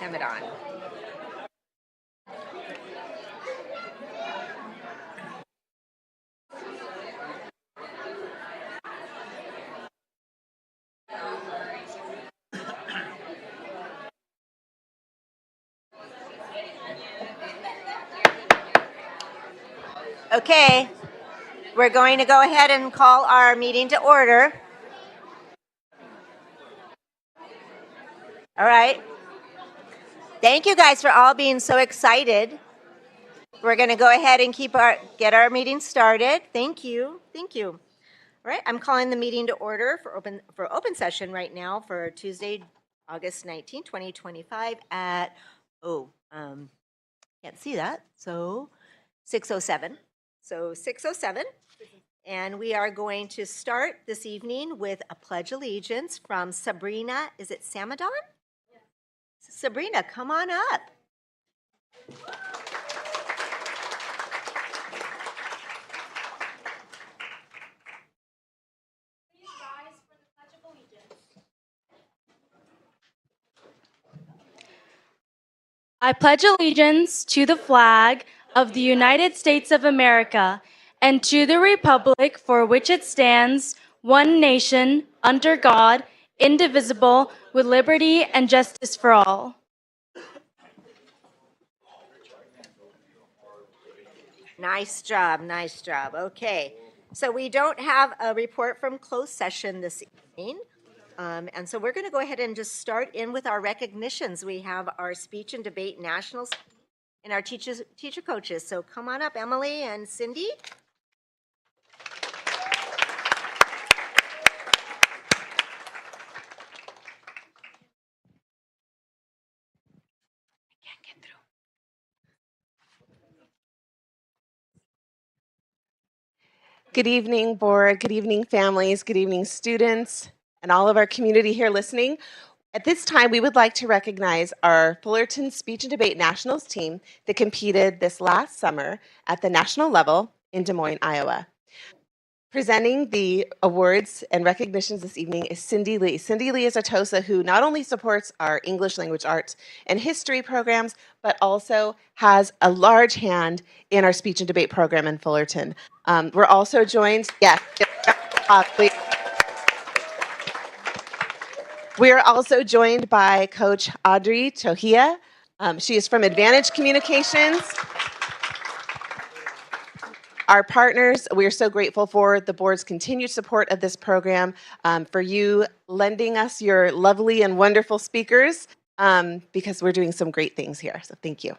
Samadon. Okay, we're going to go ahead and call our meeting to order. All right. Thank you guys for all being so excited. We're going to go ahead and get our meeting started. Thank you. Thank you. All right, I'm calling the meeting to order for open session right now for Tuesday, August 19, 2025 at can't see that. So 6:07. So 6:07. And we are going to start this evening with a pledge allegiance from Sabrina. Is it Samadon? Yes. Sabrina, come on up. Please rise for the Pledge of Allegiance. I pledge allegiance to the flag of the United States of America and to the republic for which it stands, one nation, under God, indivisible, with liberty and justice for all. Nice job, nice job. Okay, so we don't have a report from closed session this evening. And so we're going to go ahead and just start in with our recognitions. We have our speech and debate nationals and our teacher coaches. So come on up, Emily and Cindy. Good evening, board. Good evening, families. Good evening, students, and all of our community here listening. At this time, we would like to recognize our Fullerton Speech and Debate Nationals team that competed this last summer at the national level in Des Moines, Iowa. Presenting the awards and recognitions this evening is Cindy Lee. Cindy Lee is a TOSA who not only supports our English language arts and history programs, but also has a large hand in our speech and debate program in Fullerton. We're also joined, yes, please. We are also joined by Coach Audrey Tohia. She is from Advantage Communications. Our partners, we are so grateful for the board's continued support of this program, for you lending us your lovely and wonderful speakers, because we're doing some great things here. So thank you.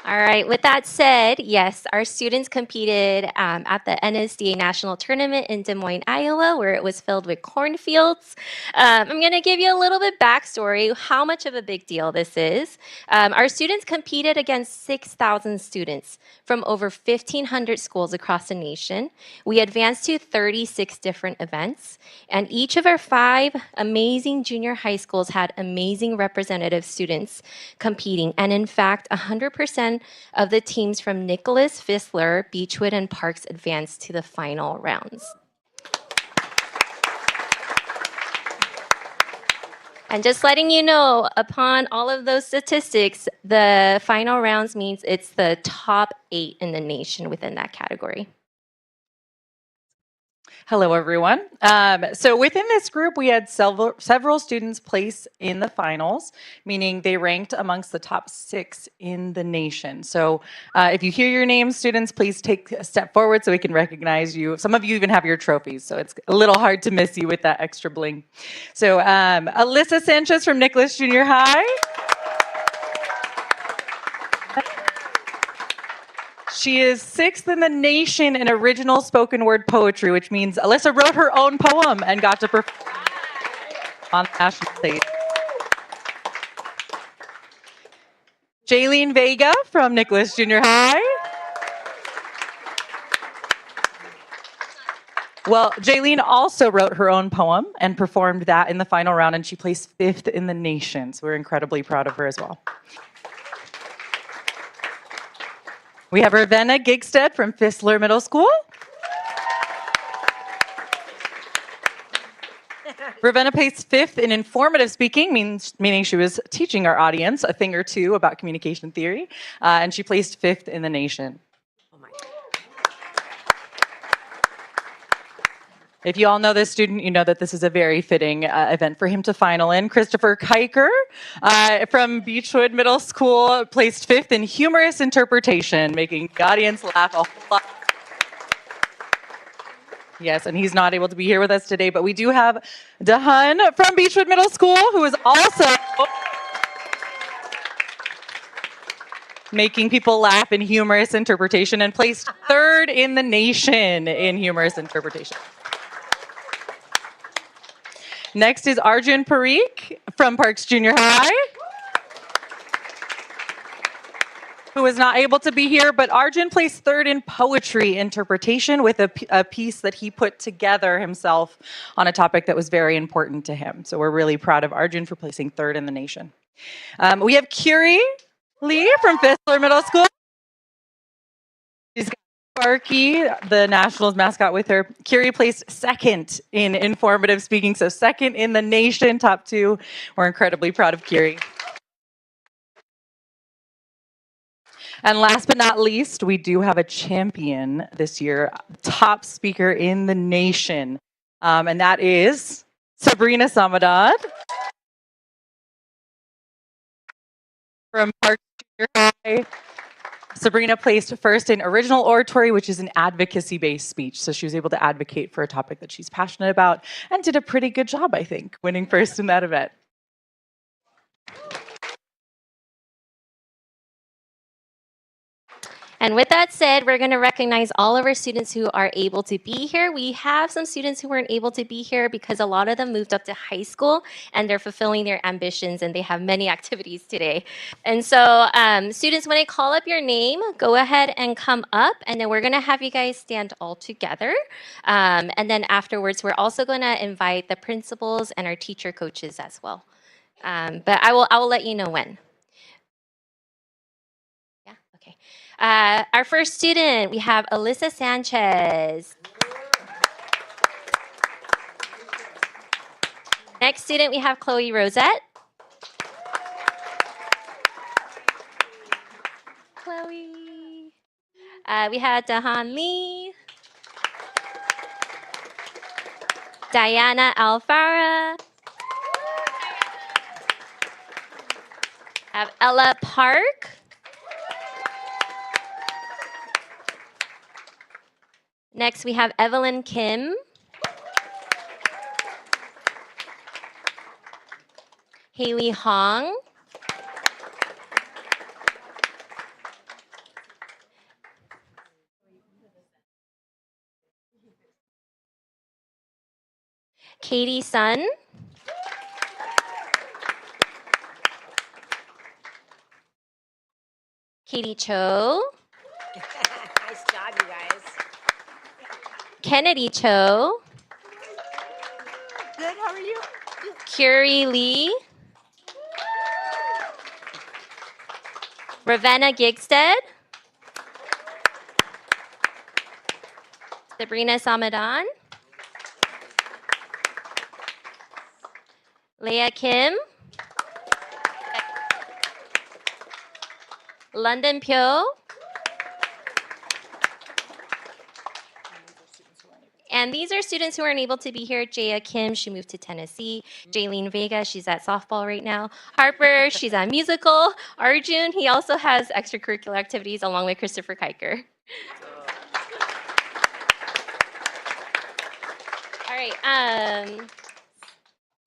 All right, with that said, yes, our students competed at the NSDA National Tournament in Des Moines, Iowa, where it was filled with cornfields. I'm going to give you a little bit backstory, how much of a big deal this is. Our students competed against 6,000 students from over 1,500 schools across the nation. We advanced to 36 different events, and each of our 5 amazing junior high schools had amazing representative students competing, and in fact, 100% of the teams from Nicholas, Fissler, Beechwood, and Parks advanced to the final rounds. And just letting you know, upon all of those statistics, the final rounds means it's the top 8 in the nation within that category. Hello, everyone. So within this group, we had several students place in the finals, meaning they ranked amongst the top 6 in the nation. So if you hear your names, students, please take a step forward so we can recognize you. Some of you even have your trophies, so it's a little hard to miss you with that extra bling. So Alyssa Sanchez from Nicholas Junior High. She is 6th in the nation in original spoken word poetry, which means Alyssa wrote her own poem and got to perform on the national stage. Jaylene Vega from Nicholas Junior High. Well, Jaylene also wrote her own poem and performed that in the final round, and she placed 5th in the nation. So we're incredibly proud of her as well. We have Ravenna Gigstead from Fissler Middle School. Ravenna placed 5th in informative speaking, meaning she was teaching our audience a thing or two about communication theory, and she placed 5th in the nation. Oh my. If you all know this student, you know that this is a very fitting event for him to final in. Christopher Kiker from Beechwood Middle School placed 5th in humorous interpretation, making the audience laugh a whole lot. Yes, and he's not able to be here with us today, but we do have Dahan from Beechwood Middle School, who is also making people laugh in humorous interpretation and placed 3rd in the nation in humorous interpretation. Next is Arjun Parikh from Parks Junior High, who is not able to be here, but Arjun placed 3rd in poetry interpretation with a piece that he put together himself on a topic that was very important to him. So we're really proud of Arjun for placing 3rd in the nation. We have Curie Lee from Fissler Middle School. She's got Sparky, the Nationals mascot, with her. Curie placed 2nd in informative speaking, so 2nd in the nation, top 2. We're incredibly proud of Curie. And last but not least, we do have a champion this year, top speaker in the nation, and that is Sabrina Samadad from Park Junior High. Sabrina placed 1st in original oratory, which is an advocacy-based speech. So she was able to advocate for a topic that she's passionate about and did a pretty good job, I think, winning 1st in that event. And with that said, we're going to recognize all of our students who are able to be here. We have some students who weren't able to be here because a lot of them moved up to high school and they're fulfilling their ambitions and they have many activities today. And so students, when I call up your name, go ahead and come up, and then we're going to have you guys stand all together. And then afterwards, we're also going to invite the principals and our teacher coaches as well. But I will let you know when. Yeah, okay. Our first student, we have Alyssa Sanchez. Next student, we have Chloe Rosette. Chloe. We have Dahan Lee. Diana Alfara. Have Ella Park. Next, we have Evelyn Kim. Haley Hong. Katie Sun. Katie Cho. Nice job, you guys. Kennedy Cho. Good, how are you? Curie Lee. Ravenna Gigstead. Sabrina Samadan. Leah Kim. London Pyo. And these are students who aren't able to be here. Jaya Kim, she moved to Tennessee. Jaylene Vega, she's at softball right now. Harper, she's on musical. Arjun, he also has extracurricular activities along with Christopher Kiker. All right,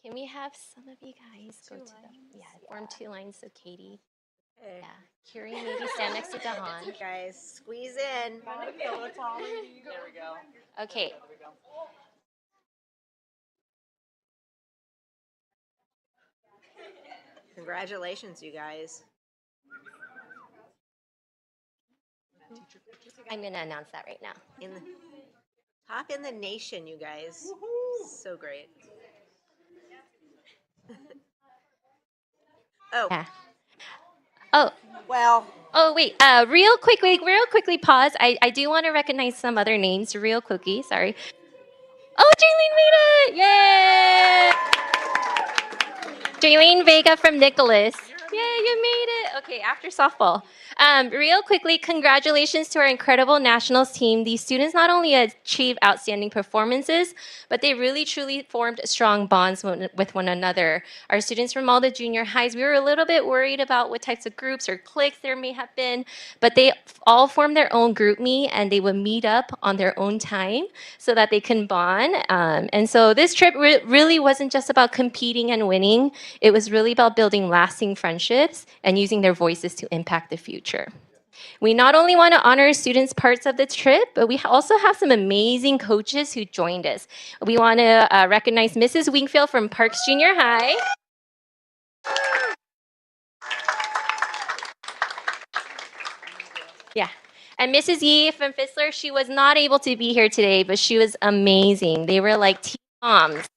can we have some of you guys go to the, form 2 lines, so Katie. Okay. Yeah, Curie, maybe stand next to Dahan. You guys, squeeze in. There we go. Okay. Congratulations, you guys. I'm going to announce that right now. In the top in the nation, you guys. So great. Oh. Yeah. Oh. Well. Oh, wait. Real quickly, pause. I do want to recognize some other names real quickly. Sorry. Oh, Jaylene made it! Yay! Jaylene Vega from Nicholas. Yay, you made it. Okay, after softball. Real quickly, congratulations to our incredible nationals team. These students not only achieved outstanding performances, but they really truly formed strong bonds with one another. Our students from all the junior highs, we were a little bit worried about what types of groups or cliques there may have been, but they all formed their own group meet and they would meet up on their own time so that they can bond. And so this trip really wasn't just about competing and winning. It was really about building lasting friendships and using their voices to impact the future. We not only want to honor students' parts of the trip, but we also have some amazing coaches who joined us. We want to recognize Mrs. Wingfield from Parks Junior High. Yeah. And Mrs. Yee from Fissler, she was not able to be here today, but she was amazing. They were like team moms.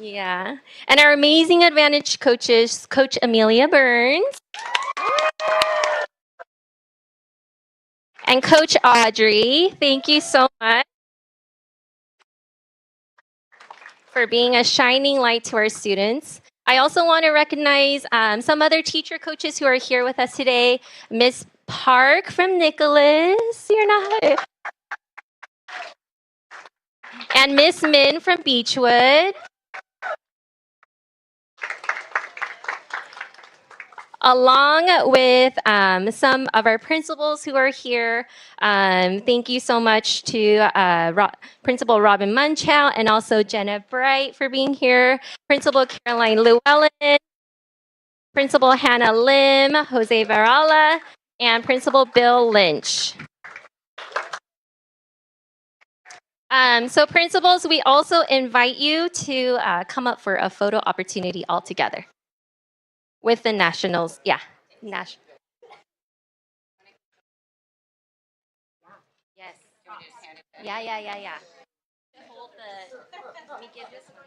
Yeah. And our amazing Advantage coaches, Coach Amelia Burns and Coach Audrey. Thank you so much for being a shining light to our students. I also want to recognize some other teacher coaches who are here with us today. Miss Park from Nicholas, you're not, and Miss Min from Beechwood. Along with some of our principals who are here. Thank you so much to Principal Robin Munchow and also Jenna Bright for being here, Principal Caroline Llewellyn, Principal Hannah Lim, Jose Varala, and Principal Bill Lynch. So principals, we also invite you to come up for a photo opportunity all together with the nationals. Yeah, Yes. Yeah. Hold the, let me give this one.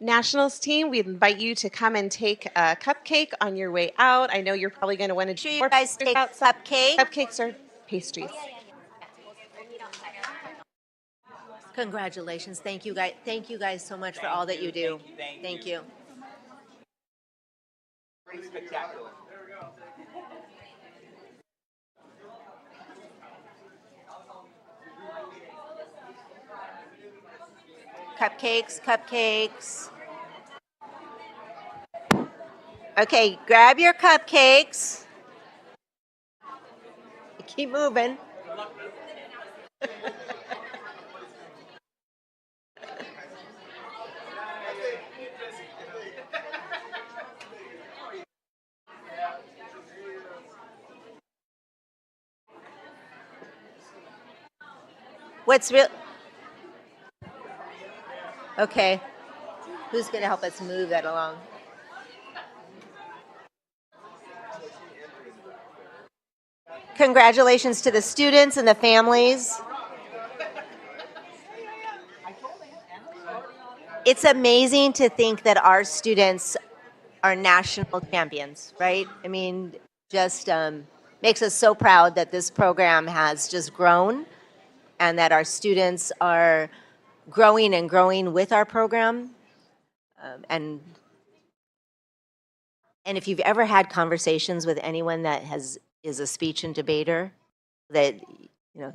Nationals team, we invite you to come and take a cupcake on your way out. I know you're probably going to want to Sure, you guys take cupcake. Cupcakes or pastries. Congratulations. Thank you guys. Thank you guys so much for all that you do. Thank you. Spectacular. Cupcakes. Okay, grab your cupcakes. Keep moving. What's real? Okay. Who's going to help us move that along? Congratulations to the students and the families. It's amazing to think that our students are national champions, right? I mean, just makes us so proud that this program has just grown and that our students are growing and growing with our program. And if you've ever had conversations with anyone that is a speech and debater, that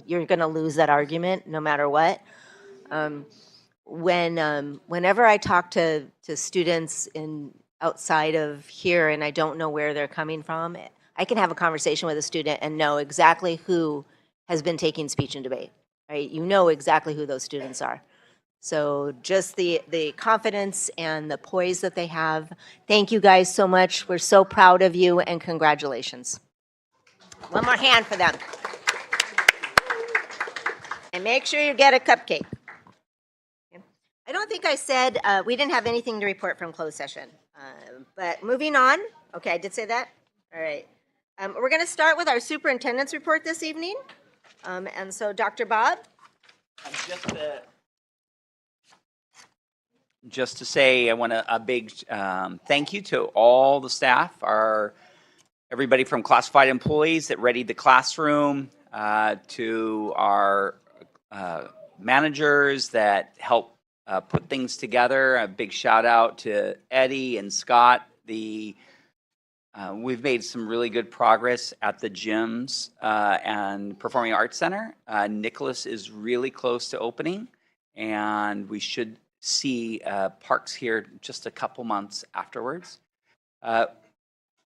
you're going to lose that argument no matter what. Whenever I talk to students in outside of here and I don't know where they're coming from, I can have a conversation with a student and know exactly who has been taking speech and debate, right? You know exactly who those students are. So just the confidence and the poise that they have. Thank you guys so much. We're so proud of you and congratulations. One more hand for them. And make sure you get a cupcake. I don't think I said we didn't have anything to report from closed session. But moving on. Okay, I did say that? All right. We're going to start with our superintendent's report this evening. And so Dr. Bob. Just to say, I want a big thank you to all the staff, everybody from classified employees that readied the classroom, to our managers that help put things together. A big shout out to Eddie and Scott. We've made some really good progress at the gyms and Performing Arts Center. Nicholas is really close to opening, and we should see parks here just a couple months afterwards. I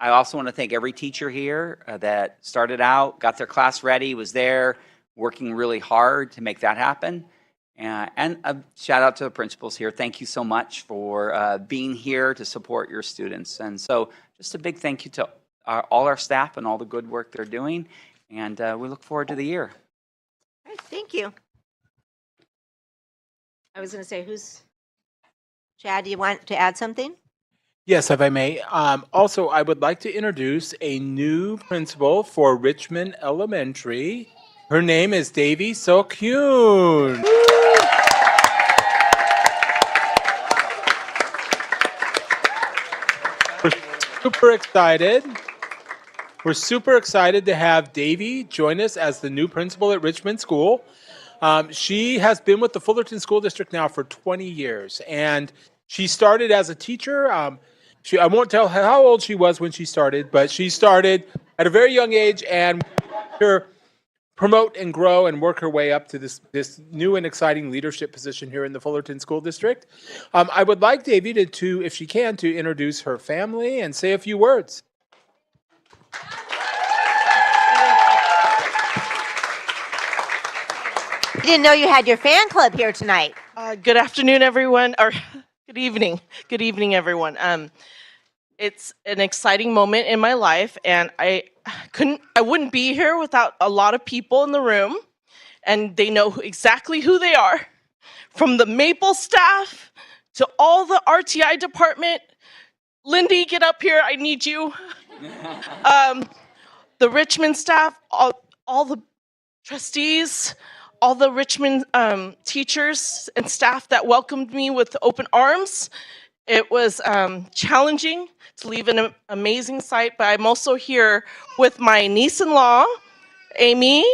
also want to thank every teacher here that started out, got their class ready, was there, working really hard to make that happen. And a shout out to the principals here. Thank you so much for being here to support your students. And so just a big thank you to all our staff and all the good work they're doing. And we look forward to the year. All right, thank you. I was going to say, Chad, do you want to add something? Yes, if I may. Also, I would like to introduce a new principal for Richmond Elementary. Her name is Davy Sokyun. We're super excited to have Davy join us as the new principal at Richmond School. She has been with the Fullerton School District now for 20 years, and she started as a teacher. I won't tell how old she was when she started, but she started at a very young age and her promote and grow and work her way up to this new and exciting leadership position here in the Fullerton School District. I would like Davy to, if she can, to introduce her family and say a few words. I didn't know you had your fan club here tonight. Good afternoon, everyone, or good evening. Good evening, everyone. It's an exciting moment in my life, and I wouldn't be here without a lot of people in the room, and they know exactly who they are, from the Maple staff to all the RTI department. Lindy, get up here, I need you. The Richmond staff, all the trustees, all the Richmond teachers and staff that welcomed me with open arms. It was challenging to leave an amazing site, but I'm also here with my niece-in-law, Amy,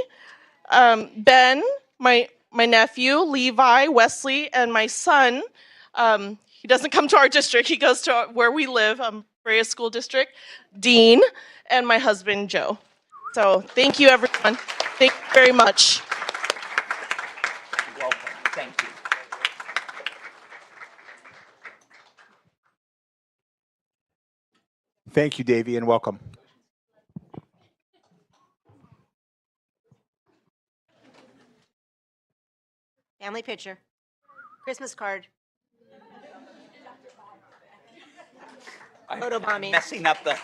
Ben, my nephew, Levi, Wesley, and my son. He doesn't come to our district, he goes to where we live, Brea School District, Dean, and my husband, Joe. So thank you, everyone. Thank you very much. Welcome. Thank you. Thank you, Davy, and welcome. Family picture. Christmas card. Photo bombing. I'm messing up the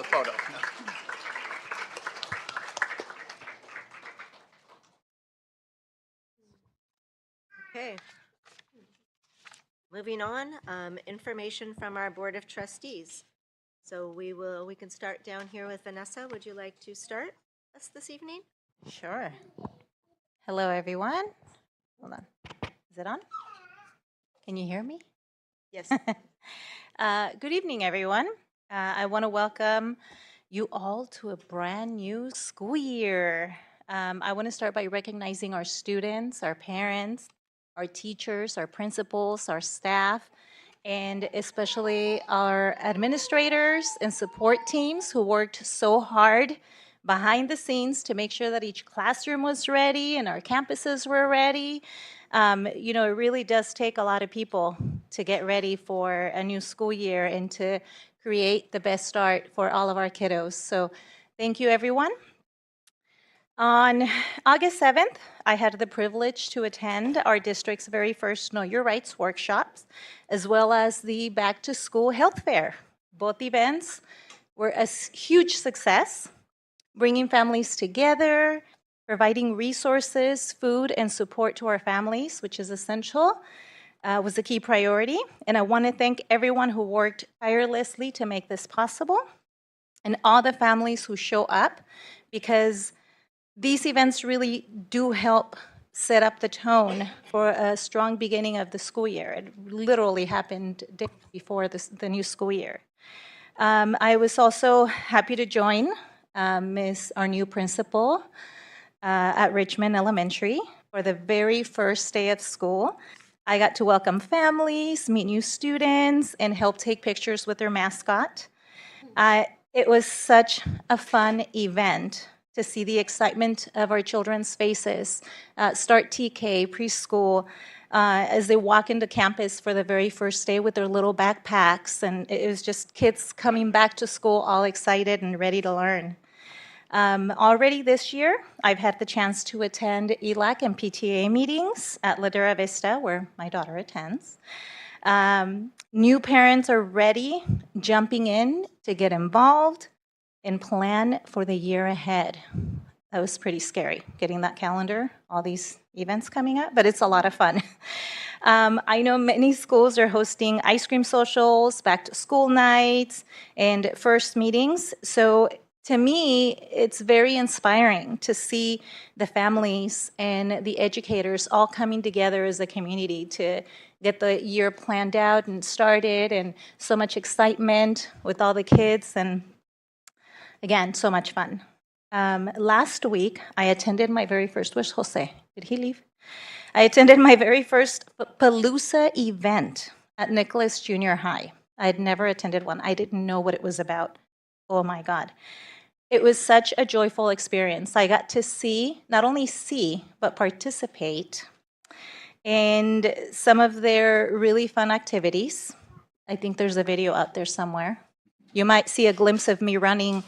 photo. Okay. Moving on, information from our Board of Trustees. So we can start down here with Vanessa. Would you like to start us this evening? Sure. Hello, everyone. Hold on. Is it on? Can you hear me? Yes. Good evening, everyone. I want to welcome you all to a brand new school year. I want to start by recognizing our students, our parents, our teachers, our principals, our staff, and especially our administrators and support teams who worked so hard behind the scenes to make sure that each classroom was ready and our campuses were ready. It really does take a lot of people to get ready for a new school year and to create the best start for all of our kiddos. So thank you, everyone. On August 7th, I had the privilege to attend our district's very first Know Your Rights workshops, as well as the Back to School Health Fair. Both events were a huge success, bringing families together, providing resources, food, and support to our families, which is essential, was a key priority. And I want to thank everyone who worked tirelessly to make this possible, and all the families who show up, because these events really do help set up the tone for a strong beginning of the school year. It literally happened before the new school year. I was also happy to join our new principal at Richmond Elementary for the very first day of school. I got to welcome families, meet new students, and help take pictures with their mascot. It was such a fun event to see the excitement of our children's faces, start TK, preschool, as they walk into campus for the very first day with their little backpacks. And it was just kids coming back to school all excited and ready to learn. Already this year, I've had the chance to attend ELAC and PTA meetings at Ladera Vista, where my daughter attends. New parents are ready, jumping in to get involved and plan for the year ahead. That was pretty scary, getting that calendar, all these events coming up, but it's a lot of fun. I know many schools are hosting ice cream socials, back to school nights, and first meetings. So to me, it's very inspiring to see the families and the educators all coming together as a community to get the year planned out and started, and so much excitement with all the kids, and again, so much fun. Last week, I attended my very first, where's Jose? Did he leave? I attended my very first Palooza event at Nicholas Junior High. I had never attended one. I didn't know what it was about. Oh my God. It was such a joyful experience. I got to not only see, but participate in some of their really fun activities. I think there's a video out there somewhere. You might see a glimpse of me running,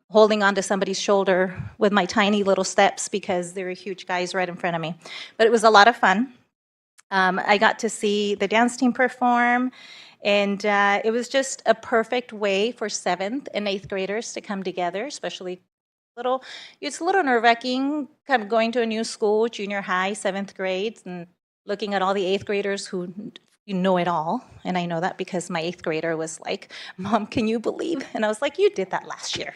holding onto somebody's shoulder with my tiny little steps because there were huge guys right in front of me. But it was a lot of fun. I got to see the dance team perform, and it was just a perfect way for 7th and 8th graders to come together, especially it's a little nerve-wracking kind of going to a new school, junior high, 7th grades, and looking at all the 8th graders who know it all. And I know that because my 8th grader was like, "Mom, can you believe?" And I was like, "You did that last year.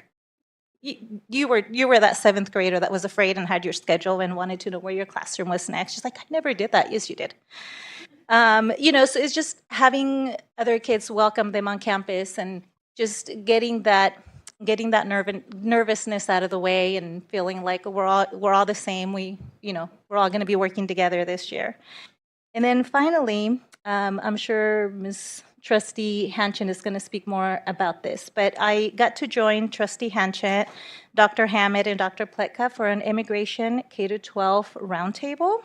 You were that 7th grader that was afraid and had your schedule and wanted to know where your classroom was next." She's like, "I never did that." "Yes, you did." So it's just having other kids welcome them on campus and just getting that nervousness out of the way and feeling like we're all the same. We're all going to be working together this year. And then finally, I'm sure Ms. Trustee Hanchen is going to speak more about this, but I got to join Trustee Hanchen, Dr. Hammett, and Dr. Pletka for an immigration K-12 roundtable,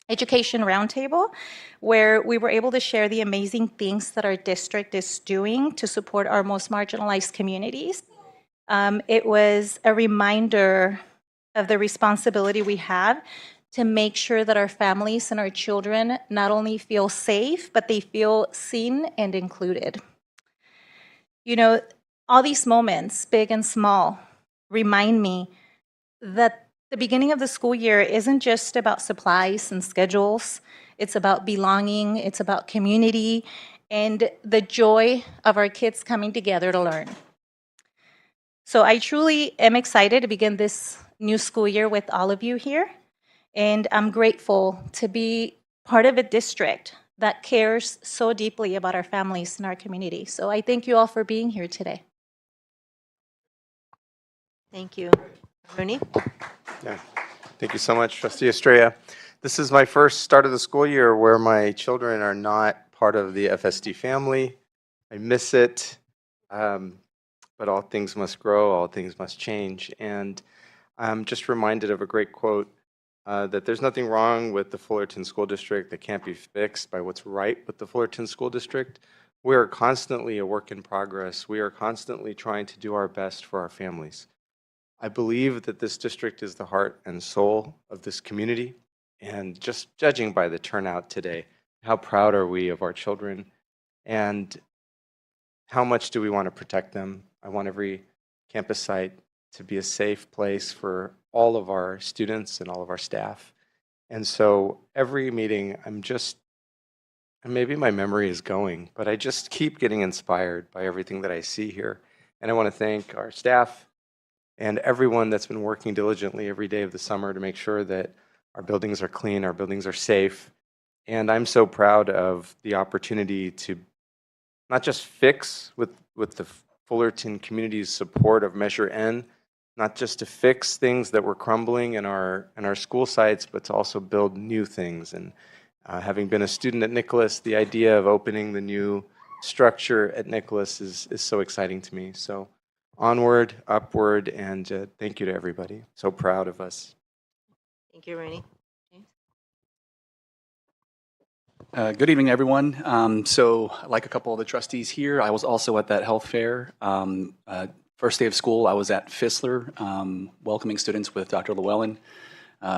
education roundtable, where we were able to share the amazing things that our district is doing to support our most marginalized communities. It was a reminder of the responsibility we have to make sure that our families and our children not only feel safe, but they feel seen and included. All these moments, big and small, remind me that the beginning of the school year isn't just about supplies and schedules. It's about belonging, it's about community, and the joy of our kids coming together to learn. So I truly am excited to begin this new school year with all of you here. And I'm grateful to be part of a district that cares so deeply about our families and our community. So I thank you all for being here today. Thank you. Rooney? Yeah. Thank you so much, Trustee Estrella. This is my first start of the school year where my children are not part of the FSD family. I miss it, but all things must grow, all things must change. And I'm just reminded of a great quote that there's nothing wrong with the Fullerton School District that can't be fixed by what's right with the Fullerton School District. We are constantly a work in progress. We are constantly trying to do our best for our families. I believe that this district is the heart and soul of this community. And just judging by the turnout today, how proud are we of our children? And how much do we want to protect them? I want every campus site to be a safe place for all of our students and all of our staff. And so every meeting, and maybe my memory is going, but I just keep getting inspired by everything that I see here. And I want to thank our staff and everyone that's been working diligently every day of the summer to make sure that our buildings are clean, our buildings are safe. And I'm so proud of the opportunity to not just fix with the Fullerton community's support of Measure N, not just to fix things that were crumbling in our school sites, but to also build new things. And having been a student at Nicholas, the idea of opening the new structure at Nicholas is so exciting to me. So onward, upward, and thank you to everybody. So proud of us. Thank you, Rooney. Good evening, everyone. So, like a couple of the trustees here, I was also at that health fair. First day of school, I was at Fissler, welcoming students with Dr. Llewellyn.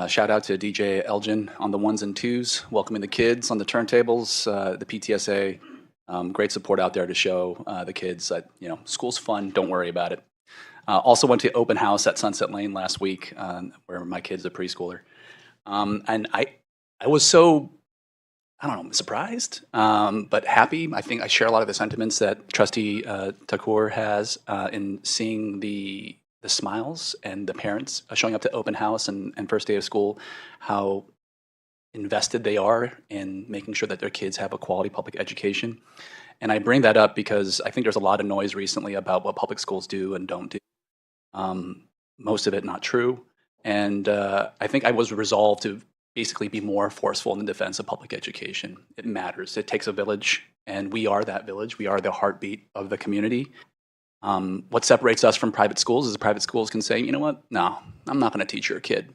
Shout out to DJ Elgin on the ones and twos, welcoming the kids on the turntables, the PTSA. Great support out there to show the kids that, school's fun, don't worry about it. Also went to open house at Sunset Lane last week, where my kid's a preschooler. And I was so, surprised, but happy. I think I share a lot of the sentiments that Trustee Thakur has in seeing the smiles and the parents showing up to open house and first day of school, how invested they are in making sure that their kids have a quality public education. And I bring that up because I think there's a lot of noise recently about what public schools do and don't do. Most of it not true. And I think I was resolved to basically be more forceful in the defense of public education. It matters. It takes a village, and we are that village. We are the heartbeat of the community. What separates us from private schools is the private schools can say, you know what, no, I'm not going to teach your kid.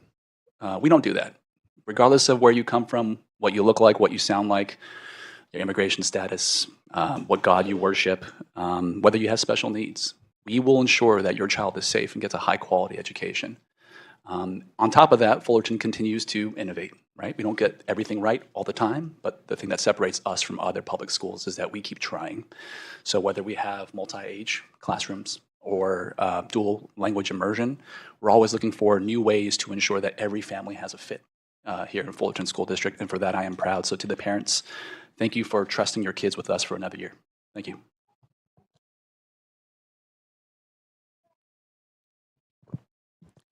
We don't do that. Regardless of where you come from, what you look like, what you sound like, your immigration status, what God you worship, whether you have special needs, we will ensure that your child is safe and gets a high quality education. On top of that, Fullerton continues to innovate, right? We don't get everything right all the time, but the thing that separates us from other public schools is that we keep trying. So whether we have multi-age classrooms or dual language immersion, we're always looking for new ways to ensure that every family has a fit here in Fullerton School District, and for that I am proud. So to the parents, thank you for trusting your kids with us for another year. Thank you.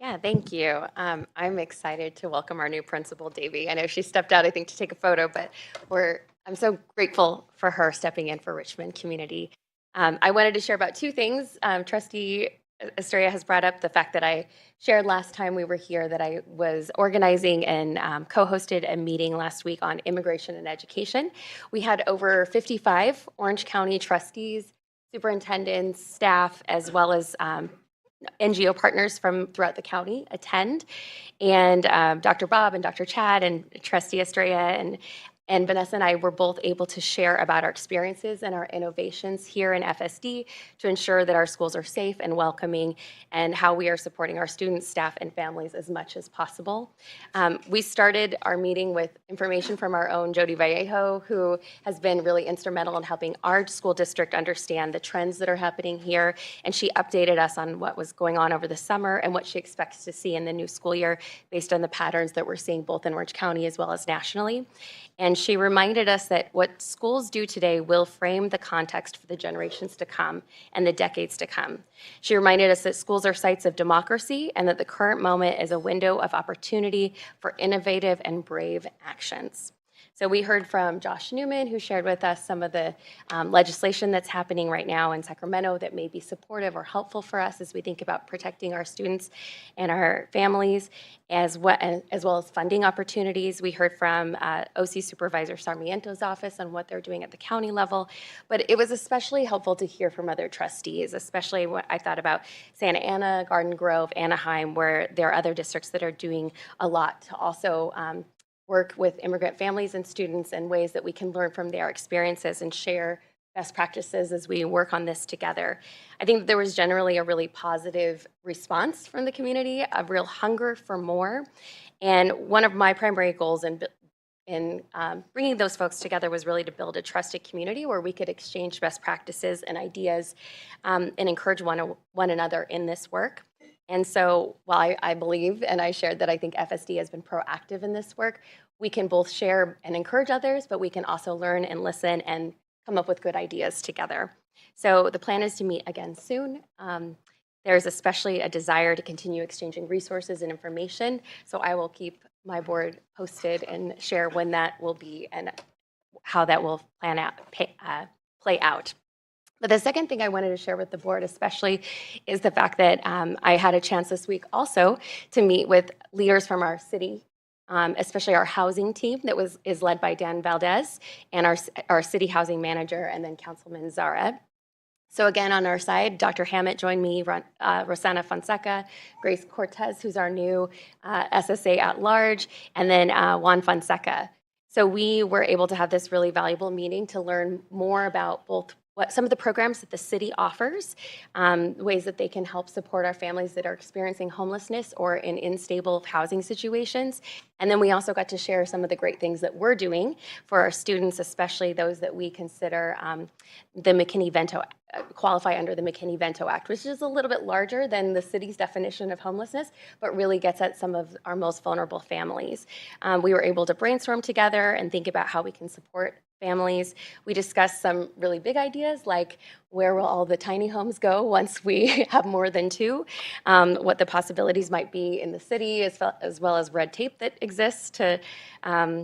Yeah, thank you. I'm excited to welcome our new principal, Davy. I know she stepped out, I think, to take a photo, but I'm so grateful for her stepping in for Richmond community. I wanted to share about two things. Trustee Estrella has brought up the fact that I shared last time we were here that I was organizing and co-hosted a meeting last week on immigration and education. We had over 55 Orange County trustees, superintendents, staff, as well as NGO partners from throughout the county attend. And Dr. Bob and Dr. Chad and Trustee Estrella and Vanessa and I were both able to share about our experiences and our innovations here in FSD to ensure that our schools are safe and welcoming, and how we are supporting our students, staff, and families as much as possible. We started our meeting with information from our own Jody Vallejo, who has been really instrumental in helping our school district understand the trends that are happening here, and she updated us on what was going on over the summer and what she expects to see in the new school year based on the patterns that we're seeing both in Orange County as well as nationally. And she reminded us that what schools do today will frame the context for the generations to come and the decades to come. She reminded us that schools are sites of democracy and that the current moment is a window of opportunity for innovative and brave actions. So we heard from Josh Newman, who shared with us some of the legislation that's happening right now in Sacramento that may be supportive or helpful for us as we think about protecting our students and our families, as well as funding opportunities. We heard from OC Supervisor Sarmiento's office on what they're doing at the county level, but it was especially helpful to hear from other trustees, especially when I thought about Santa Ana, Garden Grove, Anaheim, where there are other districts that are doing a lot to also work with immigrant families and students in ways that we can learn from their experiences and share best practices as we work on this together. I think there was generally a really positive response from the community, a real hunger for more. And one of my primary goals in bringing those folks together was really to build a trusted community where we could exchange best practices and ideas and encourage one another in this work. And so while I believe, and I shared that I think FSD has been proactive in this work, we can both share and encourage others, but we can also learn and listen and come up with good ideas together. So the plan is to meet again soon. There's especially a desire to continue exchanging resources and information, so I will keep my board posted and share when that will be and how that will play out. But the second thing I wanted to share with the board especially is the fact that I had a chance this week also to meet with leaders from our city, especially our housing team that is led by Dan Valdez and our city housing manager and then Councilman Zara. So again, on our side, Dr. Hammett joined me, Rosanna Fonseca, Grace Cortez, who's our new SSA at large, and then Juan Fonseca. So we were able to have this really valuable meeting to learn more about both what some of the programs that the city offers, ways that they can help support our families that are experiencing homelessness or in unstable housing situations. And then we also got to share some of the great things that we're doing for our students, especially those that we consider the McKinney-Vento qualify under the McKinney-Vento Act, which is a little bit larger than the city's definition of homelessness, but really gets at some of our most vulnerable families. We were able to brainstorm together and think about how we can support families. We discussed some really big ideas like where will all the tiny homes go once we have more than two, what the possibilities might be in the city as well as red tape that exists to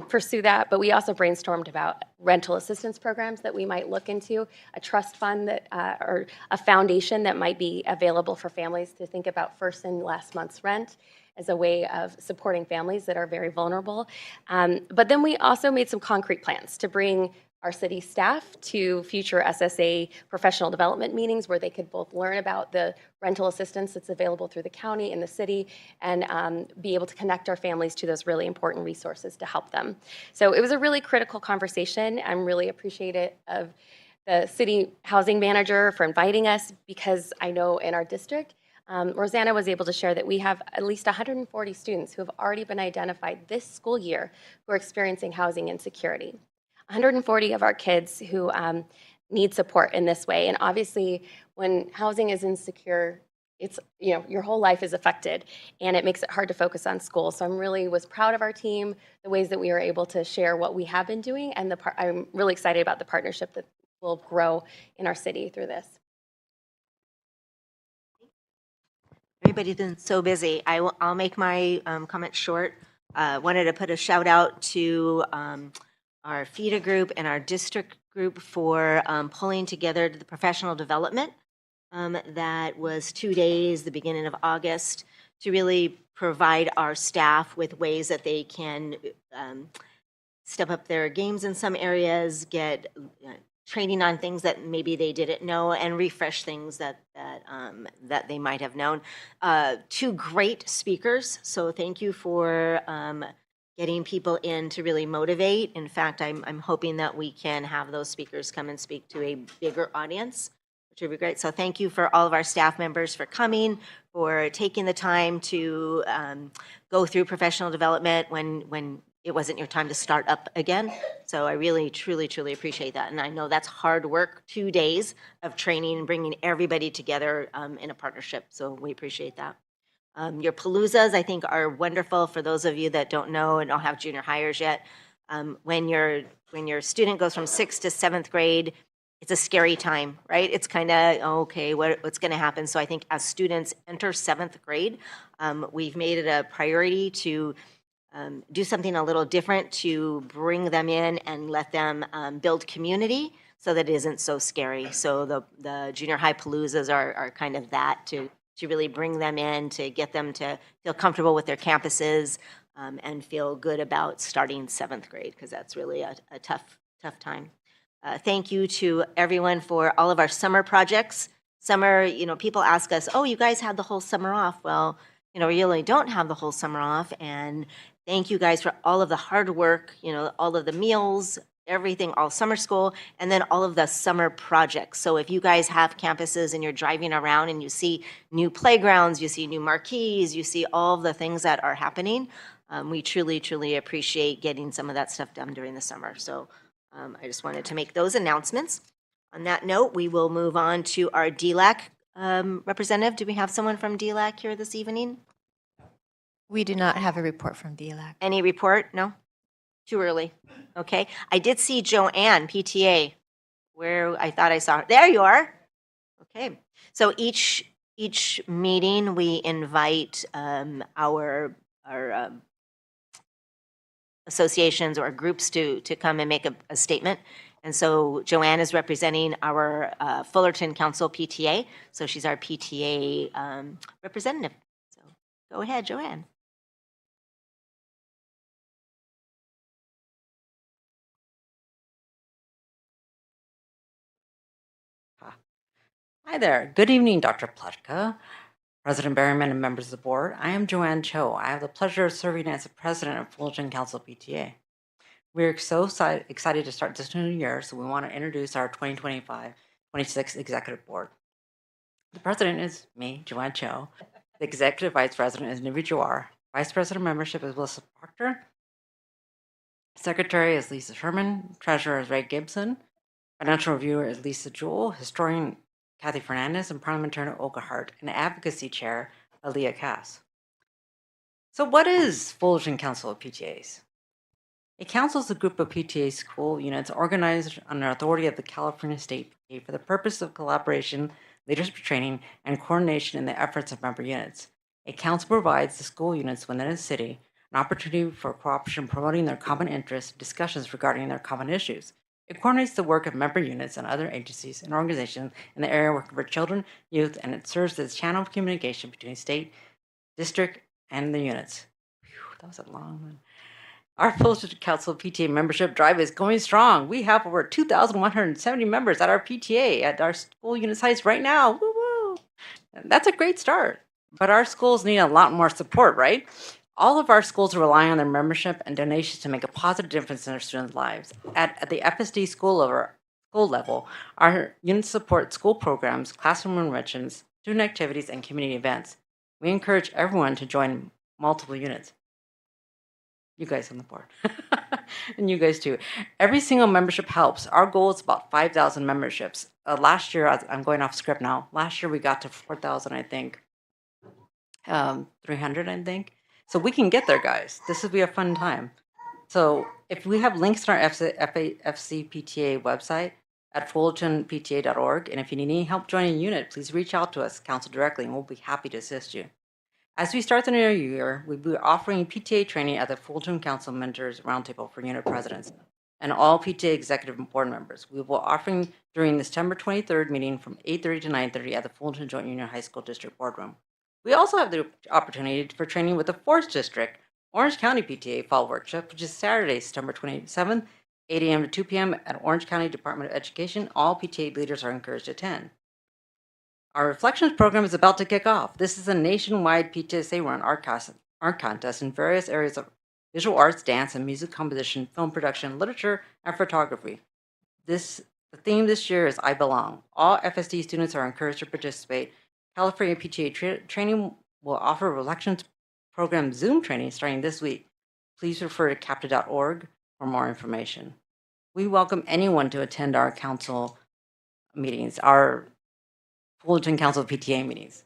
pursue that. But we also brainstormed about rental assistance programs that we might look into, a trust fund that or a foundation that might be available for families to think about first and last month's rent as a way of supporting families that are very vulnerable. But then we also made some concrete plans to bring our city staff to future SSA professional development meetings where they could both learn about the rental assistance that's available through the county and the city and be able to connect our families to those really important resources to help them. So it was a really critical conversation. I'm really appreciative of the city housing manager for inviting us because I know in our district, Rosanna was able to share that we have at least 140 students who have already been identified this school year who are experiencing housing insecurity. 140 of our kids who need support in this way. And obviously, when housing is insecure, it's, you know, your whole life is affected and it makes it hard to focus on school. So I'm really was proud of our team, the ways that we were able to share what we have been doing, and I'm really excited about the partnership that will grow in our city through this. Everybody's been so busy. I'll make my comment short. Wanted to put a shout out to our FIDA group and our district group for pulling together the professional development that was 2 days, the beginning of August, to really provide our staff with ways that they can step up their games in some areas, get training on things that maybe they didn't know, and refresh things that they might have known. 2 great speakers, so thank you for getting people in to really motivate. In fact, I'm hoping that we can have those speakers come and speak to a bigger audience, which would be great. So thank you for all of our staff members for coming, for taking the time to go through professional development when it wasn't your time to start up again. So I really, truly, truly appreciate that. And I know that's hard work, 2 days of training and bringing everybody together in a partnership. So we appreciate that. Your paloozas, I think, are wonderful for those of you that don't know and don't have junior hires yet. When your student goes from 6th to 7th grade, it's a scary time, right? It's kind of, okay, what's going to happen? So I think as students enter 7th grade, we've made it a priority to do something a little different to bring them in and let them build community so that it isn't so scary. So the junior high paloozas are kind of that to really bring them in, to get them to feel comfortable with their campuses and feel good about starting 7th grade, because that's really a tough time. Thank you to everyone for all of our summer projects. Summer, people ask us, oh, you guys had the whole summer off. Well, we really don't have the whole summer off. And thank you guys for all of the hard work, all of the meals, everything, all summer school, and then all of the summer projects. So if you guys have campuses and you're driving around and you see new playgrounds, you see new marquees, you see all of the things that are happening, we truly, truly appreciate getting some of that stuff done during the summer. So I just wanted to make those announcements. On that note, we will move on to our DLAC representative. Do we have someone from DLAC here this evening? We do not have a report from DLAC. Any report? No? Too early. Okay. I did see Joanne, PTA, where I thought I saw her. There you are. Okay. So each meeting we invite our associations or groups to come and make a statement. And so Joanne is representing our Fullerton Council PTA. So she's our PTA representative. So go ahead, Joanne. Hi there. Good evening, Dr. Pletka, President Berryman, and members of the board. I am Joanne Cho. I have the pleasure of serving as the president of Fullerton Council PTA. We're so excited to start this new year, so we want to introduce our 2025-26 executive board. The president is me, Joanne Cho. The executive vice president is Nivi Jawar. Vice president membership is Melissa Proctor. Secretary is Lisa Sherman. Treasurer is Ray Gibson. Financial reviewer is Lisa Jewell. Historian Kathy Fernandez, and Parliamentarian Olga Hart, and Advocacy Chair, Aaliyah Cass. So what is Fullerton Council of PTAs? A council is a group of PTA school units organized under authority of the California State PTA for the purpose of collaboration, leadership training, and coordination in the efforts of member units. A council provides the school units within a city an opportunity for cooperation promoting their common interests, discussions regarding their common issues. It coordinates the work of member units and other agencies and organizations in the area working for children, youth, and it serves as a channel of communication between state, district, and the units. Whew, that was a long one. Our Fullerton Council PTA membership drive is going strong. We have over 2,170 members at our PTA at our school unit sites right now. Woo-woo! That's a great start. But our schools need a lot more support, right? All of our schools rely on their membership and donations to make a positive difference in their students' lives. At the FSD school level, our units support school programs, classroom enrichments, student activities, and community events. We encourage everyone to join multiple units. You guys on the board. And you guys too. Every single membership helps. Our goal is about 5,000 memberships. Last year, I'm going off script now. Last year we got to 4,000, I think. 300, I think. So we can get there, guys. This will be a fun time. So if we have links on our FCPTA website at fullertonpta.org, and if you need any help joining a unit, please reach out to us, council directly, and we'll be happy to assist you. As we start the new year, we'll be offering PTA training at the Fullerton Council Mentors Roundtable for unit presidents and all PTA executive and board members. We will be offering during the September 23rd meeting from 8:30 to 9:30 at the Fullerton Joint Union High School District Boardroom. We also have the opportunity for training with the 4th District Orange County PTA Fall Workshop, which is Saturday, September 27th, 8 a.m. to 2 p.m. at Orange County Department of Education. All PTA leaders are encouraged to attend. Our Reflections program is about to kick off. This is a nationwide PTSA run art contest in various areas of visual arts, dance, and music composition, film production, literature, and photography. The theme this year is I Belong. All FSD students are encouraged to participate. California PTA training will offer Reflections program Zoom training starting this week. Please refer to capta.org for more information. We welcome anyone to attend our council meetings, our Fullerton Council PTA meetings,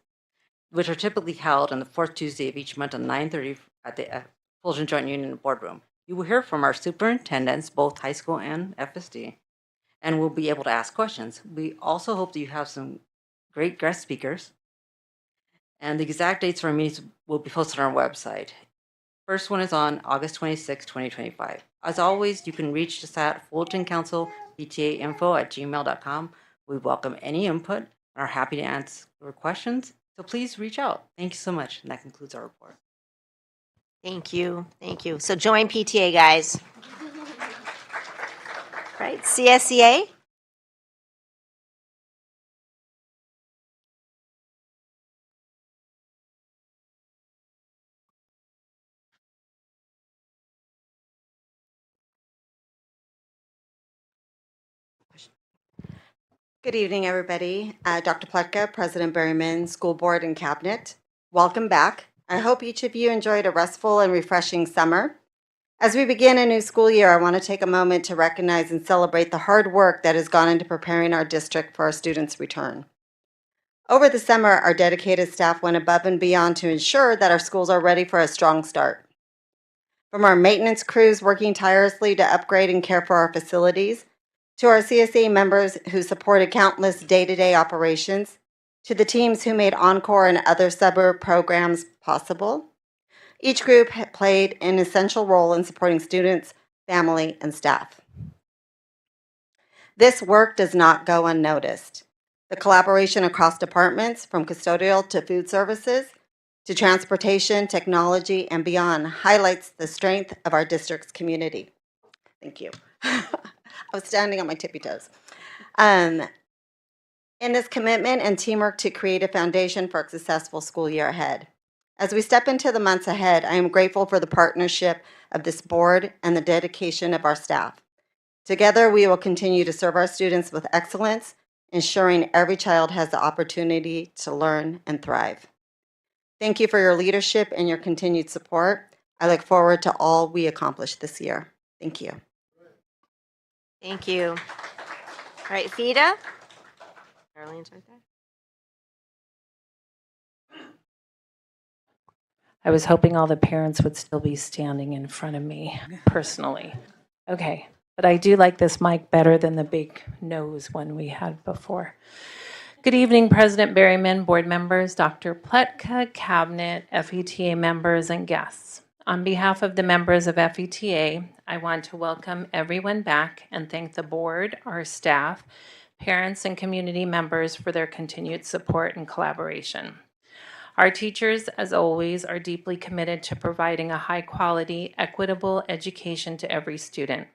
which are typically held on the 4th Tuesday of each month at 9:30 at the Fullerton Joint Union Boardroom. You will hear from our superintendents, both high school and FSD, and we'll be able to ask questions. We also hope that you have some great guest speakers, and the exact dates for our meetings will be posted on our website. First one is on August 26, 2025. As always, you can reach us at fullertoncouncilptainfo@gmail.com. We welcome any input and are happy to answer questions. So please reach out. Thank you so much. And that concludes our report. Thank you. Thank you. So join PTA, guys. Right, CSEA? Good evening, everybody. Dr. Pletka, President Berryman, School Board and Cabinet. Welcome back. I hope each of you enjoyed a restful and refreshing summer. As we begin a new school year, I want to take a moment to recognize and celebrate the hard work that has gone into preparing our district for our students' return. Over the summer, our dedicated staff went above and beyond to ensure that our schools are ready for a strong start. From our maintenance crews working tirelessly to upgrade and care for our facilities, to our CSA members who supported countless day-to-day operations, to the teams who made Encore and other suburb programs possible, each group played an essential role in supporting students, family, and staff. This work does not go unnoticed. The collaboration across departments, from custodial to food services, to transportation, technology, and beyond, highlights the strength of our district's community. Thank you. I was standing on my tippy toes. In this commitment and teamwork to create a foundation for a successful school year ahead. As we step into the months ahead, I am grateful for the partnership of this board and the dedication of our staff. Together, we will continue to serve our students with excellence, ensuring every child has the opportunity to learn and thrive. Thank you for your leadership and your continued support. I look forward to all we accomplish this year. Thank you. Thank you. All right, FIDA? Darlene's right there. I was hoping all the parents would still be standing in front of me personally. Okay, but I do like this mic better than the big nose one we had before. Good evening, President Berryman, board members, Dr. Pletka, cabinet, FETA members, and guests. On behalf of the members of FETA, I want to welcome everyone back and thank the board, our staff, parents, and community members for their continued support and collaboration. Our teachers, as always, are deeply committed to providing a high-quality, equitable education to every student.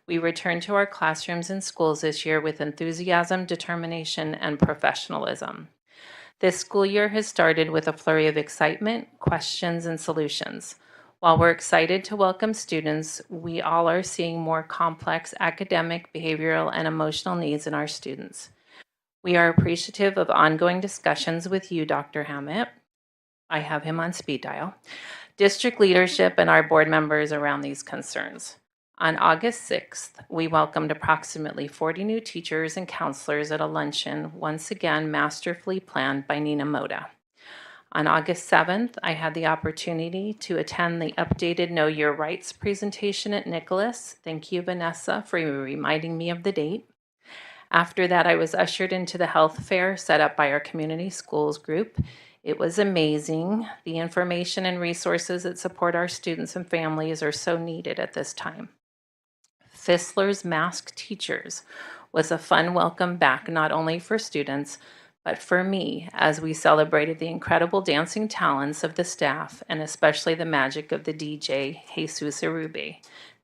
We return to our classrooms and schools this year with enthusiasm, determination, and professionalism. This school year has started with a flurry of excitement, questions, and solutions. While we're excited to welcome students, we all are seeing more complex academic, behavioral, and emotional needs in our students. We are appreciative of ongoing discussions with you, Dr. Hammett. I have him on speed dial. District leadership and our board members around these concerns. On August 6th, we welcomed approximately 40 new teachers and counselors at a luncheon, once again masterfully planned by Nina Moda. On August 7th, I had the opportunity to attend the updated Know Your Rights presentation at Nicholas. Thank you, Vanessa, for reminding me of the date. After that, I was ushered into the health fair set up by our community schools group. It was amazing. The information and resources that support our students and families are so needed at this time. Fissler's Masked Teachers was a fun welcome back, not only for students, but for me, as we celebrated the incredible dancing talents of the staff and especially the magic of the DJ, Jesus Arube.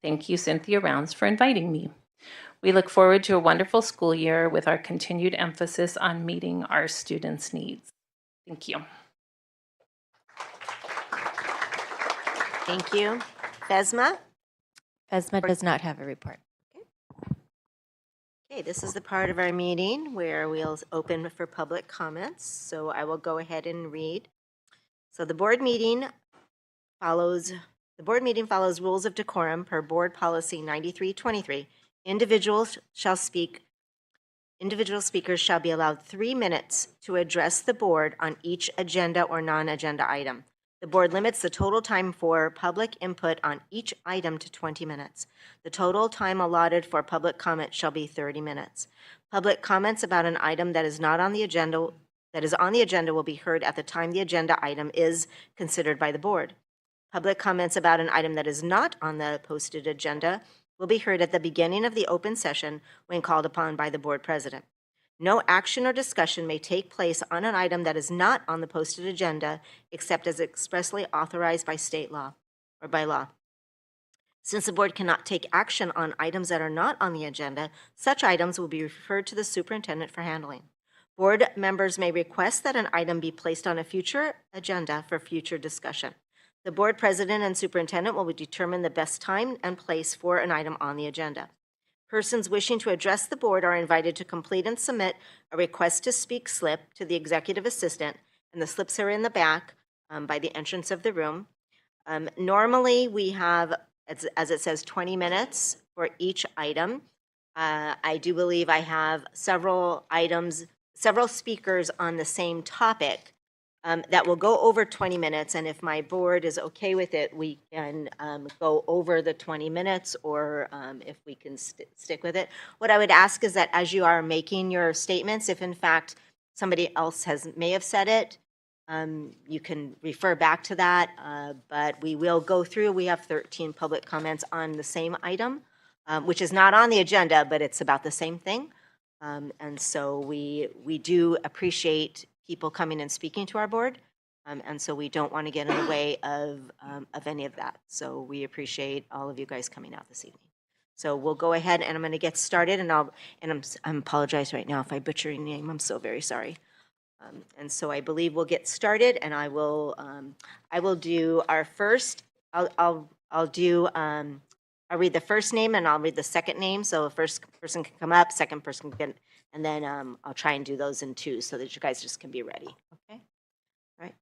Thank you, Cynthia Rounds, for inviting me. We look forward to a wonderful school year with our continued emphasis on meeting our students' needs. Thank you. Thank you. FESMA? FSD does not have a report. Okay, this is the part of our meeting where we'll open for public comments. So I will go ahead and read. So the board meeting follows rules of decorum per board policy 9323. Individual speakers shall be allowed 3 minutes to address the board on each agenda or non-agenda item. The board limits the total time for public input on each item to 20 minutes. The total time allotted for public comment shall be 30 minutes. Public comments about an item that is on the agenda will be heard at the time the agenda item is considered by the board. Public comments about an item that is not on the posted agenda will be heard at the beginning of the open session when called upon by the board president. No action or discussion may take place on an item that is not on the posted agenda except as expressly authorized by state law or by law. Since the board cannot take action on items that are not on the agenda, such items will be referred to the superintendent for handling. Board members may request that an item be placed on a future agenda for future discussion. The board president and superintendent will determine the best time and place for an item on the agenda. Persons wishing to address the board are invited to complete and submit a request to speak slip to the executive assistant, and the slips are in the back by the entrance of the room. Normally, we have, as it says, 20 minutes for each item. I do believe I have several speakers on the same topic that will go over 20 minutes, and if my board is okay with it, we can go over the 20 minutes, or if we can stick with it. What I would ask is that as you are making your statements, if in fact somebody else may have said it, you can refer back to that, but we will go through. We have 13 public comments on the same item, which is not on the agenda, but it's about the same thing. And so we do appreciate people coming and speaking to our board, and so we don't want to get in the way of any of that. So we appreciate all of you guys coming out this evening. So we'll go ahead, and I'm going to get started, and I apologize right now if I butcher your name. I'm so very sorry. And so I believe we'll get started, and I will do our first. I'll read the first name and I'll read the second name. So the first person can come up, second person can, and then I'll try and do those in two so that you guys just can be ready. Okay. All right.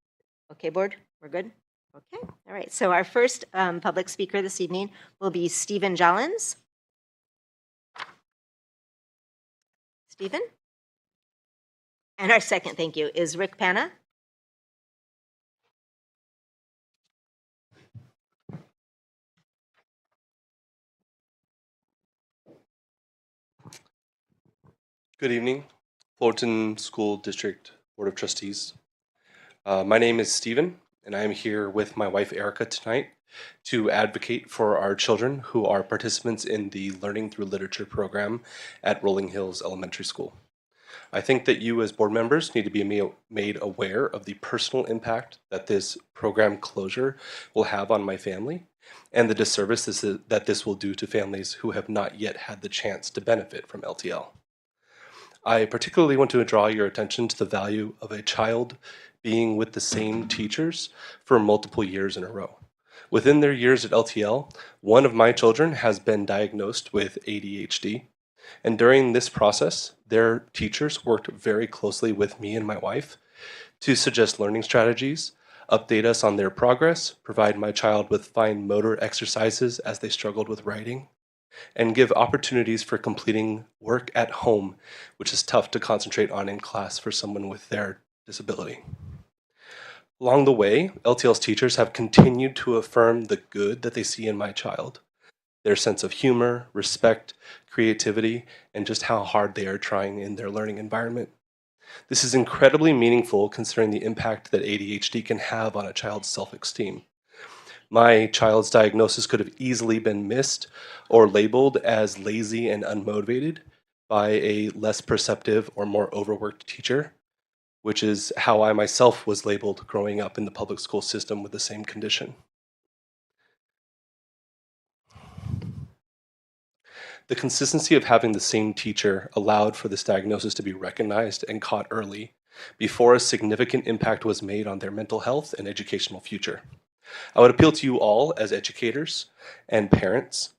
Okay, board, we're good. Okay. All right. So our first public speaker this evening will be Stephen Jollins. Stephen. And our second, thank you, is Rick Panna. Good evening, Fullerton School District Board of Trustees. My name is Stephen, and I am here with my wife Erica tonight to advocate for our children who are participants in the Learning Through Literature program at Rolling Hills Elementary School. I think that you as board members need to be made aware of the personal impact that this program closure will have on my family and the disservice that this will do to families who have not yet had the chance to benefit from LTL. I particularly want to draw your attention to the value of a child being with the same teachers for multiple years in a row. Within their years at LTL, one of my children has been diagnosed with ADHD, and during this process, their teachers worked very closely with me and my wife to suggest learning strategies, update us on their progress, provide my child with fine motor exercises as they struggled with writing, and give opportunities for completing work at home, which is tough to concentrate on in class for someone with their disability. Along the way, LTL's teachers have continued to affirm the good that they see in my child, their sense of humor, respect, creativity, and just how hard they are trying in their learning environment. This is incredibly meaningful considering the impact that ADHD can have on a child's self-esteem. My child's diagnosis could have easily been missed or labeled as lazy and unmotivated by a less perceptive or more overworked teacher, which is how I myself was labeled growing up in the public school system with the same condition. The consistency of having the same teacher allowed for this diagnosis to be recognized and caught early before a significant impact was made on their mental health and educational future. I would appeal to you all as educators and parents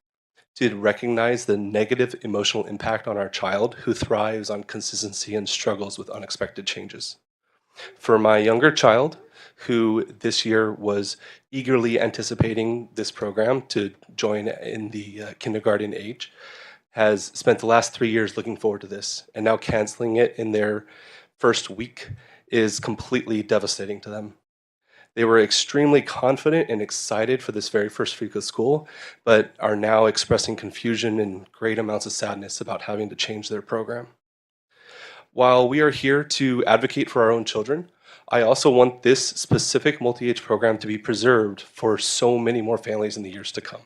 to recognize the negative emotional impact on our child who thrives on consistency and struggles with unexpected changes. For my younger child, who this year was eagerly anticipating this program to join in the kindergarten age, has spent the last 3 years looking forward to this, and now canceling it in their first week is completely devastating to them. They were extremely confident and excited for this very first week of school, but are now expressing confusion and great amounts of sadness about having to change their program. While we are here to advocate for our own children, I also want this specific multi-age program to be preserved for so many more families in the years to come.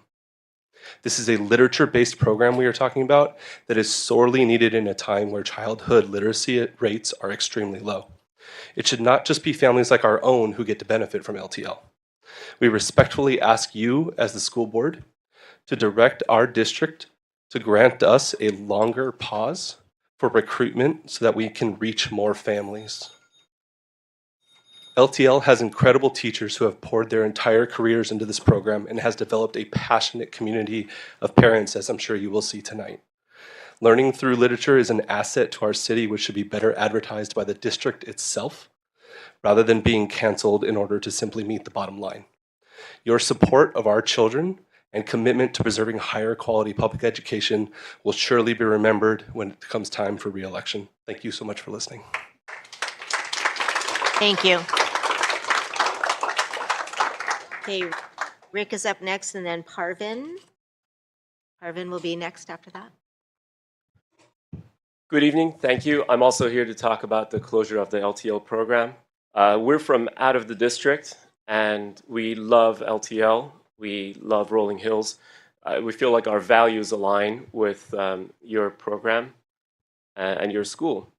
This is a literature-based program we are talking about that is sorely needed in a time where childhood literacy rates are extremely low. It should not just be families like our own who get to benefit from LTL. We respectfully ask you, as the school board, to direct our district to grant us a longer pause for recruitment so that we can reach more families. LTL has incredible teachers who have poured their entire careers into this program and has developed a passionate community of parents, as I'm sure you will see tonight. Learning through literature is an asset to our city, which should be better advertised by the district itself, rather than being canceled in order to simply meet the bottom line. Your support of our children and commitment to preserving higher quality public education will surely be remembered when it comes time for re-election. Thank you so much for listening. Thank you. Okay, Rick is up next, and then Parvin. Parvin will be next after that. Good evening. Thank you. I'm also here to talk about the closure of the LTL program. We're from out of the district, and we love LTL. We love Rolling Hills. We feel like our values align with your program and your school.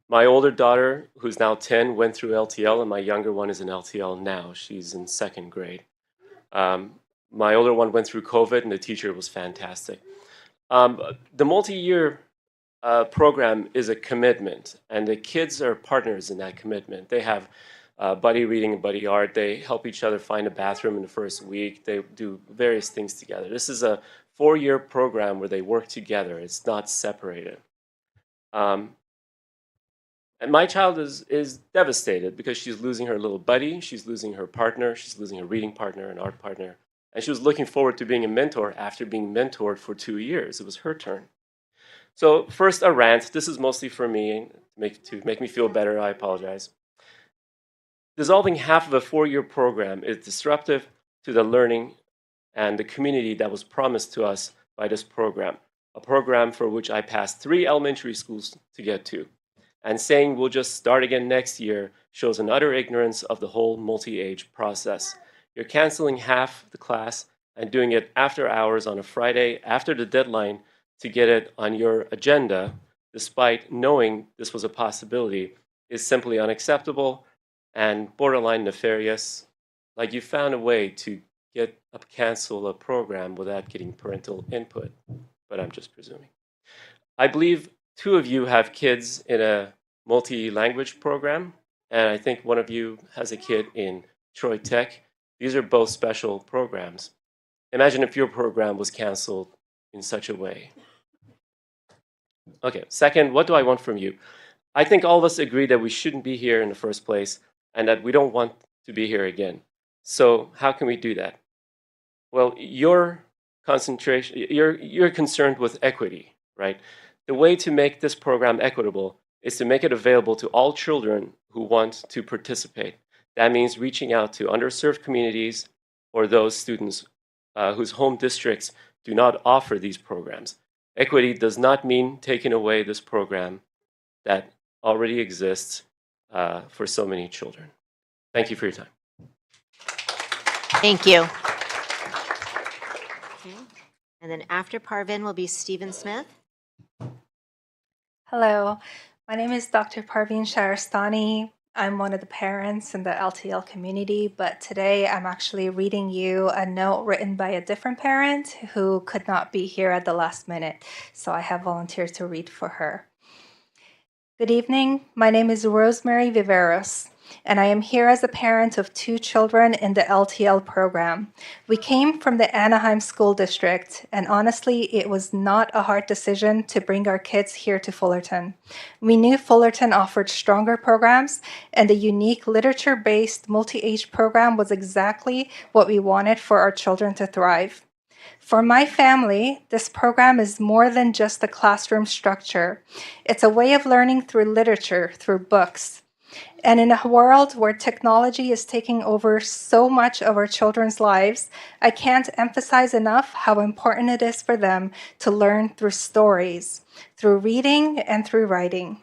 My older daughter, who's now 10, went through LTL, and my younger one is in LTL now. She's in 2nd grade. My older one went through COVID, and the teacher was fantastic. The multi-year program is a commitment, and the kids are partners in that commitment. They have buddy reading and buddy art. They help each other find a bathroom in the first week. They do various things together. This is a 4-year program where they work together. It's not separated. And my child is devastated because she's losing her little buddy, she's losing her partner, she's losing her reading partner and art partner. And she was looking forward to being a mentor after being mentored for 2 years. It was her turn. So first, a rant. This is mostly for me, to make me feel better. I apologize. Dissolving half of a 4-year program is disruptive to the learning and the community that was promised to us by this program, a program for which I passed 3 elementary schools to get to. And saying we'll just start again next year shows an utter ignorance of the whole multi-age process. You're canceling half the class and doing it after hours on a Friday after the deadline to get it on your agenda, despite knowing this was a possibility, is simply unacceptable and borderline nefarious. Like you found a way to cancel a program without getting parental input, but I'm just presuming. I believe 2 of you have kids in a multi-language program, and I think one of you has a kid in Troy Tech. These are both special programs. Imagine if your program was canceled in such a way. Okay, second, what do I want from you? I think all of us agree that we shouldn't be here in the first place and that we don't want to be here again. So how can we do that? Well, you're concerned with equity, right? The way to make this program equitable is to make it available to all children who want to participate. That means reaching out to underserved communities or those students whose home districts do not offer these programs. Equity does not mean taking away this program that already exists for so many children. Thank you for your time. Thank you. Okay. And then after Parvin will be Stephen Smith. Hello, my name is Dr. Parveen Shahrastani. I'm one of the parents in the LTL community, but today I'm actually reading you a note written by a different parent who could not be here at the last minute, so I have volunteered to read for her. Good evening, my name is Rosemary Viveros, and I am here as a parent of 2 children in the LTL program. We came from the Anaheim School District, and honestly, it was not a hard decision to bring our kids here to Fullerton. We knew Fullerton offered stronger programs, and the unique literature-based multi-age program was exactly what we wanted for our children to thrive. For my family, this program is more than just a classroom structure. It's a way of learning through literature, through books. And in a world where technology is taking over so much of our children's lives, I can't emphasize enough how important it is for them to learn through stories, through reading and through writing.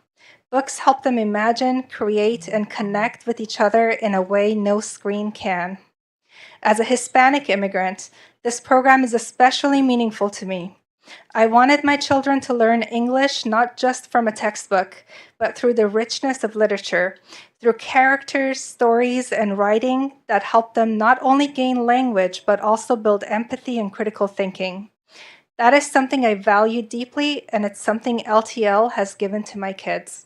Books help them imagine, create, and connect with each other in a way no screen can. As a Hispanic immigrant, this program is especially meaningful to me. I wanted my children to learn English not just from a textbook, but through the richness of literature, through characters, stories, and writing that help them not only gain language, but also build empathy and critical thinking. That is something I value deeply, and it's something LTL has given to my kids.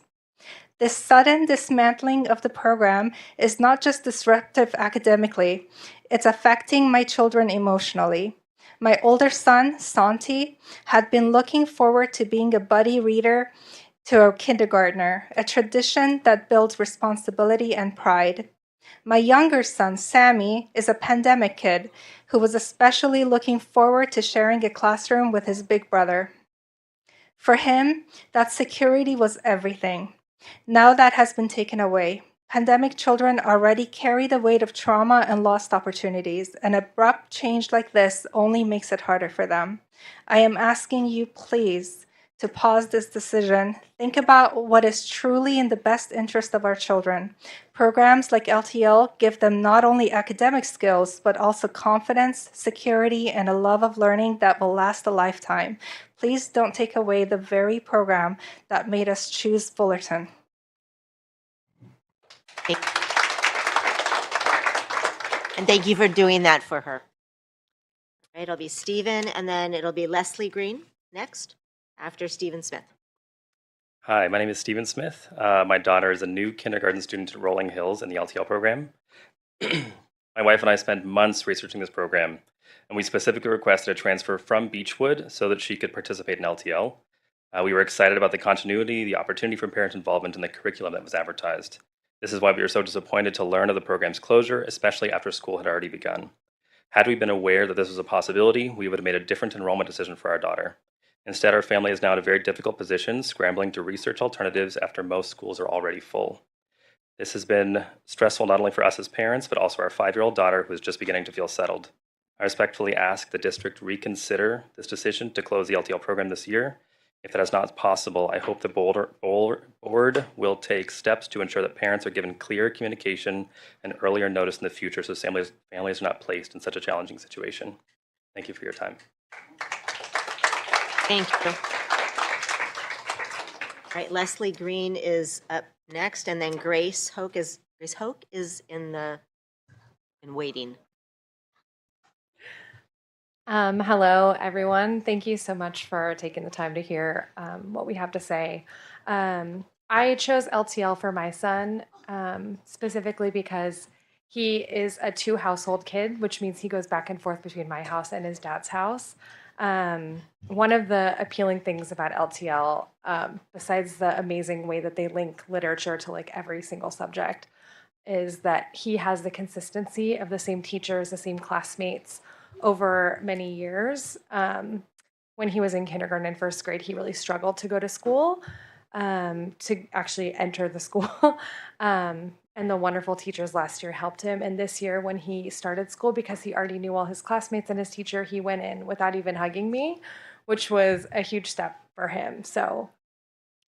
This sudden dismantling of the program is not just disruptive academically, it's affecting my children emotionally. My older son, Santi, had been looking forward to being a buddy reader to a kindergartner, a tradition that builds responsibility and pride. My younger son, Sammy, is a pandemic kid who was especially looking forward to sharing a classroom with his big brother. For him, that security was everything. Now that has been taken away. Pandemic children already carry the weight of trauma and lost opportunities. An abrupt change like this only makes it harder for them. I am asking you, please, to pause this decision. Think about what is truly in the best interest of our children. Programs like LTL give them not only academic skills, but also confidence, security, and a love of learning that will last a lifetime. Please don't take away the very program that made us choose Fullerton. And thank you for doing that for her. All right, it'll be Stephen, and then it'll be Leslie Green next, after Stephen Smith. Hi, my name is Stephen Smith. My daughter is a new kindergarten student at Rolling Hills in the LTL program. My wife and I spent months researching this program, and we specifically requested a transfer from Beechwood so that she could participate in LTL. We were excited about the continuity, the opportunity for parent involvement, and the curriculum that was advertised. This is why we were so disappointed to learn of the program's closure, especially after school had already begun. Had we been aware that this was a possibility, we would have made a different enrollment decision for our daughter. Instead, our family is now in a very difficult position, scrambling to research alternatives after most schools are already full. This has been stressful not only for us as parents, but also our 5-year-old daughter who is just beginning to feel settled. I respectfully ask the district reconsider this decision to close the LTL program this year. If that is not possible, I hope the board will take steps to ensure that parents are given clear communication and earlier notice in the future so families are not placed in such a challenging situation. Thank you for your time. Thank you. All right, Leslie Green is up next, and then Grace Hoke is in waiting. Hello, everyone. Thank you so much for taking the time to hear what we have to say. I chose LTL for my son specifically because he is a 2-household kid, which means he goes back and forth between my house and his dad's house. One of the appealing things about LTL, besides the amazing way that they link literature to like every single subject, is that he has the consistency of the same teachers, the same classmates over many years. When he was in kindergarten and first grade, he really struggled to go to school, to actually enter the school. And the wonderful teachers last year helped him. And this year, when he started school, because he already knew all his classmates and his teacher, he went in without even hugging me, which was a huge step for him. So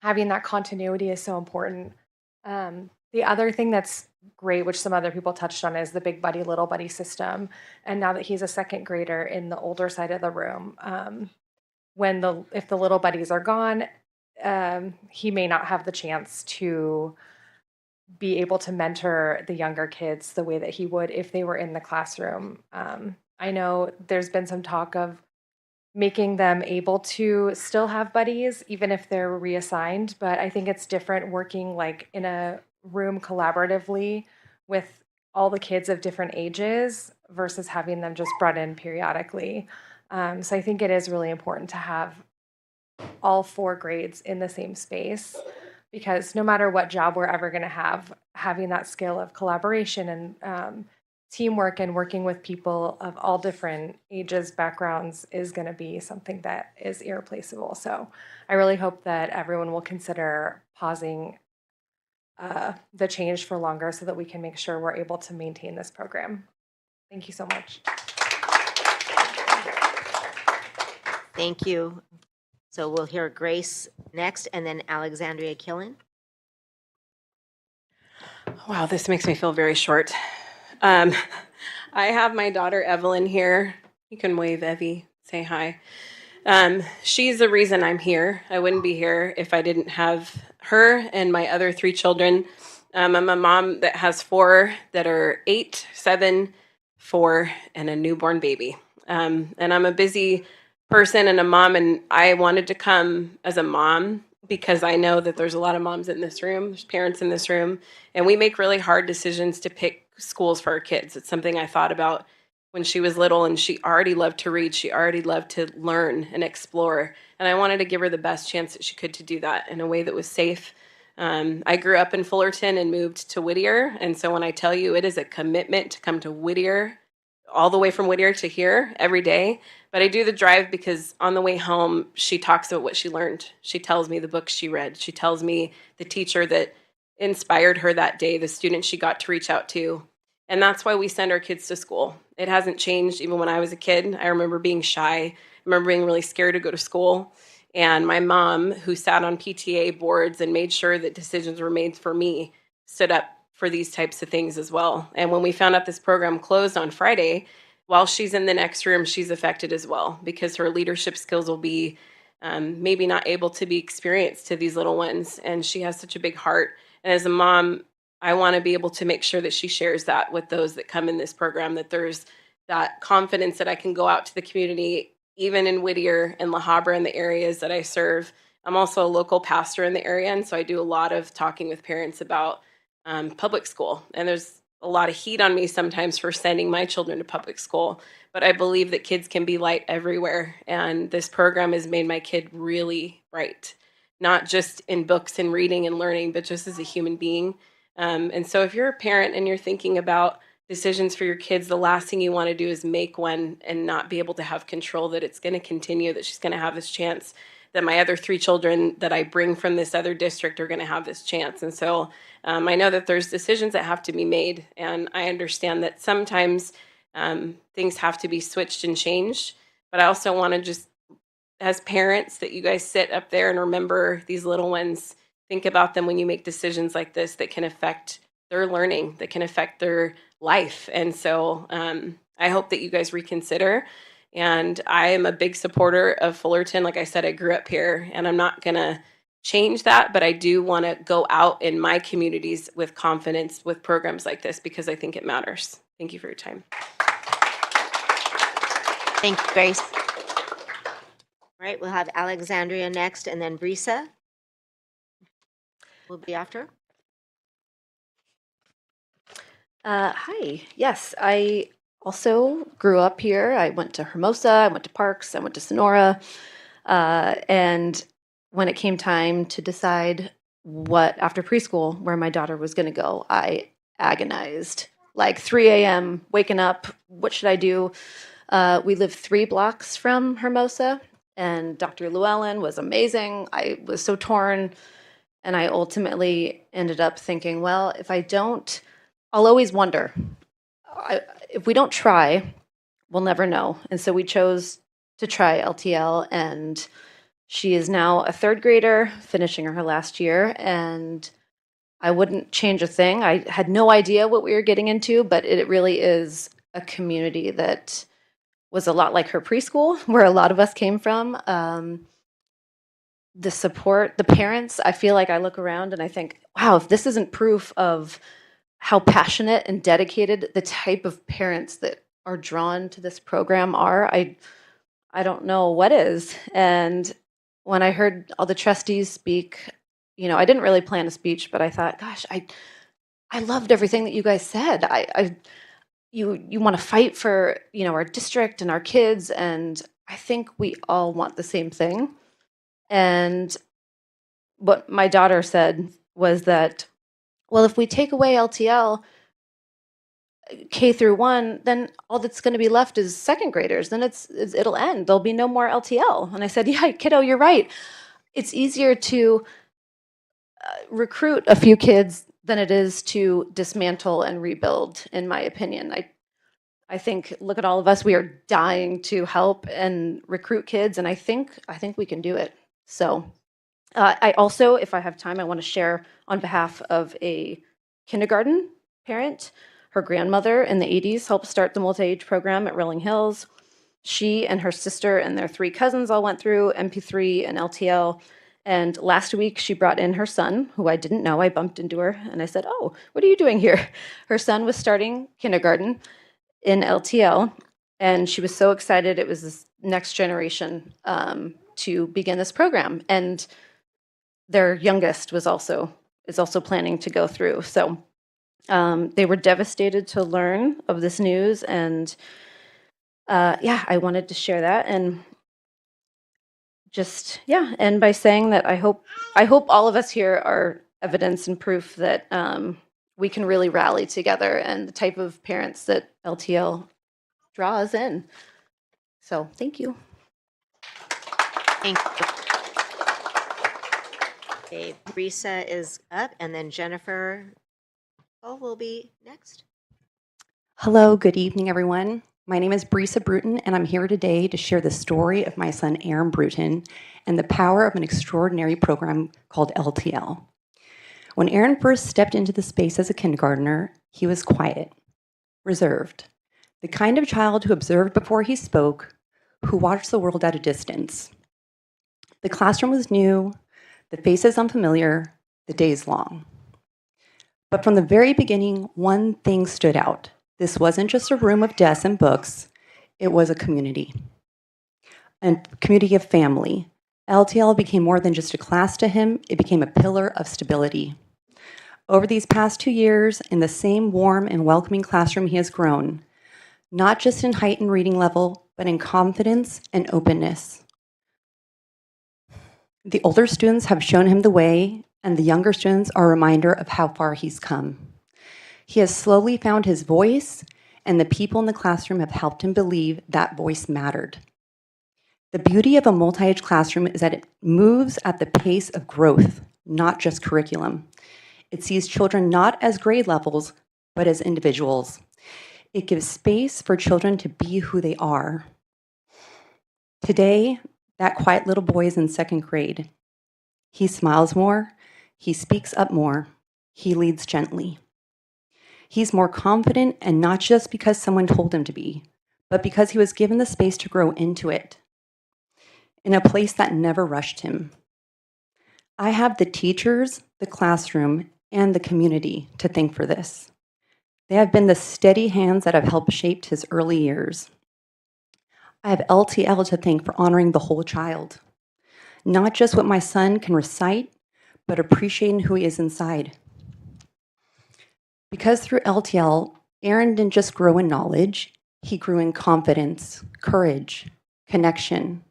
having that continuity is so important. The other thing that's great, which some other people touched on, is the big buddy, little buddy system. And now that he's a second grader in the older side of the room, if the little buddies are gone, he may not have the chance to be able to mentor the younger kids the way that he would if they were in the classroom. I know there's been some talk of making them able to still have buddies, even if they're reassigned, but I think it's different working like in a room collaboratively with all the kids of different ages versus having them just brought in periodically. So I think it is really important to have all 4 grades in the same space, because no matter what job we're ever going to have, having that skill of collaboration and teamwork and working with people of all different ages, backgrounds is going to be something that is irreplaceable. So I really hope that everyone will consider pausing the change for longer so that we can make sure we're able to maintain this program. Thank you so much. Thank you. So we'll hear Grace next, and then Alexandria Killen. Wow, this makes me feel very short. Um, I have my daughter Evelyn here. You can wave, Evie. Say hi. She's the reason I'm here. I wouldn't be here if I didn't have her and my other 3 children. I'm a mom that has 4 that are 8, 7, 4, and a newborn baby. And I'm a busy person and a mom, and I wanted to come as a mom because I know that there's a lot of moms in this room, there's parents in this room, and we make really hard decisions to pick schools for our kids. It's something I thought about when she was little, and she already loved to read. She already loved to learn and explore. And I wanted to give her the best chance that she could to do that in a way that was safe. I grew up in Fullerton and moved to Whittier. And so when I tell you it is a commitment to come to Whittier, all the way from Whittier to here every day. But I do the drive because on the way home, she talks about what she learned. She tells me the books she read. She tells me the teacher that inspired her that day, the student she got to reach out to. And that's why we send our kids to school. It hasn't changed even when I was a kid. I remember being shy. I remember being really scared to go to school. And my mom, who sat on PTA boards and made sure that decisions were made for me, stood up for these types of things as well. And when we found out this program closed on Friday, while she's in the next room, she's affected as well because her leadership skills will be maybe not able to be experienced to these little ones. And she has such a big heart. And as a mom, I want to be able to make sure that she shares that with those that come in this program, that there's that confidence that I can go out to the community, even in Whittier and La Habra and the areas that I serve. I'm also a local pastor in the area, and so I do a lot of talking with parents about public school. And there's a lot of heat on me sometimes for sending my children to public school, but I believe that kids can be light everywhere. And this program has made my kid really bright, not just in books and reading and learning, but just as a human being. And so if you're a parent and you're thinking about decisions for your kids, the last thing you want to do is make one and not be able to have control that it's going to continue, that she's going to have this chance, that my other 3 children that I bring from this other district are going to have this chance. And so I know that there's decisions that have to be made, and I understand that sometimes things have to be switched and changed, but I also want to just, as parents, that you guys sit up there and remember these little ones. Think about them when you make decisions like this that can affect their learning, that can affect their life. And so I hope that you guys reconsider. And I am a big supporter of Fullerton. Like I said, I grew up here, and I'm not going to change that, but I do want to go out in my communities with confidence with programs like this because I think it matters. Thank you for your time. Thank you, Grace. All right, we'll have Alexandria next, and then Brisa will be after. Hi. Yes, I also grew up here. I went to Hermosa, I went to Parks, I went to Sonora. And when it came time to decide what, after preschool, where my daughter was going to go, I agonized. Like 3 a.m., waking up, what should I do? We live 3 blocks from Hermosa, and Dr. Llewellyn was amazing. I was so torn, and I ultimately ended up thinking, well, if I don't, I'll always wonder. If we don't try, we'll never know. And so we chose to try LTL, and she is now a 3rd grader, finishing her last year, and I wouldn't change a thing. I had no idea what we were getting into, but it really is a community that was a lot like her preschool, where a lot of us came from. The support, the parents, I feel like I look around and I think, wow, if this isn't proof of how passionate and dedicated the type of parents that are drawn to this program are, I don't know what is. And when I heard all the trustees speak, you know, I didn't really plan a speech, but I thought, gosh, I loved everything that you guys said. You want to fight for, you know, our district and our kids, and I think we all want the same thing. And what my daughter said was that, well, if we take away LTL K through 1, then all that's going to be left is 2nd graders. Then it'll end. There'll be no more LTL. And I said, yeah, kiddo, you're right. It's easier to recruit a few kids than it is to dismantle and rebuild, in my opinion. I think, look at all of us. We are dying to help and recruit kids, and I think we can do it. So I also, if I have time, I want to share on behalf of a kindergarten parent. Her grandmother in the 80s helped start the multi-age program at Rolling Hills. She and her sister and their 3 cousins all went through MP3 and LTL. And last week, she brought in her son, who I didn't know. I bumped into her and I said, "Oh, what are you doing here?" Her son was starting kindergarten in LTL, and she was so excited. It was this next generation to begin this program. And their youngest is also planning to go through. So they were devastated to learn of this news, and I wanted to share that. And and by saying that, I hope all of us here are evidence and proof that we can really rally together, and the type of parents that LTL draws in. So thank you. Thank you. Okay, Risa is up, and then Jennifer will be next. Hello, good evening, everyone. My name is Brisa Bruton, and I'm here today to share the story of my son, Aaron Bruton, and the power of an extraordinary program called LTL. When Aaron first stepped into the space as a kindergartner, he was quiet, reserved, the kind of child who observed before he spoke, who watched the world at a distance. The classroom was new, the faces unfamiliar, the days long. But from the very beginning, one thing stood out. This wasn't just a room of desks and books, it was a community of family. LTL became more than just a class to him, it became a pillar of stability. Over these past 2 years, in the same warm and welcoming classroom, he has grown, not just in height and reading level, but in confidence and openness. The older students have shown him the way, and the younger students are a reminder of how far he's come. He has slowly found his voice, and the people in the classroom have helped him believe that voice mattered. The beauty of a multi-age classroom is that it moves at the pace of growth, not just curriculum. It sees children not as grade levels, but as individuals. It gives space for children to be who they are. Today, that quiet little boy is in 2nd grade. He smiles more, he speaks up more, he leads gently. He's more confident, and not just because someone told him to be, but because he was given the space to grow into it, in a place that never rushed him. I have the teachers, the classroom, and the community to thank for this. They have been the steady hands that have helped shape his early years. I have LTL to thank for honoring the whole child, not just what my son can recite, but appreciating who he is inside. Because through LTL, Aaron didn't just grow in knowledge, he grew in confidence, courage, connection.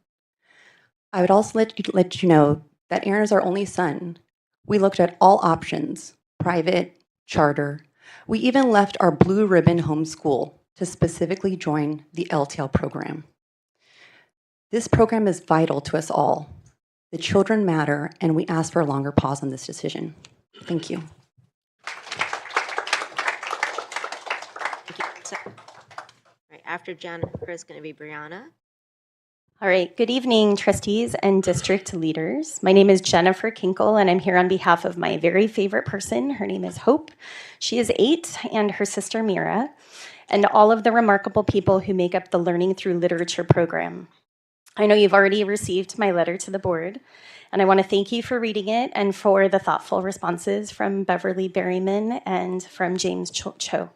I would also let you know that Aaron is our only son. We looked at all options, private, charter. We even left our blue ribbon homeschool to specifically join the LTL program. This program is vital to us all. The children matter, and we ask for a longer pause on this decision. Thank you. Right, after Jennifer is going to be Brianna. All right, good evening, trustees and district leaders. My name is Jennifer Kinkle, and I'm here on behalf of my very favorite person. Her name is Hope. She is 8, and her sister Mira, and all of the remarkable people who make up the Learning Through Literature program. I know you've already received my letter to the board, and I want to thank you for reading it and for the thoughtful responses from Beverly Berryman and from James Cho.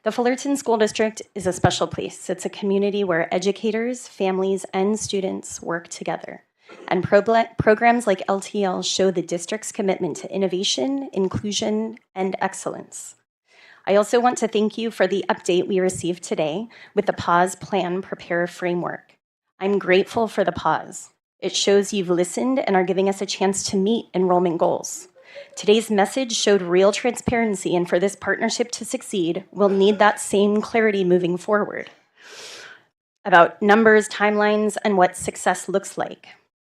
The Fullerton School District is a special place. It's a community where educators, families, and students work together. And programs like LTL show the district's commitment to innovation, inclusion, and excellence. I also want to thank you for the update we received today with the Pause, Plan, Prepare framework. I'm grateful for the pause. It shows you've listened and are giving us a chance to meet enrollment goals. Today's message showed real transparency, and for this partnership to succeed, we'll need that same clarity moving forward about numbers, timelines, and what success looks like.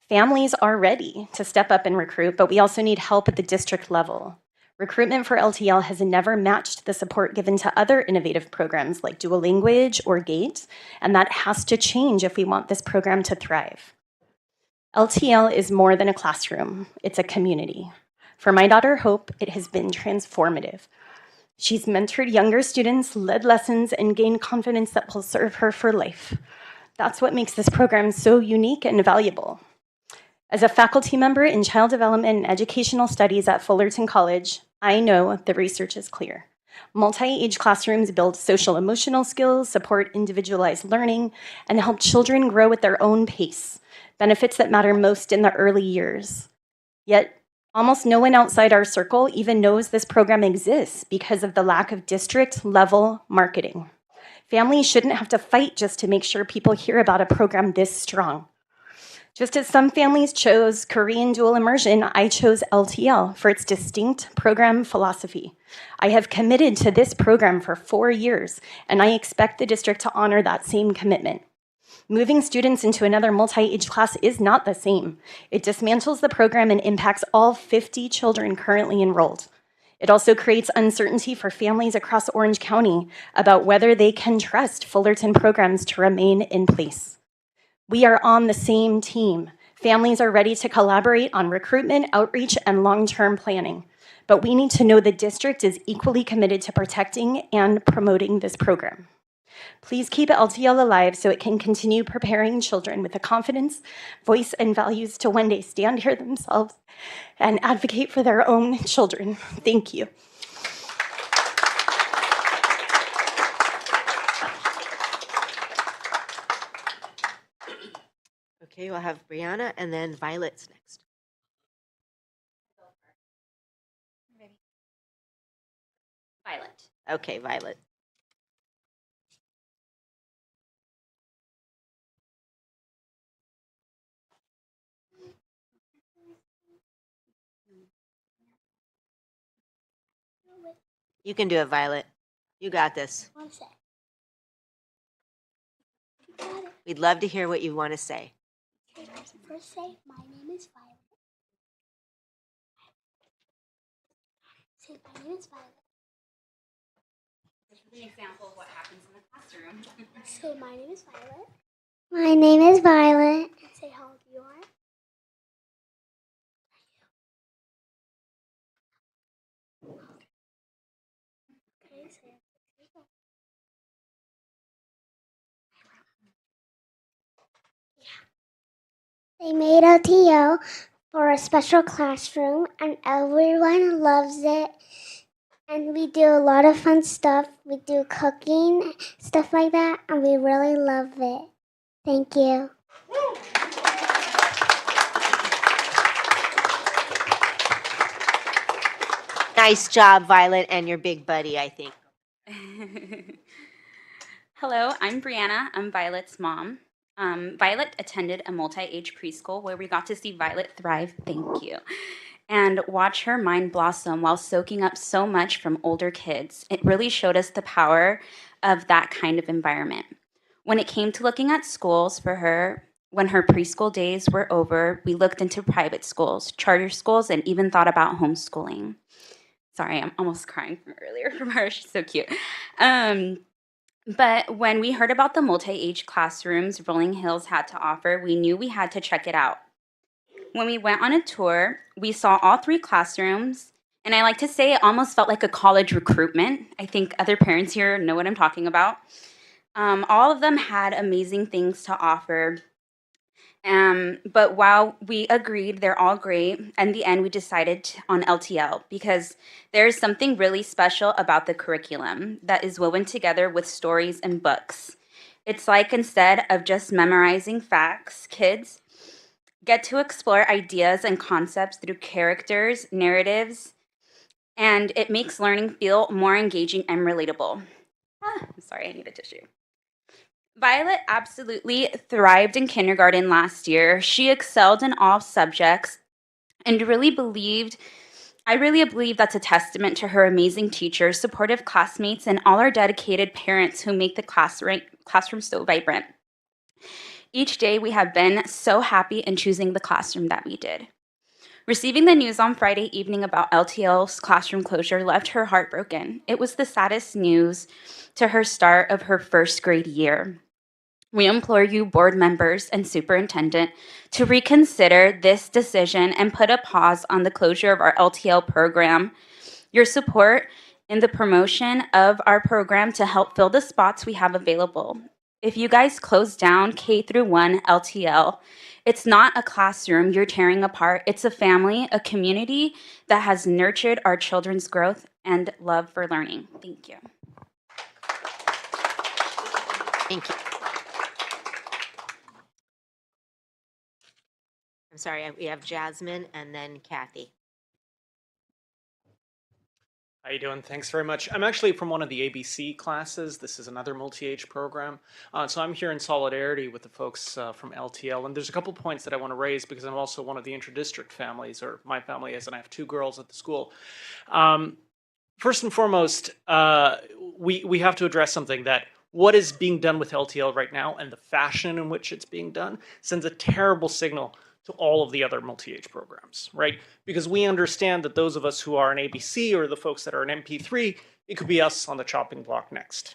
Families are ready to step up and recruit, but we also need help at the district level. Recruitment for LTL has never matched the support given to other innovative programs like Dual Language or GATE, and that has to change if we want this program to thrive. LTL is more than a classroom, it's a community. For my daughter, Hope, it has been transformative. She's mentored younger students, led lessons, and gained confidence that will serve her for life. That's what makes this program so unique and valuable. As a faculty member in child development and educational studies at Fullerton College, I know the research is clear. Multi-age classrooms build social emotional skills, support individualized learning, and help children grow at their own pace, benefits that matter most in the early years. Yet, almost no one outside our circle even knows this program exists because of the lack of district-level marketing. Families shouldn't have to fight just to make sure people hear about a program this strong. Just as some families chose Korean dual immersion, I chose LTL for its distinct program philosophy. I have committed to this program for 4 years, and I expect the district to honor that same commitment. Moving students into another multi-age class is not the same. It dismantles the program and impacts all 50 children currently enrolled. It also creates uncertainty for families across Orange County about whether they can trust Fullerton programs to remain in place. We are on the same team. Families are ready to collaborate on recruitment, outreach, and long-term planning. But we need to know the district is equally committed to protecting and promoting this program. Please keep LTL alive so it can continue preparing children with the confidence, voice, and values to one day stand here themselves and advocate for their own children. Thank you. Okay, we'll have Brianna and then Violet's next. Violet. Okay, Violet. You can do it, Violet. You got this. One sec. We'd love to hear what you want to say. First say, my name is Violet. Say, my name is Violet. This is an example of what happens in the classroom. Say, my name is Violet. My name is Violet. And say how old you are. Okay, say it. They made a TO for a special classroom, and everyone loves it. And we do a lot of fun stuff. We do cooking, stuff like that, and we really love it. Thank you. Nice job, Violet, and your big buddy, I think. Hello, I'm Brianna. I'm Violet's mom. Violet attended a multi-age preschool where we got to see Violet thrive, thank you, and watch her mind blossom while soaking up so much from older kids. It really showed us the power of that kind of environment. When it came to looking at schools for her, when her preschool days were over, we looked into private schools, charter schools, and even thought about homeschooling. Sorry, I'm almost crying from earlier from her. She's so cute. But when we heard about the multi-age classrooms Rolling Hills had to offer, we knew we had to check it out. When we went on a tour, we saw all 3 classrooms, and I like to say it almost felt like a college recruitment. I think other parents here know what I'm talking about. All of them had amazing things to offer. But while we agreed they're all great, in the end we decided on LTL because there's something really special about the curriculum that is woven together with stories and books. It's like instead of just memorizing facts, kids get to explore ideas and concepts through characters, narratives, and it makes learning feel more engaging and relatable. I'm sorry, I need a tissue. Violet absolutely thrived in kindergarten last year. She excelled in all subjects and I really believe that's a testament to her amazing teachers, supportive classmates, and all our dedicated parents who make the classroom so vibrant. Each day we have been so happy in choosing the classroom that we did. Receiving the news on Friday evening about LTL's classroom closure left her heartbroken. It was the saddest news to her start of her first grade year. We implore you, board members and superintendent, to reconsider this decision and put a pause on the closure of our LTL program. Your support in the promotion of our program to help fill the spots we have available. If you guys close down K through 1 LTL, it's not a classroom you're tearing apart. It's a family, a community that has nurtured our children's growth and love for learning. Thank you. Thank you. I'm sorry, we have Jasmine and then Kathy. How you doing? Thanks very much. I'm actually from one of the ABC classes. This is another multi-age program. So I'm here in solidarity with the folks from LTL. And there's a couple points that I want to raise because I'm also one of the inter-district families, or my family is, and I have 2 girls at the school. First and foremost, we have to address something that what is being done with LTL right now and the fashion in which it's being done sends a terrible signal to all of the other multi-age programs, right? Because we understand that those of us who are an ABC or the folks that are an MP3, it could be us on the chopping block next,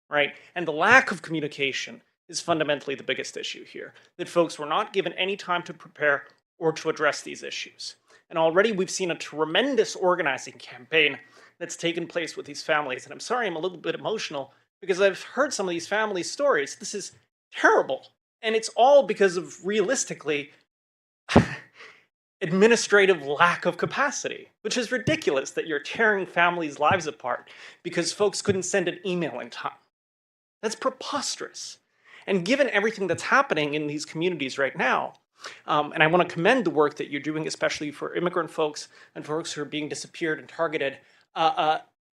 right? And the lack of communication is fundamentally the biggest issue here, that folks were not given any time to prepare or to address these issues. And already we've seen a tremendous organizing campaign that's taken place with these families. And I'm sorry, I'm a little bit emotional because I've heard some of these families' stories. This is terrible. And it's all because of, realistically, administrative lack of capacity, which is ridiculous that you're tearing families' lives apart because folks couldn't send an email in time. That's preposterous. And given everything that's happening in these communities right now, and I want to commend the work that you're doing, especially for immigrant folks and folks who are being disappeared and targeted,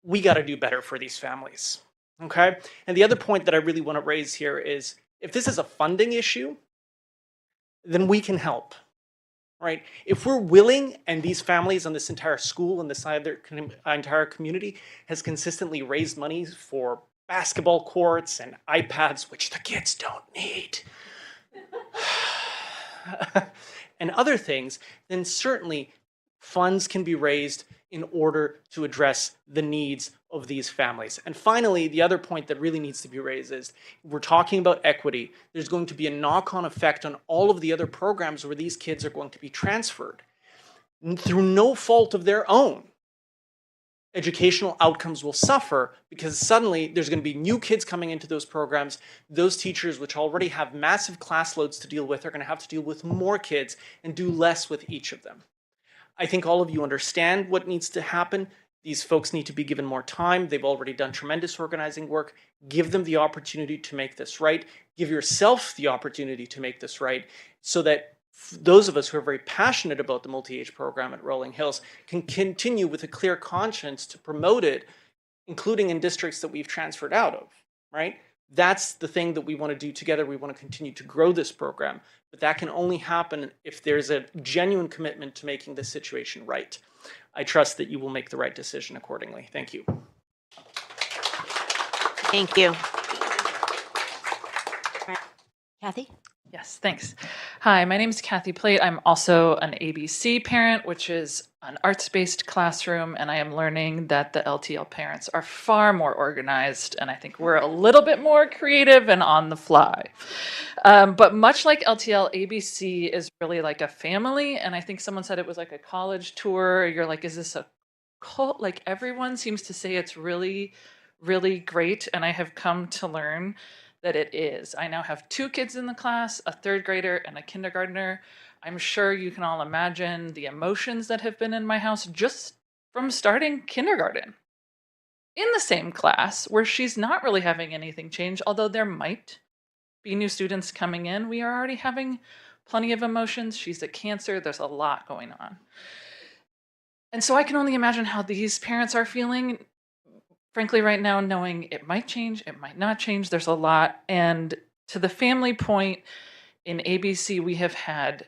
we got to do better for these families, okay? And the other point that I really want to raise here is, if this is a funding issue, then we can help. Right? If we're willing, and these families and this entire school and this entire community has consistently raised money for basketball courts and iPads, which the kids don't need, and other things, then certainly funds can be raised in order to address the needs of these families. And finally, the other point that really needs to be raised is, we're talking about equity. There's going to be a knock-on effect on all of the other programs where these kids are going to be transferred. Through no fault of their own, educational outcomes will suffer because suddenly there's going to be new kids coming into those programs. Those teachers, which already have massive class loads to deal with, are going to have to deal with more kids and do less with each of them. I think all of you understand what needs to happen. These folks need to be given more time. They've already done tremendous organizing work. Give them the opportunity to make this right. Give yourself the opportunity to make this right so that those of us who are very passionate about the multi-age program at Rolling Hills can continue with a clear conscience to promote it, including in districts that we've transferred out of, right? That's the thing that we want to do together. We want to continue to grow this program, but that can only happen if there's a genuine commitment to making this situation right. I trust that you will make the right decision accordingly. Thank you. Thank you. Kathy? Yes, thanks. Hi, my name is Kathy Plate. I'm also an ABC parent, which is an arts-based classroom, and I am learning that the LTL parents are far more organized, and I think we're a little bit more creative and on the fly. But much like LTL, ABC is really like a family, and I think someone said it was like a college tour. You're like, is this a cult? Like, everyone seems to say it's really, really great, and I have come to learn that it is. I now have 2 kids in the class, a 3rd grader and a kindergartner. I'm sure you can all imagine the emotions that have been in my house just from starting kindergarten. In the same class where she's not really having anything change, although there might be new students coming in, we are already having plenty of emotions. She's a Cancer, there's a lot going on. And so I can only imagine how these parents are feeling, frankly, right now, knowing it might change, it might not change, there's a lot. And to the family point, in ABC, we have had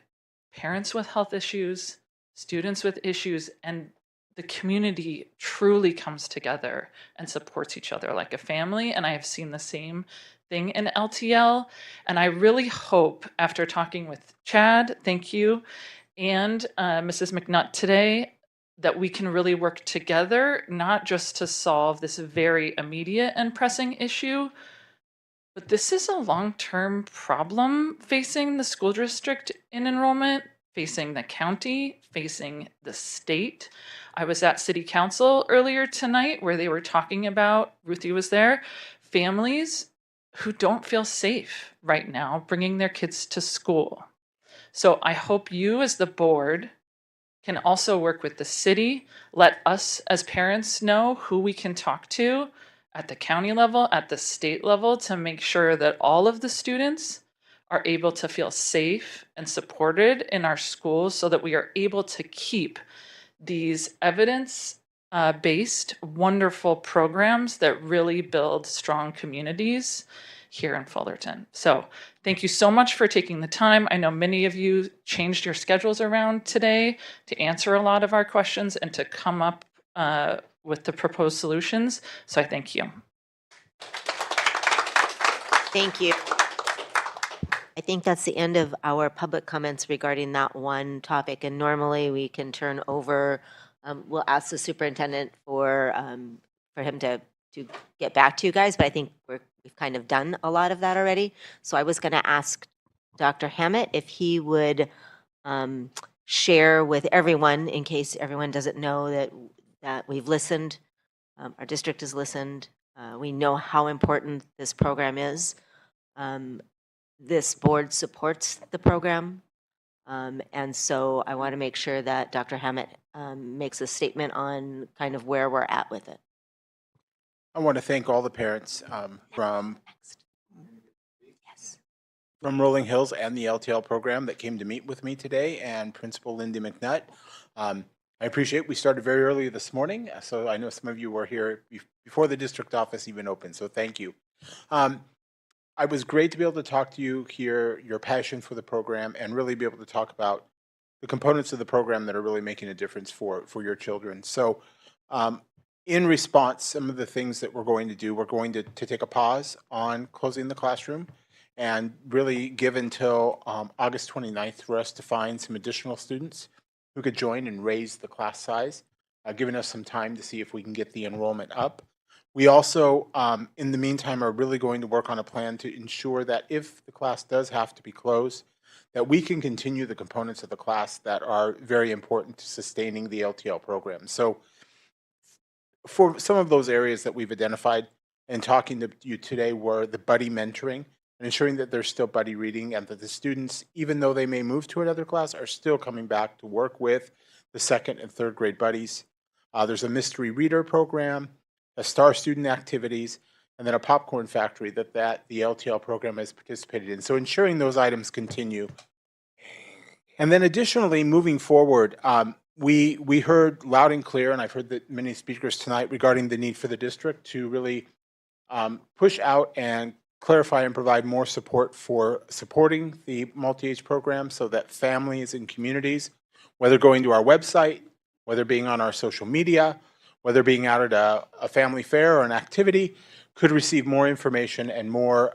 parents with health issues, students with issues, and the community truly comes together and supports each other like a family. And I have seen the same thing in LTL. And I really hope, after talking with Chad, thank you, and Mrs. McNutt today, that we can really work together, not just to solve this very immediate and pressing issue, but this is a long-term problem facing the school district in enrollment. facing the county, facing the state. I was at City Council earlier tonight where they were talking about, Ruthie was there, families who don't feel safe right now bringing their kids to school. So I hope you as the board can also work with the city, let us as parents know who we can talk to at the county level, at the state level, to make sure that all of the students are able to feel safe and supported in our schools so that we are able to keep these evidence based wonderful programs that really build strong communities here in Fullerton. So thank you so much for taking the time. I know many of you changed your schedules around today to answer a lot of our questions and to come up with the proposed solutions. So I thank you. Thank you. I think that's the end of our public comments regarding that one topic. And normally we can turn over, we'll ask the superintendent for him to get back to you guys, but I think we've kind of done a lot of that already. So I was going to ask Dr. Hammett if he would share with everyone, in case everyone doesn't know, that we've listened, our district has listened, we know how important this program is. This board supports the program, and so I want to make sure that Dr. Hammett makes a statement on kind of where we're at with it. I want to thank all the parents from Rolling Hills and the LTL program that came to meet with me today, and Principal Lindy McNutt. I appreciate we started very early this morning, so I know some of you were here before the district office even opened, so thank you. I was great to be able to talk to you, hear your passion for the program, and really be able to talk about the components of the program that are really making a difference for your children. So in response, some of the things that we're going to do, we're going to take a pause on closing the classroom and really give until August 29th for us to find some additional students who could join and raise the class size, giving us some time to see if we can get the enrollment up. We also, in the meantime, are really going to work on a plan to ensure that if the class does have to be closed, that we can continue the components of the class that are very important to sustaining the LTL program. So for some of those areas that we've identified and talking to you today were the buddy mentoring and ensuring that there's still buddy reading and that the students, even though they may move to another class, are still coming back to work with the second and third grade buddies. There's a mystery reader program, a star student activities, and then a popcorn factory that the LTL program has participated in. So ensuring those items continue. And then additionally, moving forward, we heard loud and clear, and I've heard that many speakers tonight regarding the need for the district to really push out and clarify and provide more support for supporting the multi-age program so that families and communities, whether going to our website, whether being on our social media, whether being out at a family fair or an activity, could receive more information and more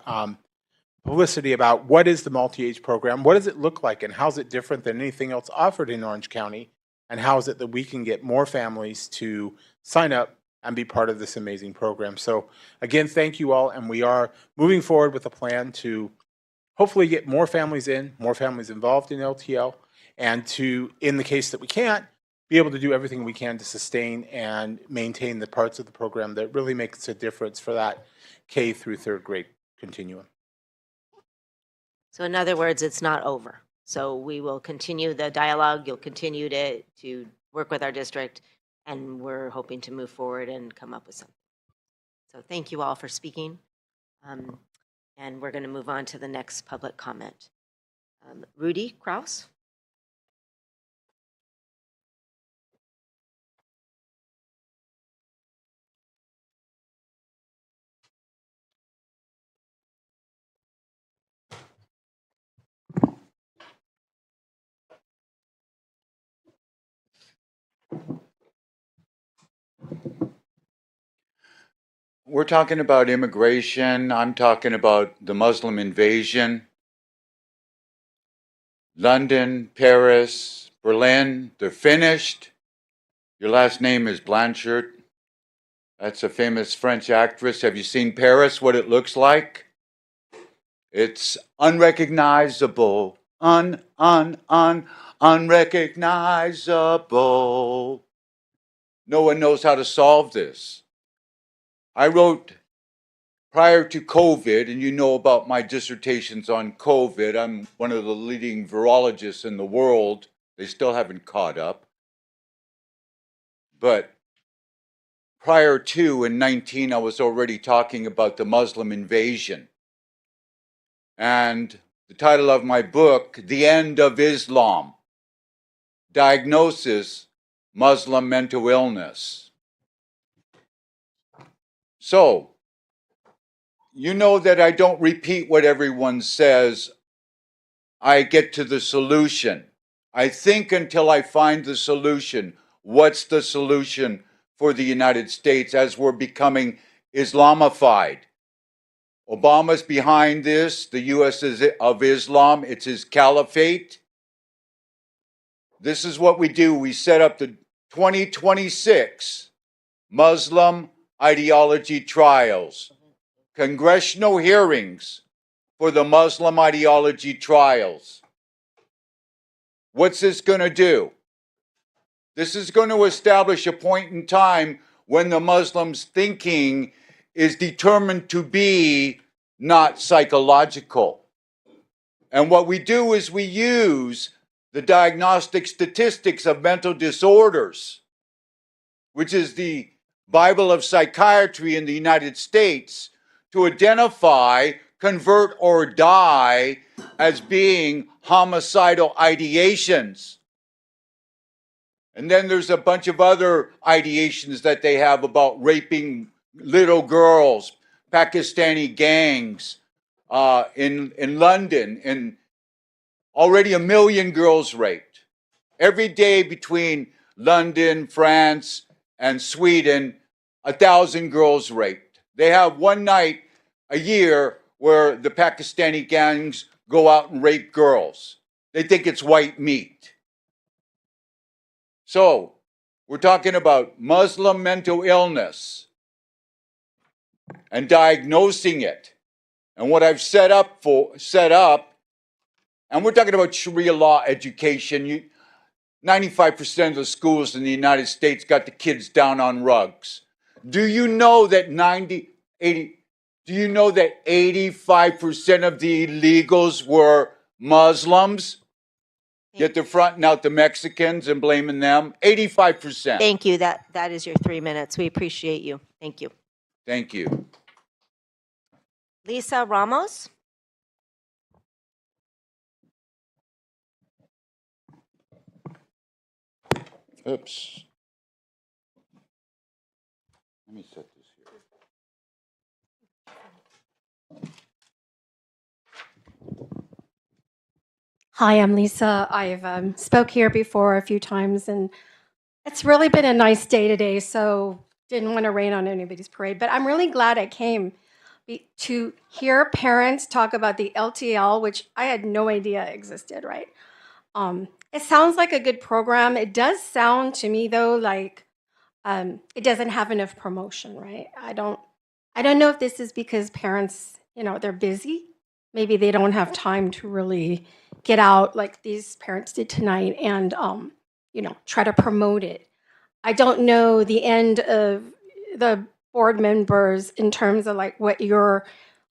publicity about what is the multi-age program, what does it look like, and how is it different than anything else offered in Orange County, and how is it that we can get more families to sign up and be part of this amazing program. So again, thank you all, and we are moving forward with a plan to hopefully get more families involved in LTL, and to, in the case that we can't, be able to do everything we can to sustain and maintain the parts of the program that really makes a difference for that K through third grade continuum. So in other words, it's not over. So we will continue the dialogue. You'll continue to work with our district, and we're hoping to move forward and come up with something. So thank you all for speaking. And we're going to move on to the next public comment. Rudy Kraus. We're talking about immigration. I'm talking about the Muslim invasion. London, Paris, Berlin, they're finished. Your last name is Blanchard. That's a famous French actress. Have you seen Paris, what it looks like? It's unrecognizable. unrecognizable. No one knows how to solve this. I wrote prior to COVID, and you know about my dissertations on COVID. I'm one of the leading virologists in the world. They still haven't caught up. But prior to, in 19, I was already talking about the Muslim invasion. And the title of my book, The End of Islam, Diagnosis, Muslim Mental Illness. So, you know that I don't repeat what everyone says. I get to the solution. I think until I find the solution. What's the solution for the United States as we're becoming Islamified? Obama's behind this. The U.S. is of Islam. It's his caliphate. This is what we do. We set up the 2026 Muslim ideology trials, congressional hearings for the Muslim ideology trials. What's this going to do? This is going to establish a point in time when the Muslims' thinking is determined to be not psychological. And what we do is we use the diagnostic statistics of mental disorders, which is the Bible of psychiatry in the United States, to identify, convert, or die as being homicidal ideations. And then there's a bunch of other ideations that they have about raping little girls, Pakistani gangs in London, and already 1 million girls raped. Every day between London, France, and Sweden, 1,000 girls raped. They have one night a year where the Pakistani gangs go out and rape girls. They think it's white meat. So, we're talking about Muslim mental illness and diagnosing it. And what I've set up, and we're talking about Sharia law education. 95% of the schools in the United States got the kids down on rugs. Do you know that 85% of the illegals were Muslims? Yet they're fronting out the Mexicans and blaming them. 85%. Thank you. That is your 3 minutes. We appreciate you. Thank you. Thank you. Lisa Ramos? Oops. Let me set this here. Hi, I'm Lisa. I've spoke here before a few times, and it's really been a nice day today, so didn't want to rain on anybody's parade. But I'm really glad I came to hear parents talk about the LTL, which I had no idea existed, right? It sounds like a good program. It does sound to me, though, like it doesn't have enough promotion, right? I don't know if this is because parents, they're busy. Maybe they don't have time to really get out like these parents did tonight and, try to promote it. I don't know the end of the board members in terms of like what your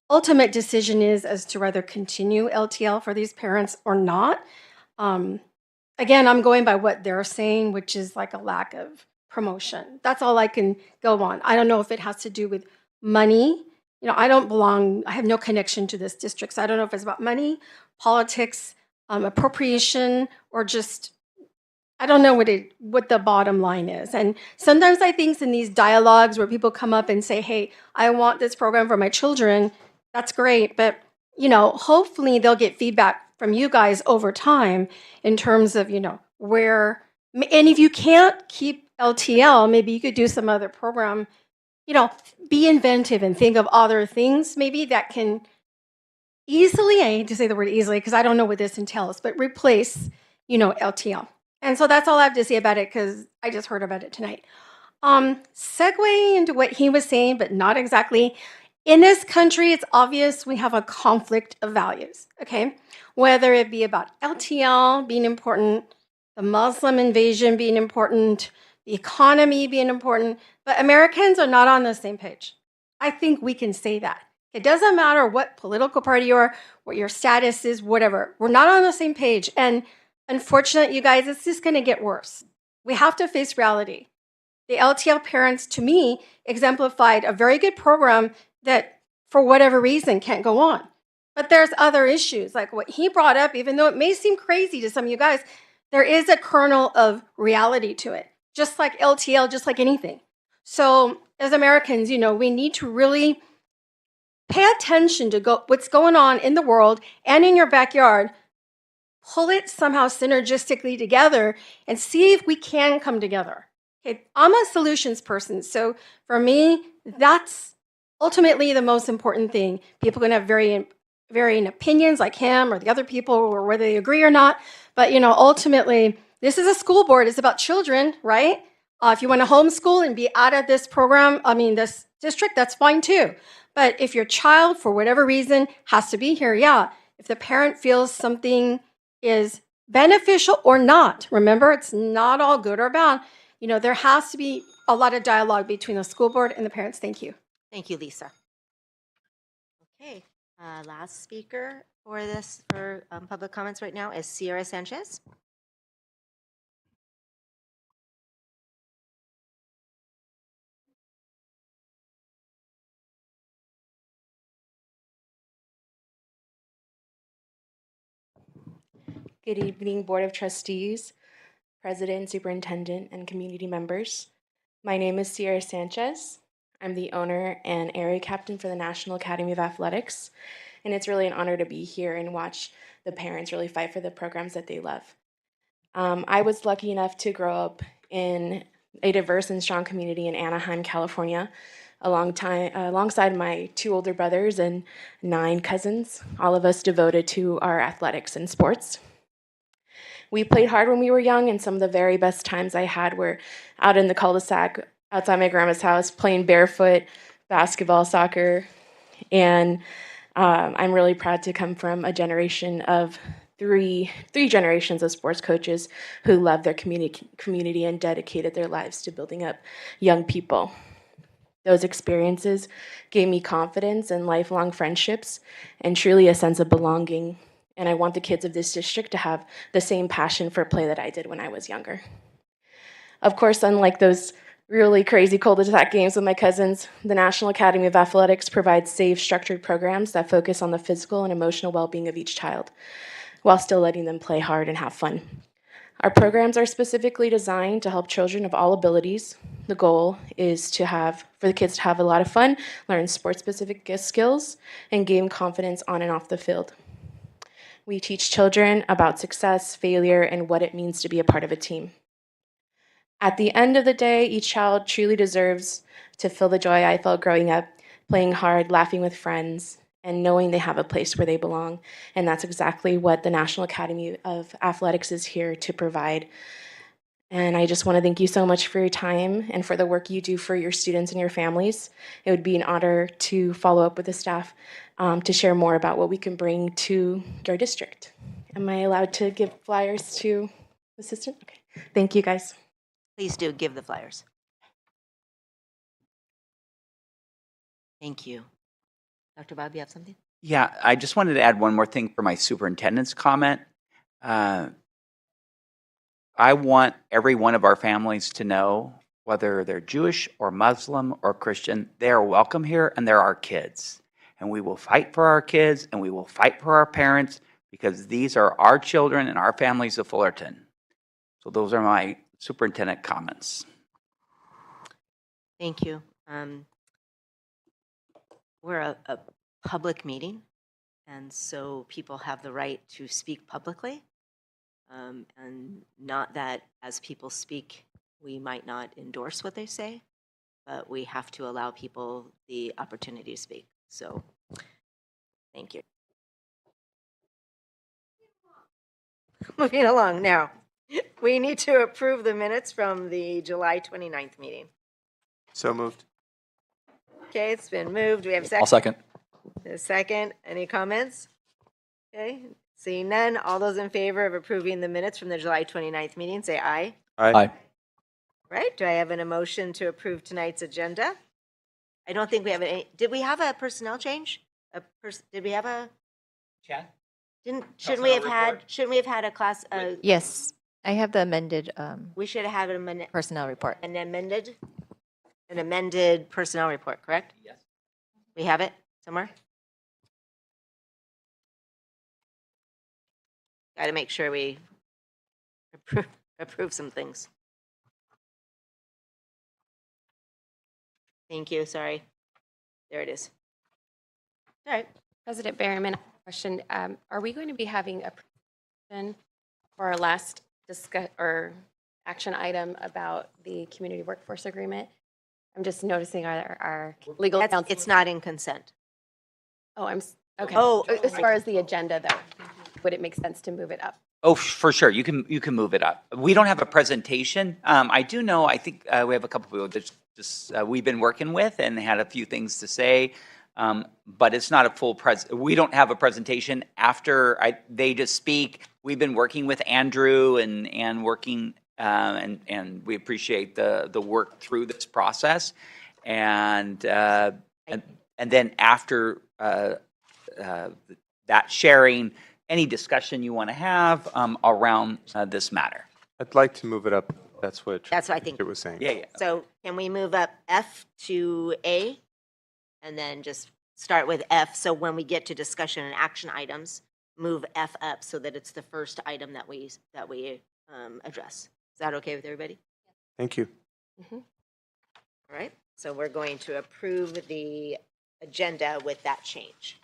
ultimate decision is as to whether continue LTL for these parents or not. Again, I'm going by what they're saying, which is like a lack of promotion. That's all I can go on. I don't know if it has to do with money. I don't belong, I have no connection to this district, so I don't know if it's about money, politics, appropriation, or just, I don't know what the bottom line is. And sometimes I think in these dialogues where people come up and say, hey, I want this program for my children, that's great, but hopefully they'll get feedback from you guys over time in terms of, where, and if you can't keep LTL, maybe you could do some other program, be inventive and think of other things maybe that can easily, I hate to say the word easily because I don't know what this entails, but replace, LTL. And so that's all I have to say about it because I just heard about it tonight. Segue into what he was saying, but not exactly. In this country, it's obvious we have a conflict of values, okay? Whether it be about LTL being important, the Muslim invasion being important, the economy being important, but Americans are not on the same page. I think we can say that. It doesn't matter what political party you are, what your status is, whatever. We're not on the same page. And unfortunately, you guys, it's just going to get worse. We have to face reality. The LTL parents, to me, exemplified a very good program that, for whatever reason, can't go on. But there's other issues, like what he brought up, even though it may seem crazy to some of you guys, there is a kernel of reality to it, just like LTL, just like anything. So as Americans, we need to really pay attention to what's going on in the world and in your backyard, pull it somehow synergistically together and see if we can come together. Okay, I'm a solutions person. So for me, that's ultimately the most important thing. People can have varying opinions like him or the other people, or whether they agree or not. But, ultimately, this is a school board. It's about children, right? If you want to homeschool and be out of this program, this district, that's fine too. But if your child, for whatever reason, has to be here, yeah. If the parent feels something is beneficial or not, remember, it's not all good or bad. There has to be a lot of dialogue between the school board and the parents. Thank you. Thank you, Lisa. Okay, last speaker for public comments right now is Sierra Sanchez. Good evening, Board of Trustees, President, Superintendent, and community members. My name is Sierra Sanchez. I'm the owner and area captain for the National Academy of Athletics, and it's really an honor to be here and watch the parents really fight for the programs that they love. I was lucky enough to grow up in a diverse and strong community in Anaheim, California, alongside my 2 older brothers and 9 cousins, all of us devoted to our athletics and sports. We played hard when we were young, and some of the very best times I had were out in the cul-de-sac outside my grandma's house, playing barefoot, basketball, soccer, and I'm really proud to come from a generation of three generations of sports coaches who loved their community and dedicated their lives to building up young people. Those experiences gave me confidence and lifelong friendships and truly a sense of belonging. And I want the kids of this district to have the same passion for play that I did when I was younger. Of course, unlike those really crazy cul-de-sac games with my cousins, the National Academy of Athletics provides safe, structured programs that focus on the physical and emotional well-being of each child, while still letting them play hard and have fun. Our programs are specifically designed to help children of all abilities. The goal is for the kids to have a lot of fun, learn sport-specific skills, and gain confidence on and off the field. We teach children about success, failure, and what it means to be a part of a team. At the end of the day, each child truly deserves to feel the joy I felt growing up, playing hard, laughing with friends, and knowing they have a place where they belong. And that's exactly what the National Academy of Athletics is here to provide. And I just want to thank you so much for your time and for the work you do for your students and your families. It would be an honor to follow up with the staff to share more about what we can bring to your district. Am I allowed to give flyers to the assistant? Okay. Thank you, guys. Please do give the flyers. Thank you. Dr. Bob, you have something? Yeah, I just wanted to add one more thing for my superintendent's comment. I want every one of our families to know, whether they're Jewish or Muslim or Christian, they are welcome here and they're our kids. And we will fight for our kids and we will fight for our parents because these are our children and our families of Fullerton. So those are my superintendent comments. Thank you. We're a public meeting, and so people have the right to speak publicly. And not that as people speak, we might not endorse what they say, but we have to allow people the opportunity to speak. So thank you. Moving along now. We need to approve the minutes from the July 29th meeting. So moved. Okay, it's been moved. Do we have a second? I'll second. A second. Any comments? Okay, Seeing none, all those in favor of approving the minutes from the July 29th meeting, say aye. Aye. Right, do I have an emotion to approve tonight's agenda? I don't think we have any, did we have a personnel change? Did we have a, Chad? shouldn't we have had a class, Yes, I have the amended we should have had personnel report. an amended personnel report, correct? Yes. We have it somewhere? Got to make sure we approve some things. Thank you, sorry. There it is. All right. President Berryman, I have a question. Are we going to be having a presentation for our last action item about the community workforce agreement? I'm just noticing our legal counsel. It's not in consent. Oh, okay. Oh, As far as the agenda, though, would it make sense to move it up? Oh, for sure. You can move it up. We don't have a presentation. I do know. I think we have a couple people that just we've been working with and had a few things to say, but it's not a full we don't have a presentation after they just speak. We've been working with Andrew and working and we appreciate the work through this process, and then after that sharing. Any discussion you want to have around this matter? I'd like to move it up. That's what I think it was saying. Yeah. So can we move up F to A and then just start with F? So when we get to discussion and action items, move F up so that it's the first item that we address. Is that okay with everybody? Thank you. All right. So we're going to approve the agenda with that change.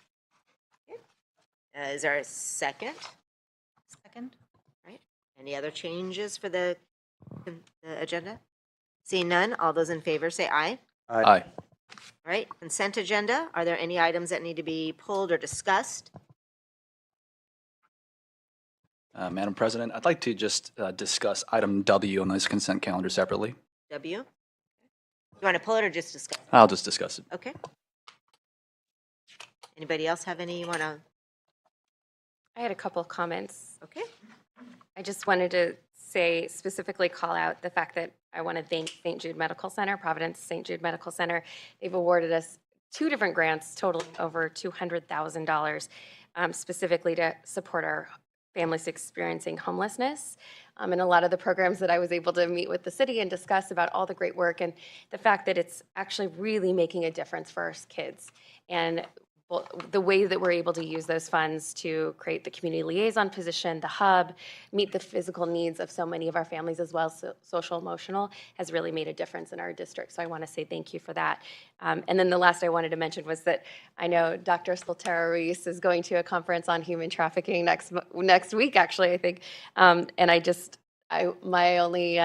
Is there a second? Second. Right. Any other changes for the agenda? Seeing none, all those in favor say aye. Aye. All right. Consent agenda. Are there any items that need to be pulled or discussed? Madam President, I'd like to just discuss item W on this consent calendar separately. W? You want to pull it or just discuss? I'll just discuss it. Okay. Anybody else have any you want to? I had a couple of comments. Okay. I just wanted to specifically call out the fact that I want to thank St. Jude Medical Center, Providence St. Jude Medical Center. They've awarded us 2 different grants totaling over $200,000 specifically to support our families experiencing homelessness. And a lot of the programs that I was able to meet with the city and discuss about all the great work and the fact that it's actually really making a difference for our kids. And the way that we're able to use those funds to create the community liaison position, the hub, meet the physical needs of so many of our families as well, so social, emotional, has really made a difference in our district. So I want to say thank you for that. And then the last I wanted to mention was that I know Dr. Soltero-Ruiz is going to a conference on human trafficking next week, actually, I think. And my only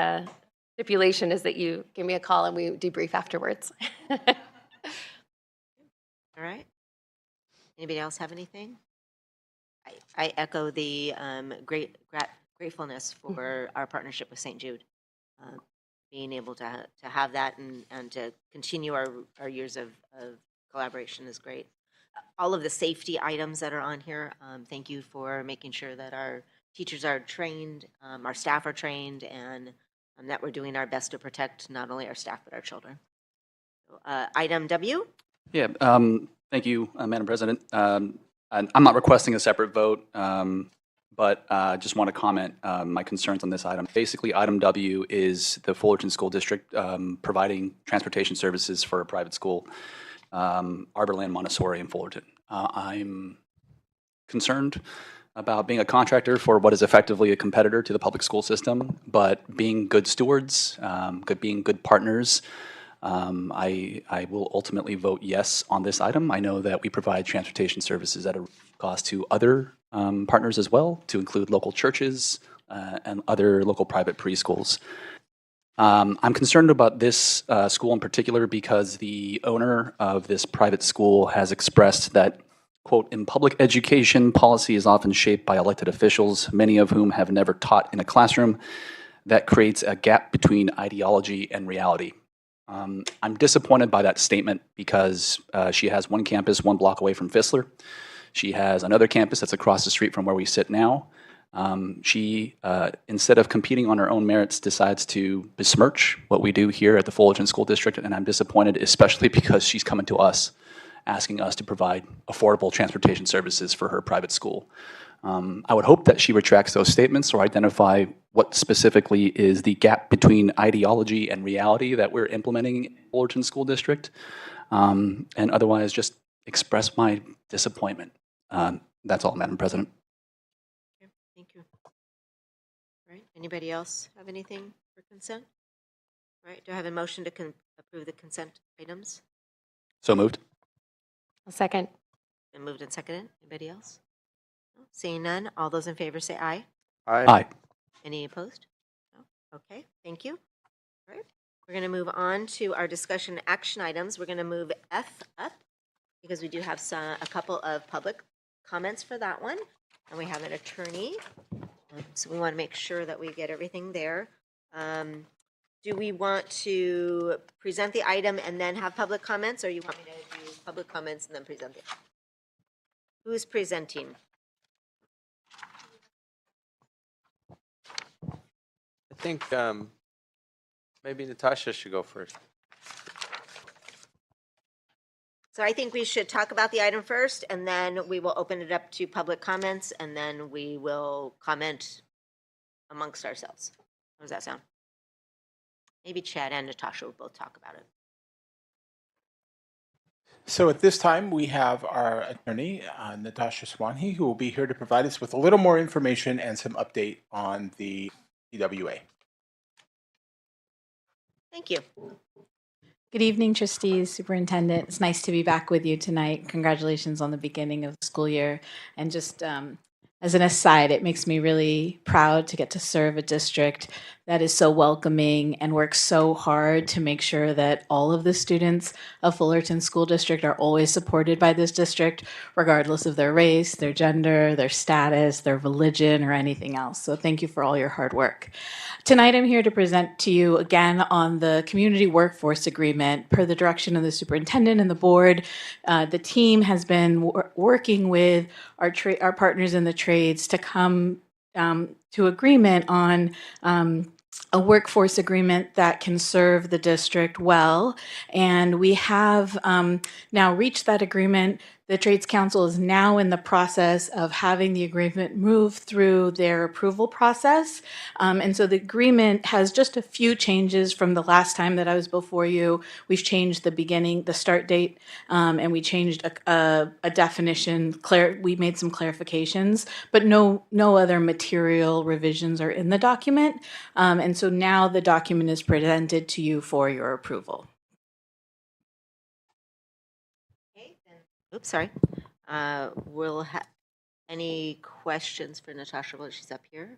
stipulation is that you give me a call and we debrief afterwards. All right. Anybody else have anything? I echo the gratefulness for our partnership with St. Jude. Being able to have that and to continue our years of collaboration is great. All of the safety items that are on here, thank you for making sure that our teachers are trained, our staff are trained, and that we're doing our best to protect not only our staff but our children. So, item W? Yeah, thank you, Madam President. I'm not requesting a separate vote, but just want to comment my concerns on this item. Basically, item W is the Fullerton School District providing transportation services for a private school, Arborland Montessori in Fullerton. I'm concerned about being a contractor for what is effectively a competitor to the public school system, but being good stewards, being good partners. I will ultimately vote yes on this item. I know that we provide transportation services at a cost to other partners as well, to include local churches and other local private preschools. I'm concerned about this school in particular because the owner of this private school has expressed that, quote, in public education, policy is often shaped by elected officials, many of whom have never taught in a classroom. That creates a gap between ideology and reality. I'm disappointed by that statement because she has one campus 1 block away from Fissler. She has another campus that's across the street from where we sit now. She, instead of competing on her own merits, decides to besmirch what we do here at the Fullerton School District, and I'm disappointed, especially because she's coming to us, asking us to provide affordable transportation services for her private school. I would hope that she retracts those statements or identify what specifically is the gap between ideology and reality that we're implementing in Fullerton School District, and otherwise just express my disappointment. That's all, Madam President. Thank you. All right. Anybody else have anything for consent? All right. Do I have a motion to approve the consent items? So moved. A second. Been moved and seconded. Anybody else? No? Seeing none, all those in favor say aye. Aye. Any opposed? No? Okay. Thank you. All right. We're going to move on to our discussion action items. We're going to move F up because we do have a couple of public comments for that one. And we have an attorney. So we want to make sure that we get everything there. Do we want to present the item and then have public comments, or you want me to do public comments and then present it? Who's presenting? I think maybe Natasha should go first. So I think we should talk about the item first, and then we will open it up to public comments, and then we will comment amongst ourselves. How does that sound? Maybe Chad and Natasha will both talk about it. So at this time, we have our attorney, Natasha Swanhe, who will be here to provide us with a little more information and some update on the CWA. Thank you. Good evening, trustees, superintendent. It's nice to be back with you tonight. Congratulations on the beginning of the school year. And just as an aside, it makes me really proud to get to serve a district that is so welcoming and works so hard to make sure that all of the students of Fullerton School District are always supported by this district, regardless of their race, their gender, their status, their religion, or anything else. So thank you for all your hard work. Tonight, I'm here to present to you again on the Community Workforce Agreement. Per the direction of the superintendent and the board, the team has been working with our partners in the trades to come to agreement on a workforce agreement that can serve the district well. And we have now reached that agreement. The Trades Council is now in the process of having the agreement move through their approval process. And so the agreement has just a few changes from the last time that I was before you. We've changed the start date, and we changed a definition. We made some clarifications, but no other material revisions are in the document. And so now the document is presented to you for your approval. Oops, sorry. We'll have any questions for Natasha while she's up here?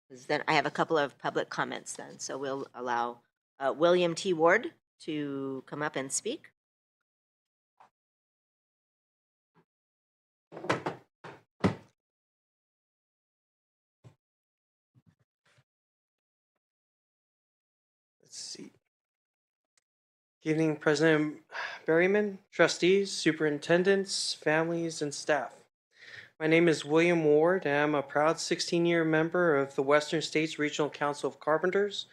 Because then I have a couple of public comments then. So we'll allow William T. Ward to come up and speak. Let's see. Good evening, President Berryman, trustees, superintendents, families, and staff. My name is William Ward, and I'm a proud 16-year member of the Western States Regional Council of Carpenters,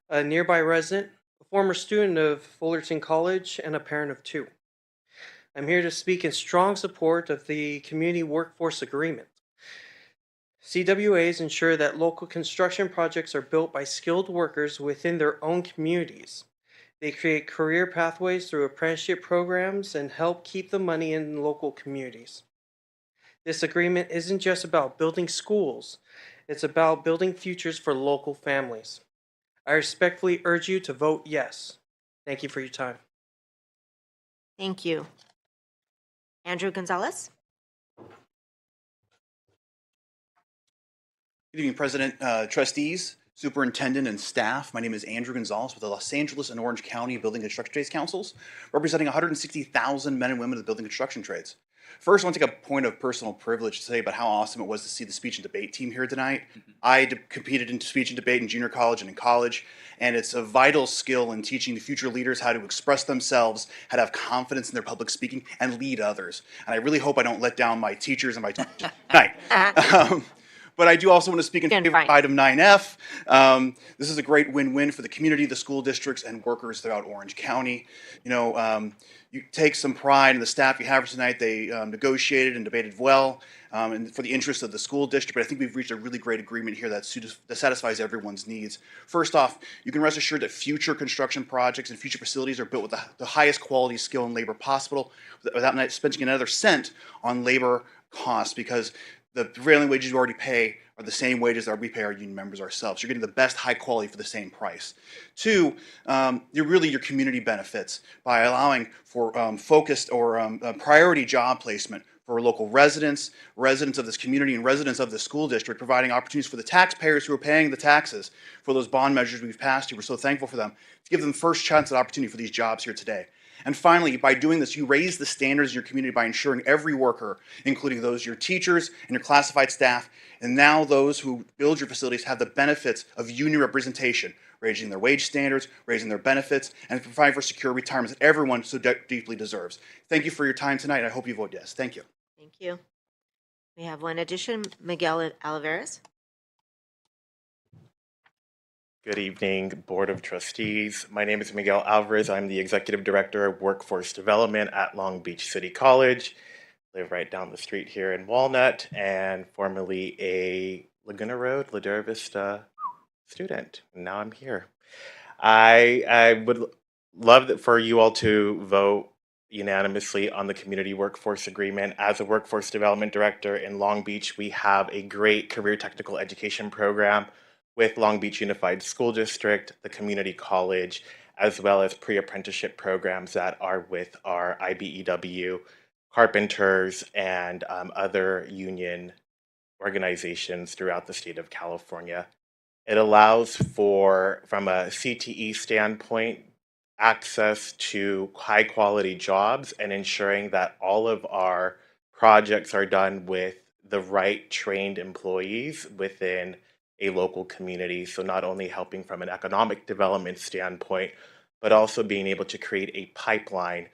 a nearby resident, a former student of Fullerton College, and a parent of two. I'm here to speak in strong support of the Community Workforce Agreement. CWAs ensure that local construction projects are built by skilled workers within their own communities. They create career pathways through apprenticeship programs and help keep the money in local communities. This agreement isn't just about building schools, it's about building futures for local families. I respectfully urge you to vote yes. Thank you for your time. Thank you. Andrew Gonzalez. Good evening, President, trustees, superintendent, and staff. My name is Andrew Gonzalez with the Los Angeles and Orange County Building Construction Trades Councils, representing 160,000 men and women of the building construction trades. First, I want to take a point of personal privilege to say about how awesome it was to see the speech and debate team here tonight. I competed in speech and debate in junior college and in college, and it's a vital skill in teaching the future leaders how to express themselves, how to have confidence in their public speaking, and lead others. And I really hope I don't let down my teachers and my teachers tonight. But I do also want to speak in favor of item 9F. This is a great win-win for the community, the school districts, and workers throughout Orange County. You take some pride in the staff you have tonight. They negotiated and debated well and for the interest of the school district, but I think we've reached a really great agreement here that satisfies everyone's needs. First off, you can rest assured that future construction projects and future facilities are built with the highest quality skill and labor possible without spending another cent on labor costs, because the prevailing wages you already pay are the same wages that we pay our union members ourselves. You're getting the best high quality for the same price. Two, your community benefits by allowing for focused or priority job placement for local residents, residents of this community, and residents of the school district, providing opportunities for the taxpayers who are paying the taxes for those bond measures we've passed here. We're so thankful for them, to give them first chance at opportunity for these jobs here today. And finally, by doing this, you raise the standards in your community by ensuring every worker, including those your teachers and your classified staff, and now those who build your facilities, have the benefits of union representation, raising their wage standards, raising their benefits, and providing for secure retirements that everyone so deeply deserves. Thank you for your time tonight, and I hope you vote yes. Thank you. Thank you. We have one addition, Miguel Alvarez. Good evening, Board of Trustees. My name is Miguel Alvarez. I'm the Executive Director of Workforce Development at Long Beach City College. Live right down the street here in Walnut, and formerly a Laguna Road, Ladera Vista student. And now I'm here. I would love for you all to vote unanimously on the Community Workforce Agreement. As a Workforce Development Director in Long Beach, we have a great career technical education program with Long Beach Unified School District, the community college, as well as pre-apprenticeship programs that are with our IBEW, carpenters, and other union organizations throughout the state of California. It allows for, from a CTE standpoint, access to high quality jobs and ensuring that all of our projects are done with the right trained employees within a local community. So not only helping from an economic development standpoint, but also being able to create a pipeline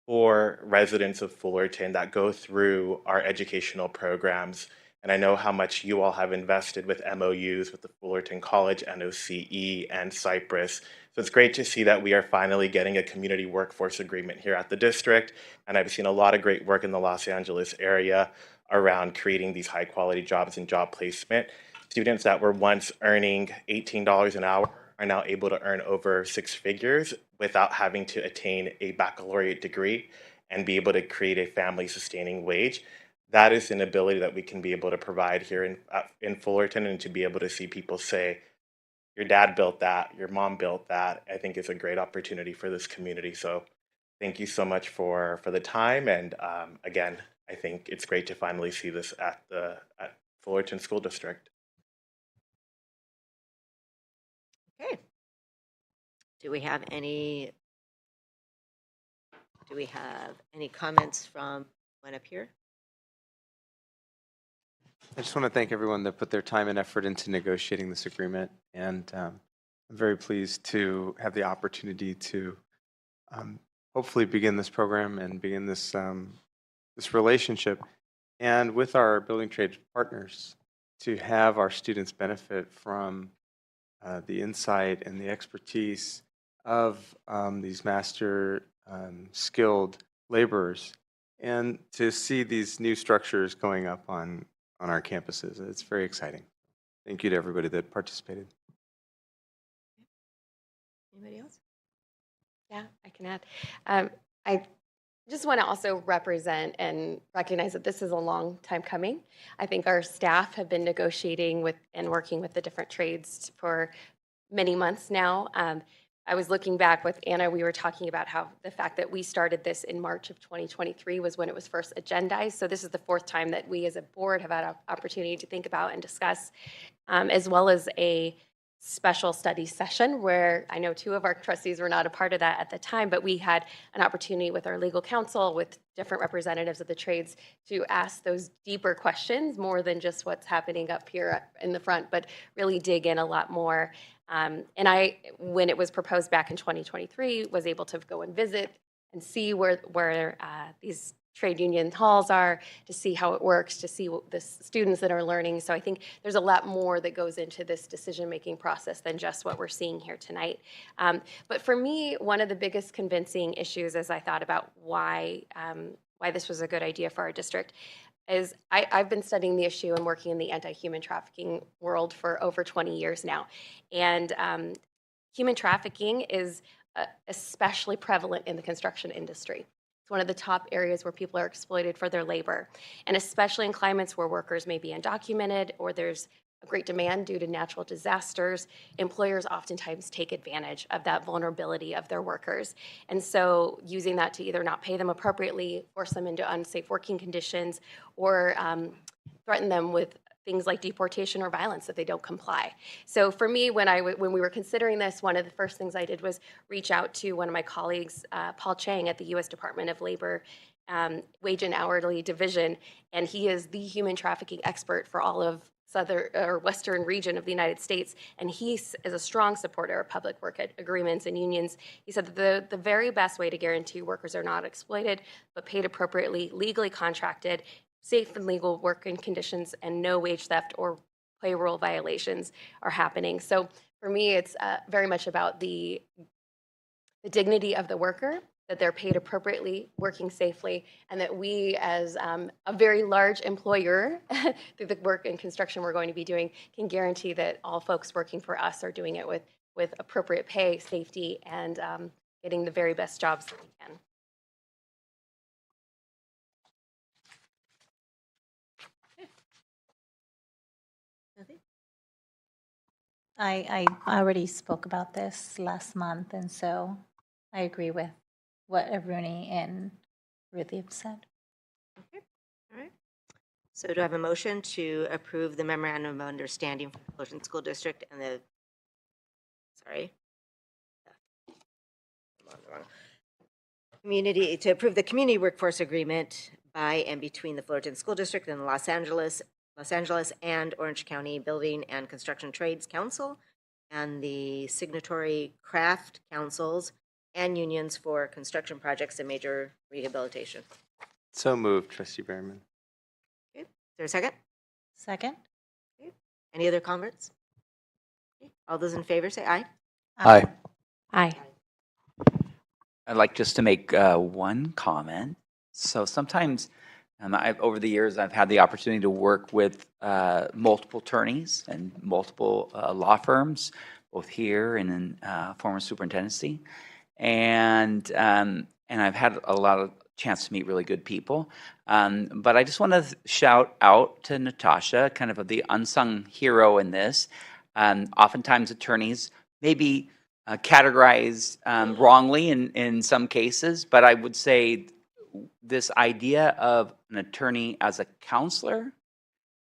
for residents of Fullerton that go through our educational programs. And I know how much you all have invested with MOUs with the Fullerton College, NOCE, and Cypress. So it's great to see that we are finally getting a community workforce agreement here at the district. And I've seen a lot of great work in the Los Angeles area around creating these high quality jobs and job placement. Students that were once earning $18 an hour are now able to earn over six figures without having to attain a baccalaureate degree and be able to create a family sustaining wage. That is an ability that we can be able to provide here in Fullerton, and to be able to see people say, your dad built that, your mom built that, I think is a great opportunity for this community. So thank you so much for the time. And again, I think it's great to finally see this at Fullerton School District. Okay. Do we have any comments from one up here? I just want to thank everyone that put their time and effort into negotiating this agreement, and I'm very pleased to have the opportunity to hopefully begin this program and begin this this relationship, and with our building trade partners, to have our students benefit from the insight and the expertise of these master skilled laborers, and to see these new structures going up on our campuses. It's very exciting. Thank you to everybody that participated. Anybody else? Yeah, I can add. I just want to also represent and recognize that this is a long time coming. I think our staff have been negotiating with and working with the different trades for many months now. I was looking back with Anna, we were talking about how the fact that we started this in March of 2023 was when it was first agendized. So this is the fourth time that we as a board have had an opportunity to think about and discuss, as well as a special study session where I know two of our trustees were not a part of that at the time, but we had an opportunity with our legal counsel, with different representatives of the trades, to ask those deeper questions more than just what's happening up here in the front, but really dig in a lot more. And I, when it was proposed back in 2023, was able to go and visit and see where these trade union halls are, to see how it works, to see the students that are learning. So I think there's a lot more that goes into this decision-making process than just what we're seeing here tonight. But for me, one of the biggest convincing issues as I thought about why this was a good idea for our district is I've been studying the issue and working in the anti-human trafficking world for over 20 years now. And human trafficking is especially prevalent in the construction industry. It's one of the top areas where people are exploited for their labor, and especially in climates where workers may be undocumented or there's a great demand due to natural disasters. Employers oftentimes take advantage of that vulnerability of their workers. And so using that to either not pay them appropriately, force them into unsafe working conditions, or threaten them with things like deportation or violence if they don't comply. So for me, when we were considering this, one of the first things I did was reach out to one of my colleagues, Paul Chang at the U.S. Department of Labor Wage and Hourly Division, and he is the human trafficking expert for all of southern or western region of the United States, and he is a strong supporter of public work agreements and unions. He said that the very best way to guarantee workers are not exploited, but paid appropriately, legally contracted, safe and legal working conditions, and no wage theft or payroll violations are happening. So for me, it's very much about the dignity of the worker, that they're paid appropriately, working safely, and that we as a very large employer through the work and construction we're going to be doing can guarantee that all folks working for us are doing it with appropriate pay, safety, and getting the very best jobs that we can. I already spoke about this last month, and so I agree with what Aruni and Ruthie have said. Okay, all right. So do I have a motion to approve the memorandum of understanding for the Fullerton School District and the, sorry, I'm on the wrong, community, to approve the community workforce agreement by and between the Fullerton School District and the Los Angeles and Orange County Building and Construction Trades Council and the signatory craft councils and unions for construction projects and major rehabilitation. So moved, Trustee Berryman. Okay. Is there a second? Second. Okay. Any other comments? Okay. All those in favor say aye. Aye. Aye. I'd like just to make one comment. So sometimes over the years, I've had the opportunity to work with multiple attorneys and multiple law firms, both here and in former superintendency. And I've had a lot of chance to meet really good people. But I just want to shout out to Natasha, kind of the unsung hero in this. Oftentimes attorneys maybe categorized wrongly in some cases, but I would say this idea of an attorney as a counselor,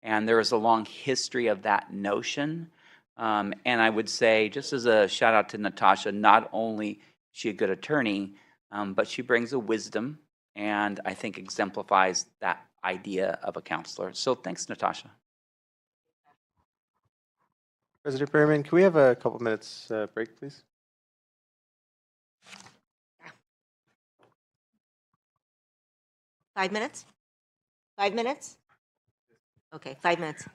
and there is a long history of that notion. And I would say, just as a shout out to Natasha, not only is she a good attorney, but she brings a wisdom and I think exemplifies that idea of a counselor. So thanks, Natasha. President Berryman, can we have a couple minutes break, please? Yeah. 5 minutes? 5 minutes? Okay, 5 minutes.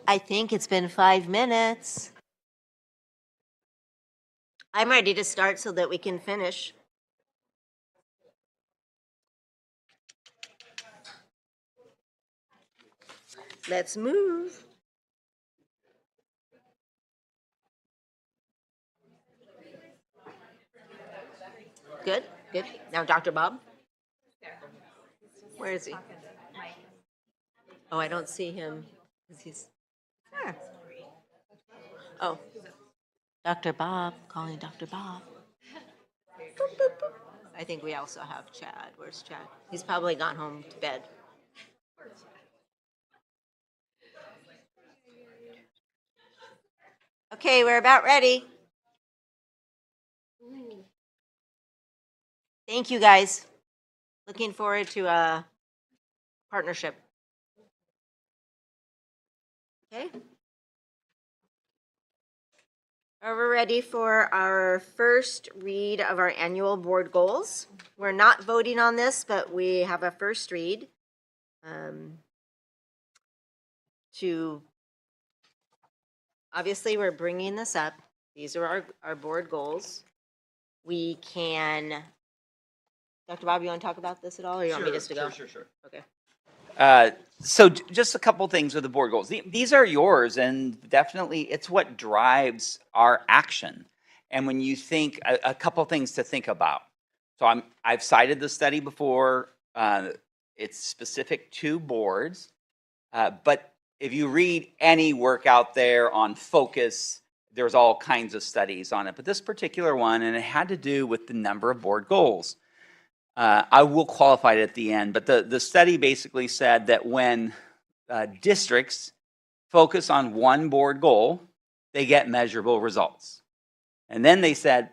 I think it's been 5 minutes. I'm ready to start so that we can finish. Let's move. Good, good. Now, Dr. Bob? Where is he? Oh, I don't see him. He's. Ah. Oh, Dr. Bob, calling Dr. Bob. Boop, boop, boop. I think we also have Chad. Where's Chad? He's probably gone home to bed. Okay, we're about ready. Thank you, guys. Looking forward to a partnership. Okay. Are we ready for our first read of our annual board goals? We're not voting on this, but we have a first read to, obviously, we're bringing this up. These are our board goals. We can, Dr. Bob, you want to talk about this at all, or you want me just to go? Sure. Okay. Just a couple things with the board goals. These are yours, and definitely it's what drives our action. And when you think, a couple things to think about. So I've cited the study before. It's specific to boards, but if you read any work out there on focus, there's all kinds of studies on it. But this particular one, and it had to do with the number of board goals. I will qualify it at the end, but the study basically said that when districts focus on one board goal, they get measurable results. And then they said,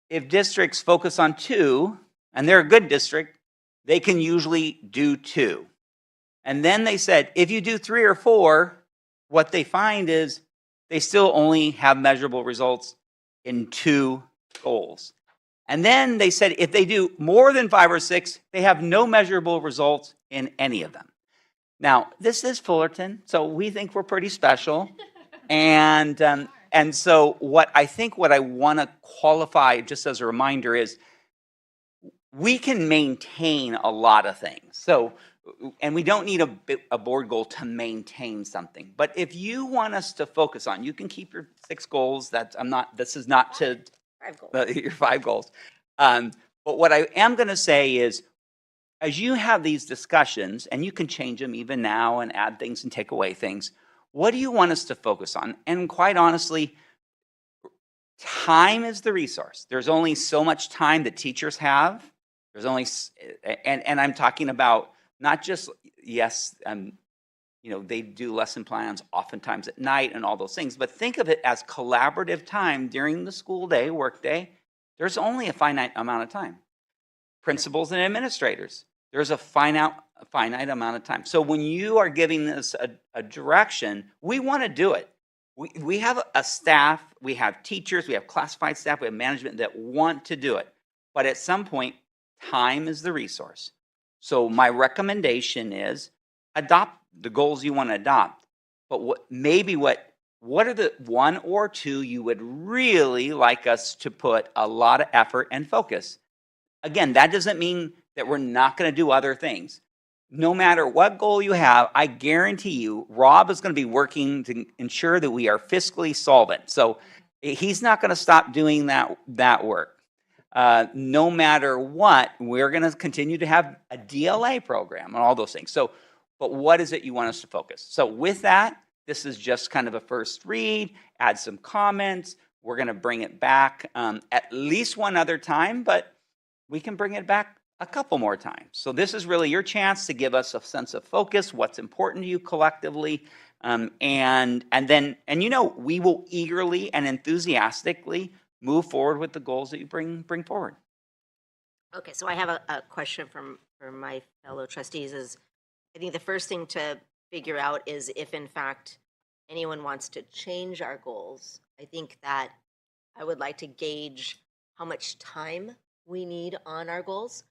if districts focus on two, and they're a good district, they can usually do two. And then they said, if you do 3 or 4, what they find is they still only have measurable results in 2 goals. And then they said if they do more than 5 or 6, they have no measurable results in any of them. Now, this is Fullerton, so we think we're pretty special. And so what I want to qualify just as a reminder is we can maintain a lot of things. So, and we don't need a board goal to maintain something. But if you want us to focus on, you can keep your 6 goals. This is not to 5 goals. Your 5 goals. But what I am going to say is, as you have these discussions, and you can change them even now and add things and take away things, what do you want us to focus on? And quite honestly, time is the resource. There's only so much time that teachers have. There's only, and I'm talking about not just, yes, they do lesson plans oftentimes at night and all those things, but think of it as collaborative time during the school day, work day. There's only a finite amount of time. Principals and administrators, there's a finite amount of time. So when you are giving us a direction, we want to do it. We have a staff, we have teachers, we have classified staff, we have management that want to do it. But at some point, time is the resource. So my recommendation is adopt the goals you want to adopt. But what are the 1 or 2 you would really like us to put a lot of effort and focus? Again, that doesn't mean that we're not going to do other things. No matter what goal you have, I guarantee you, Rob is going to be working to ensure that we are fiscally solvent. So he's not going to stop doing that work. No matter what, we're going to continue to have a DLA program and all those things. So, but what is it you want us to focus? So with that, this is just kind of a first read, add some comments. We're going to bring it back at least one other time, but we can bring it back a couple more times. So this is really your chance to give us a sense of focus, what's important to you collectively, and then we will eagerly and enthusiastically move forward with the goals that you bring forward. Okay, so I have a question from my fellow trustees. Is I think the first thing to figure out is if in fact anyone wants to change our goals. I think that I would like to gauge how much time we need on our goals.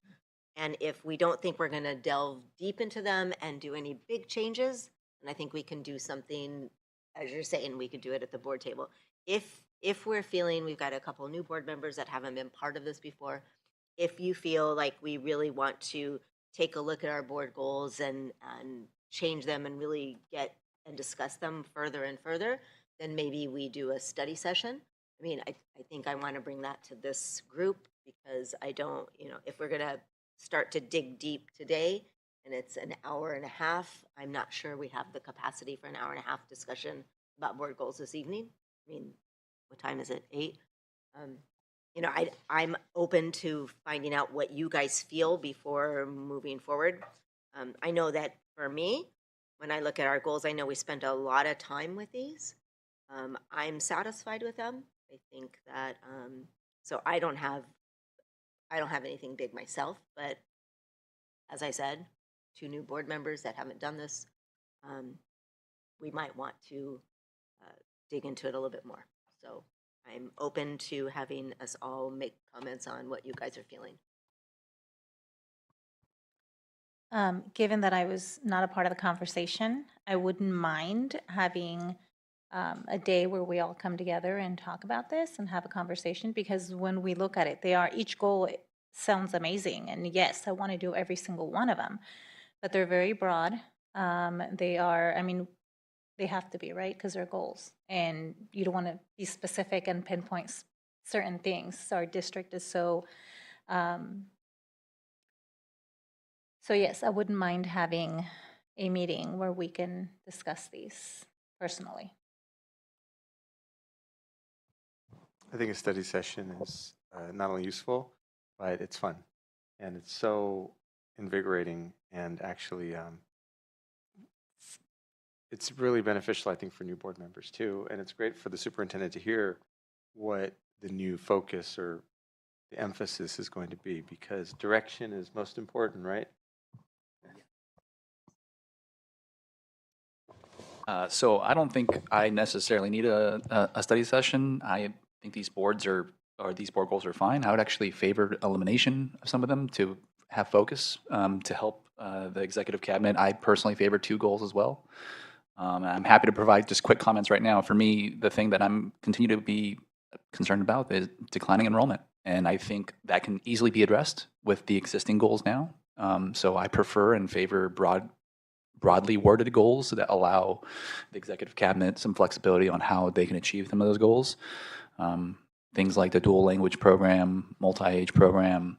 And if we don't think we're going to delve deep into them and do any big changes, then I think we can do something as you're saying, we could do it at the board table. If we're feeling we've got a couple new board members that haven't been part of this before, if you feel like we really want to take a look at our board goals and change them and really get and discuss them further and further, then maybe we do a study session. I mean, I think I want to bring that to this group because I don't, if we're going to start to dig deep today and it's an hour and a half, I'm not sure we have the capacity for an hour and a half discussion about board goals this evening. I mean, what time is it? 8? I'm open to finding out what you guys feel before moving forward. I know that for me, when I look at our goals, I know we spent a lot of time with these. I'm satisfied with them. I think that so I don't have anything big myself, but as I said, 2 new board members that haven't done this, we might want to dig into it a little bit more. So I'm open to having us all make comments on what you guys are feeling. Given that I was not a part of the conversation, I wouldn't mind having a day where we all come together and talk about this and have a conversation, because when we look at it, each goal sounds amazing. And yes, I want to do every single one of them, but they're very broad. They are, I mean, they have to be, right? Because they're goals. And you don't want to be specific and pinpoint certain things. So our district is so, so yes, I wouldn't mind having a meeting where we can discuss these personally. I think a study session is not only useful, but it's fun. And it's so invigorating, and actually it's really beneficial, I think, for new board members too. And it's great for the superintendent to hear what the new focus or the emphasis is going to be, because direction is most important, right? So I don't think I necessarily need a study session. I think these board goals are fine. I would actually favor elimination of some of them to have focus to help the executive cabinet. I personally favor 2 goals as well. I'm happy to provide just quick comments right now. For me, the thing that I'm continue to be concerned about is declining enrollment, and I think that can easily be addressed with the existing goals now. So I prefer and favor broadly worded goals that allow the executive cabinet some flexibility on how they can achieve some of those goals. Things like the dual language program, multi-age program,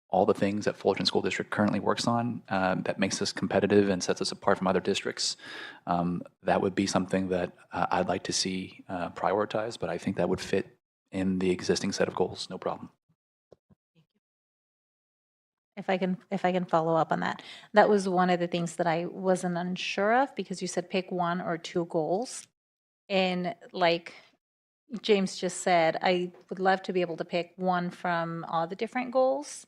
all the things that Fullerton School District currently works on that makes us competitive and sets us apart from other districts. That would be something that I'd like to see prioritized, but I think that would fit in the existing set of goals, no problem. If I can follow up on that. That was one of the things that I wasn't unsure of, because you said pick 1 or 2 goals. And like James just said, I would love to be able to pick 1 from all the different goals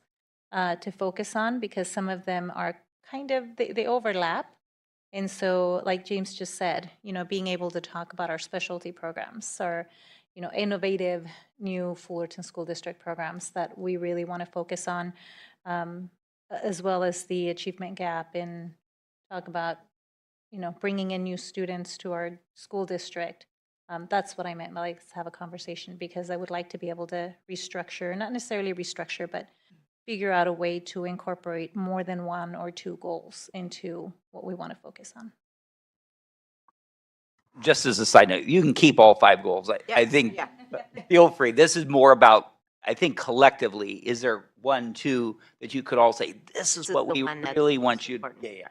to focus on, because some of them are kind of, they overlap. And so like James just said, being able to talk about our specialty programs or, innovative new Fullerton School District programs that we really want to focus on, as well as the achievement gap, and talk about, bringing in new students to our school district. That's what I meant by let's have a conversation, because I would like to be able to restructure, not necessarily restructure, but figure out a way to incorporate more than 1 or 2 goals into what we want to focus on. Just as a side note, you can keep all 5 goals. I think, yeah. feel free. This is more about, I think, collectively, is there 1, 2 that you could all say, this is what we really want you to, yeah.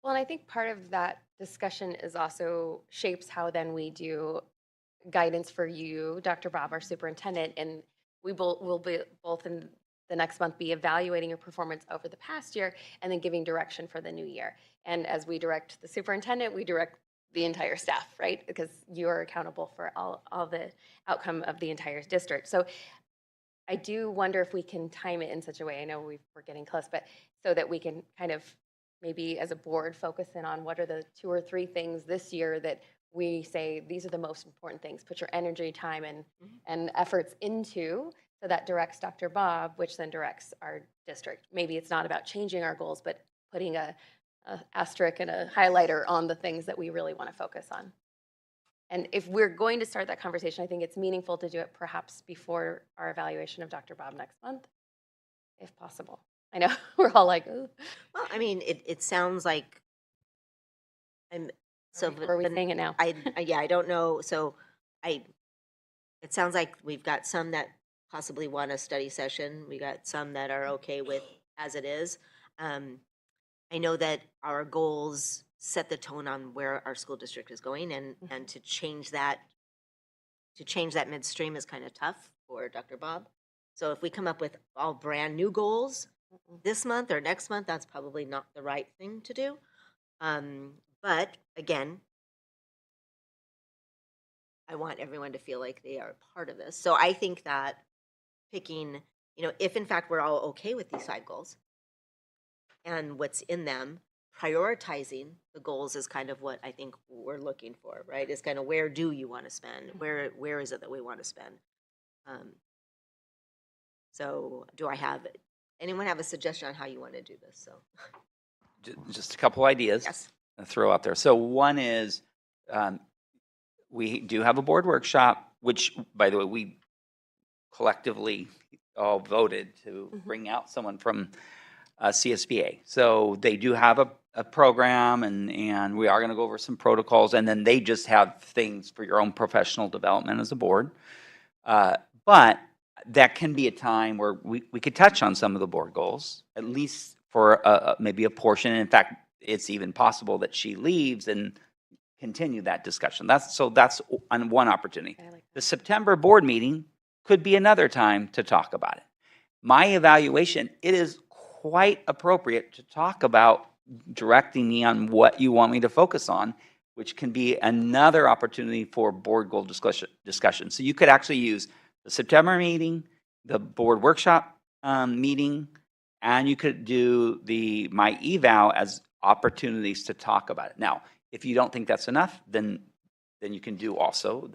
Well, and I think part of that discussion is also shapes how then we do guidance for you, Dr. Bob, our superintendent, and we will be both in the next month be evaluating your performance over the past year and then giving direction for the new year. And as we direct the superintendent, we direct the entire staff, right? Because you are accountable for all the outcome of the entire district. So I do wonder if we can time it in such a way, I know we're getting close, but so that we can kind of maybe as a board focus in on what are the 2 or 3 things this year that we say these are the most important things. Put your energy, time, and efforts into, so that directs Dr. Bob, which then directs our district. Maybe it's not about changing our goals, but putting a asterisk and a highlighter on the things that we really want to focus on. And if we're going to start that conversation, I think it's meaningful to do it perhaps before our evaluation of Dr. Bob next month, if possible. I know we're all like, ooh. Well, I mean, it sounds like Are we saying it now? Yeah, I don't know. So it sounds like we've got some that possibly want a study session. We got some that are okay with as it is. I know that our goals set the tone on where our school district is going, and to change that midstream is kind of tough for Dr. Bob. So if we come up with all brand new goals this month or next month, that's probably not the right thing to do. But again, I want everyone to feel like they are part of this. So I think that picking, if in fact we're all okay with these 5 goals and what's in them, prioritizing the goals is kind of what I think we're looking for, right? Is kind of where do you want to spend? Where is it that we want to spend? So do anyone have a suggestion on how you want to do this? So Just a couple ideas to throw out there. So one is we do have a board workshop, which, by the way, we collectively all voted to bring out someone from CSBA. So they do have a program, and we are going to go over some protocols, and then they just have things for your own professional development as a board. But that can be a time where we could touch on some of the board goals, at least for maybe a portion. In fact, it's even possible that she leaves and continue that discussion. That's on one opportunity. The September board meeting could be another time to talk about it. My evaluation, it is quite appropriate to talk about directing me on what you want me to focus on, which can be another opportunity for board goal discussion. So you could actually use the September meeting, the board workshop meeting, and you could do my eval as opportunities to talk about it. Now, if you don't think that's enough, then you can do also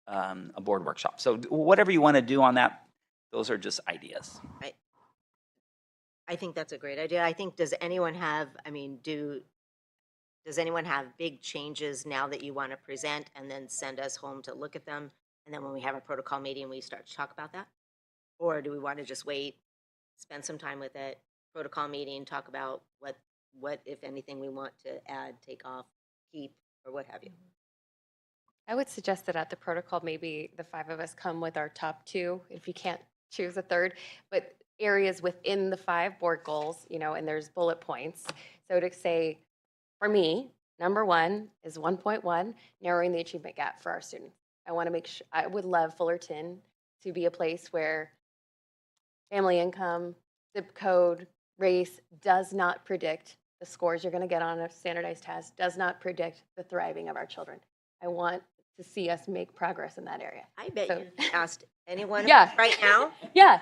a board workshop. So whatever you want to do on that, those are just ideas. I think that's a great idea. I think, does anyone have big changes now that you want to present and then send us home to look at them? And then when we have a protocol meeting, we start to talk about that? Or do we want to just wait, spend some time with it, protocol meeting, talk about what if anything, we want to add, take off, keep, or what have you? I would suggest that at the protocol, maybe the 5 of us come with our top 2, if you can't choose a third, but areas within the 5 board goals, and there's bullet points. So to say, for me, number 1 is 1.1, narrowing the achievement gap for our students. I want to make sure, I would love Fullerton to be a place where family income, zip code, race does not predict the scores you're going to get on a standardized test, does not predict the thriving of our children. I want to see us make progress in that area. I bet you asked anyone Yeah. right now. Yeah,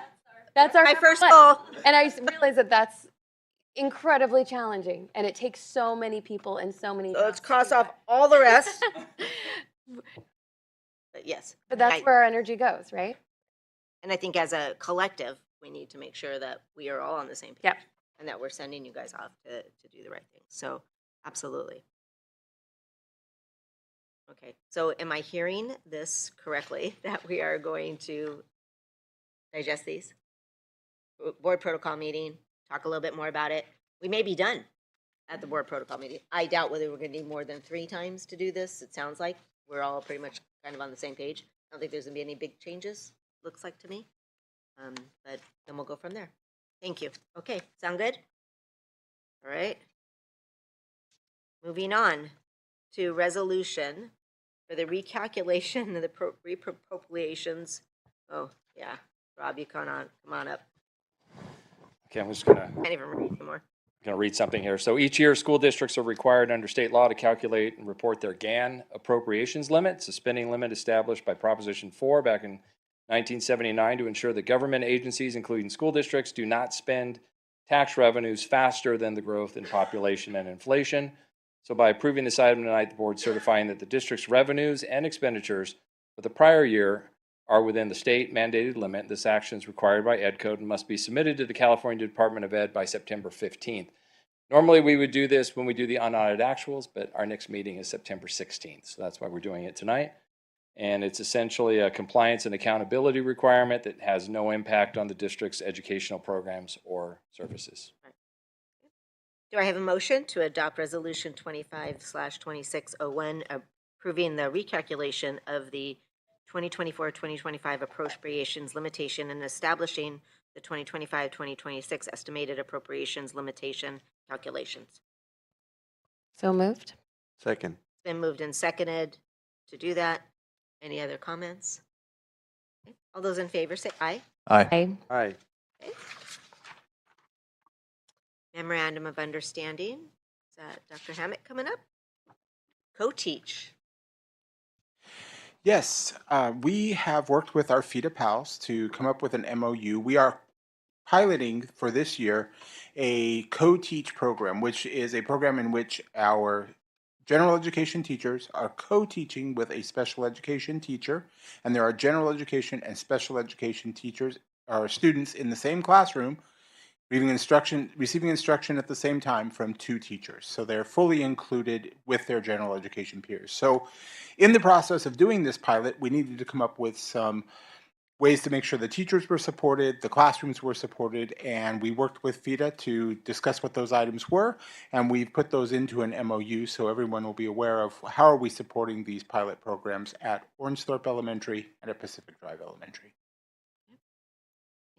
that's our my first one. goal. And I realize that that's incredibly challenging, and it takes so many people and so many. So let's cross off all the rest. But yes. But that's where our energy goes, right? And I think as a collective, we need to make sure that we are all on the same page. Yep. And that we're sending you guys off to do the right thing. So absolutely. Okay, so am I hearing this correctly, that we are going to digest these? Board protocol meeting, talk a little bit more about it. We may be done at the board protocol meeting. I doubt whether we're going to need more than 3 times to do this. It sounds like we're all pretty much kind of on the same page. I don't think there's going to be any big changes, looks like to me. But then we'll go from there. Thank you. Okay, sound good? All right. Moving on to resolution for the recalculation of the reappropriations. Oh, yeah. Rob, you come on up. Okay, I'm just gonna Can't even read anymore. read something here. So each year, school districts are required under state law to calculate and report their GAN appropriations limits, a spending limit established by Proposition 4 back in 1979 to ensure that government agencies, including school districts, do not spend tax revenues faster than the growth in population and inflation. So by approving this item tonight, the board certifying that the district's revenues and expenditures for the prior year are within the state mandated limit. This action is required by Ed Code and must be submitted to the California Department of Ed by September 15th. Normally, we would do this when we do the unaudited actuals, but our next meeting is September 16th, so that's why we're doing it tonight. And it's essentially a compliance and accountability requirement that has no impact on the district's educational programs or services. Do I have a motion to adopt Resolution 25/2601, approving the recalculation of the 2024-2025 appropriations limitation and establishing the 2025-2026 estimated appropriations limitation calculations? So moved. Second. It's been moved and seconded to do that. Any other comments? Okay. All those in favor say aye. Aye. Aye. Okay. Memorandum of Understanding. Is that Dr. Hammett coming up? Co-teach. Yes, we have worked with our FIDA pals to come up with an MOU. We are piloting for this year a co-teach program, which is a program in which our general education teachers are co-teaching with a special education teacher, and there are general education and special education teachers or students in the same classroom receiving instruction at the same time from two teachers. So they're fully included with their general education peers. So in the process of doing this pilot, we needed to come up with some ways to make sure the teachers were supported, the classrooms were supported, and we worked with FIDA to discuss what those items were, and we've put those into an MOU so everyone will be aware of how are we supporting these pilot programs at Orangethorpe Elementary and at Pacific Drive Elementary.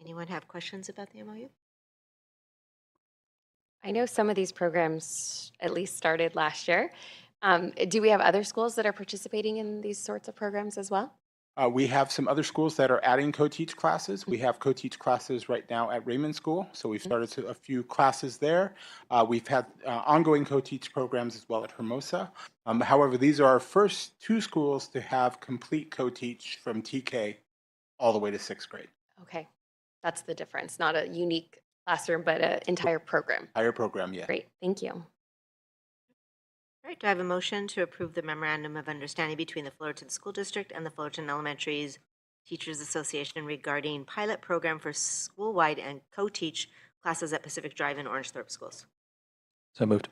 Anyone have questions about the MOU? I know some of these programs at least started last year. Do we have other schools that are participating in these sorts of programs as well? We have some other schools that are adding co-teach classes. We have co-teach classes right now at Raymond School, so we've started a few classes there. We've had ongoing co-teach programs as well at Hermosa. However, these are our first two schools to have complete co-teach from TK all the way to 6th grade. Okay, that's the difference. Not a unique classroom, but an entire program. Entire program, yeah. Great, thank you. All right, do I have a motion to approve the memorandum of understanding between the Fullerton School District and the Fullerton Elementary's Teachers Association regarding pilot program for school-wide and co-teach classes at Pacific Drive and Orangethorpe schools? So moved.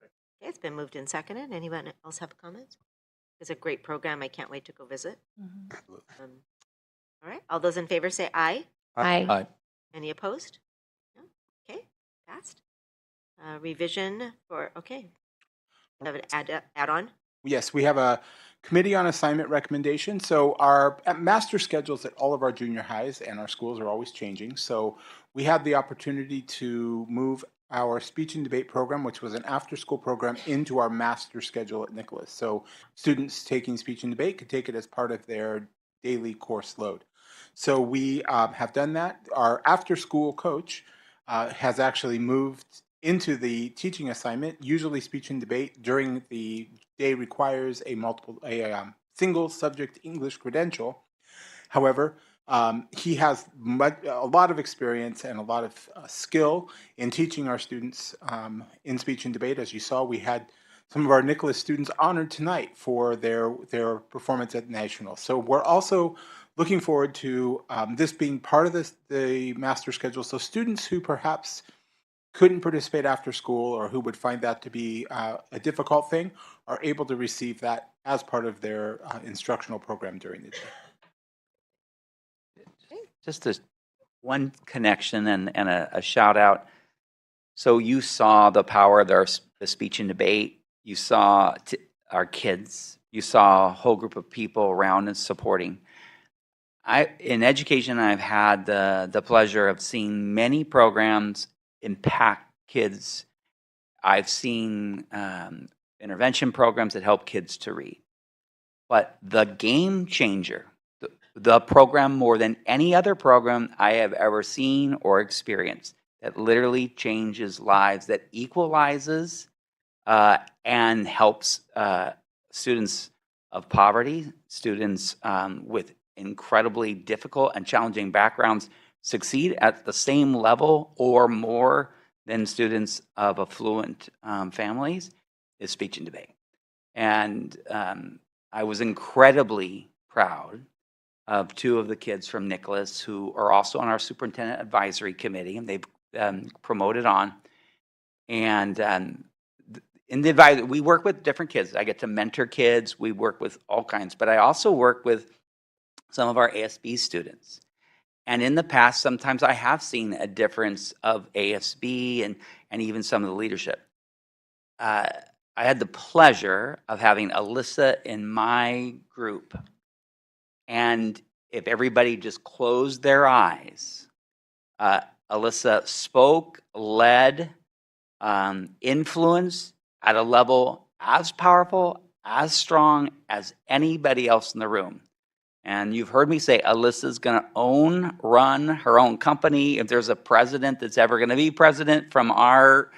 Okay, it's been moved and seconded. Anyone else have comments? It's a great program. I can't wait to go visit. All right, all those in favor say aye. Aye. Aye. Any opposed? No? Okay, passed. Revision for, okay. Have an add-on? Yes, we have a committee on assignment recommendation. So our master schedules at all of our junior highs and our schools are always changing. So we had the opportunity to move our speech and debate program, which was an after-school program, into our master schedule at Nicholas. So students taking speech and debate could take it as part of their daily course load. So we have done that. Our after-school coach has actually moved into the teaching assignment. Usually speech and debate during the day requires a single subject English credential. However, he has a lot of experience and a lot of skill in teaching our students in speech and debate. As you saw, we had some of our Nicholas students honored tonight for their performance at National. So we're also looking forward to this being part of the master schedule. So students who perhaps couldn't participate after school or who would find that to be a difficult thing are able to receive that as part of their instructional program during the day. Just one connection and a shout out. So you saw the power of the speech and debate. You saw our kids. You saw a whole group of people around and supporting. In education, I've had the pleasure of seeing many programs impact kids. I've seen intervention programs that help kids to read. But the game changer, the program more than any other program I have ever seen or experienced, that literally changes lives, that equalizes and helps students of poverty, students with incredibly difficult and challenging backgrounds succeed at the same level or more than students of affluent families, is speech and debate. And I was incredibly proud of two of the kids from Nicholas who are also on our superintendent advisory committee, and they've promoted on. And in the advisory, we work with different kids. I get to mentor kids. We work with all kinds, but I also work with some of our ASB students. And in the past, sometimes I have seen a difference of ASB and even some of the leadership. I had the pleasure of having Alyssa in my group. And if everybody just closed their eyes, Alyssa spoke, led, influenced at a level as powerful, as strong as anybody else in the room. And you've heard me say Alyssa's going to run her own company. If there's a president that's ever going to be president from our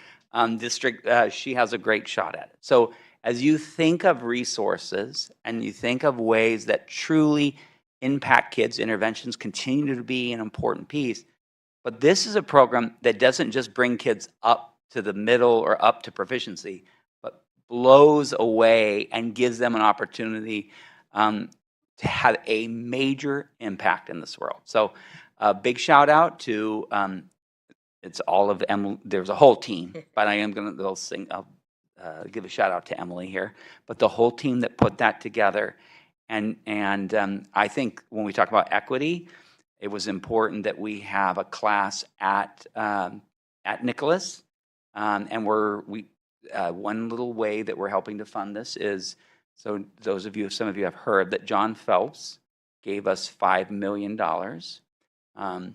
district, she has a great shot at it. So as you think of resources and you think of ways that truly impact kids, interventions continue to be an important piece. But this is a program that doesn't just bring kids up to the middle or up to proficiency, but blows away and gives them an opportunity to have a major impact in this world. So a big shout out to, it's all of Emily, there's a whole team, but I am going to I'll give a shout out to Emily here, but the whole team that put that together. And I think when we talk about equity, it was important that we have a class at Nicholas. And one little way that we're helping to fund this is, so those of you, some of you have heard that John Phelps gave us $5 million in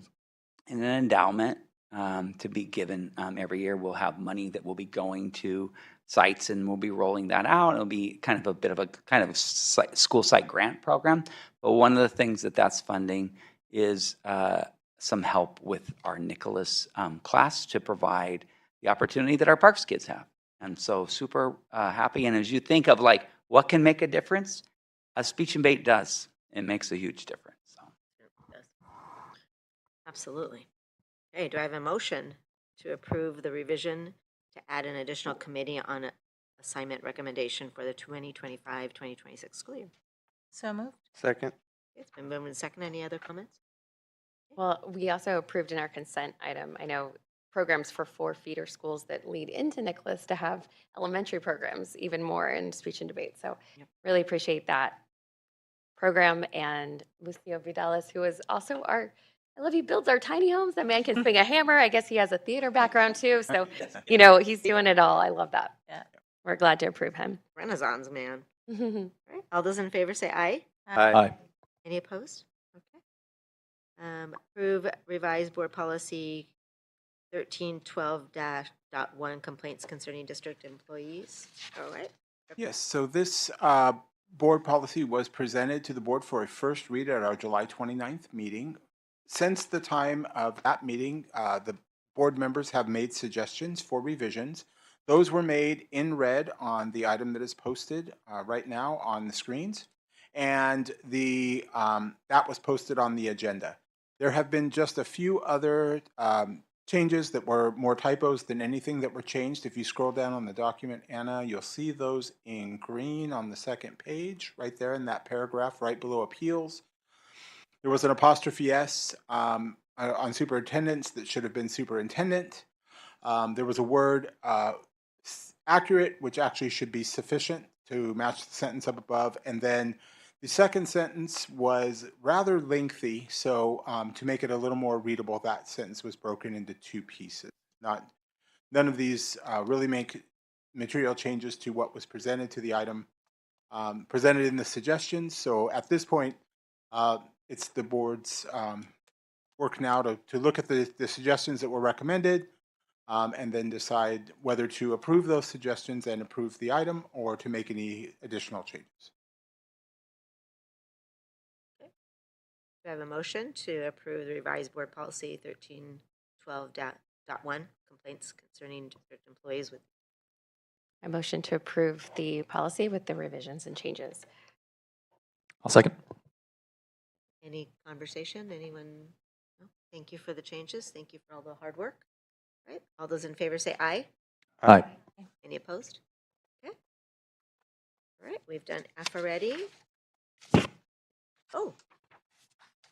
an endowment to be given every year. We'll have money that will be going to sites, and we'll be rolling that out. It'll be kind of a bit of a school site grant program. But one of the things that's funding is some help with our Nicholas class to provide the opportunity that our Parks kids have. And so super happy. And as you think of like, what can make a difference? A speech and bait does. It makes a huge difference. So. Absolutely. Okay, do I have a motion to approve the revision to add an additional committee on assignment recommendation for the 2025-2026 school year? So moved. Second. It's been moved and second. Any other comments? Well, we also approved in our consent item, I know programs for 4 feeder schools that lead into Nicholas to have elementary programs even more in speech and debate. So really appreciate that program. And Lucio Vidalis, who is also I love he builds our tiny homes. That man can swing a hammer. I guess he has a theater background too. So, he's doing it all. I love that. Yeah. We're glad to approve him. Renaissance man. Right. All those in favor say aye. Aye. Any opposed? Okay. Approve revised board policy 1312-1 complaints concerning district employees. All right. Yes, so this board policy was presented to the board for a first read at our July 29th meeting. Since the time of that meeting, the board members have made suggestions for revisions. Those were made in red on the item that is posted right now on the screens, and that was posted on the agenda. There have been just a few other changes that were more typos than anything that were changed. If you scroll down on the document, Anna, you'll see those in green on the second page, right there in that paragraph right below appeals. There was an apostrophe S on superintendents that should have been superintendent. There was a word accurate, which actually should be sufficient to match the sentence up above. And then the second sentence was rather lengthy, so to make it a little more readable, that sentence was broken into 2 pieces. None of these really make material changes to what was presented to the item presented in the suggestions. So at this point, it's the board's work now to look at the suggestions that were recommended and then decide whether to approve those suggestions and approve the item or to make any additional changes. Okay. Do I have a motion to approve the revised board policy 1312.1 complaints concerning district employees with? I motion to approve the policy with the revisions and changes. I'll second. Any conversation? Anyone? No? Thank you for the changes. Thank you for all the hard work. All right. All those in favor say aye. Aye. Any opposed? Okay. All right. We've done F already. Oh, is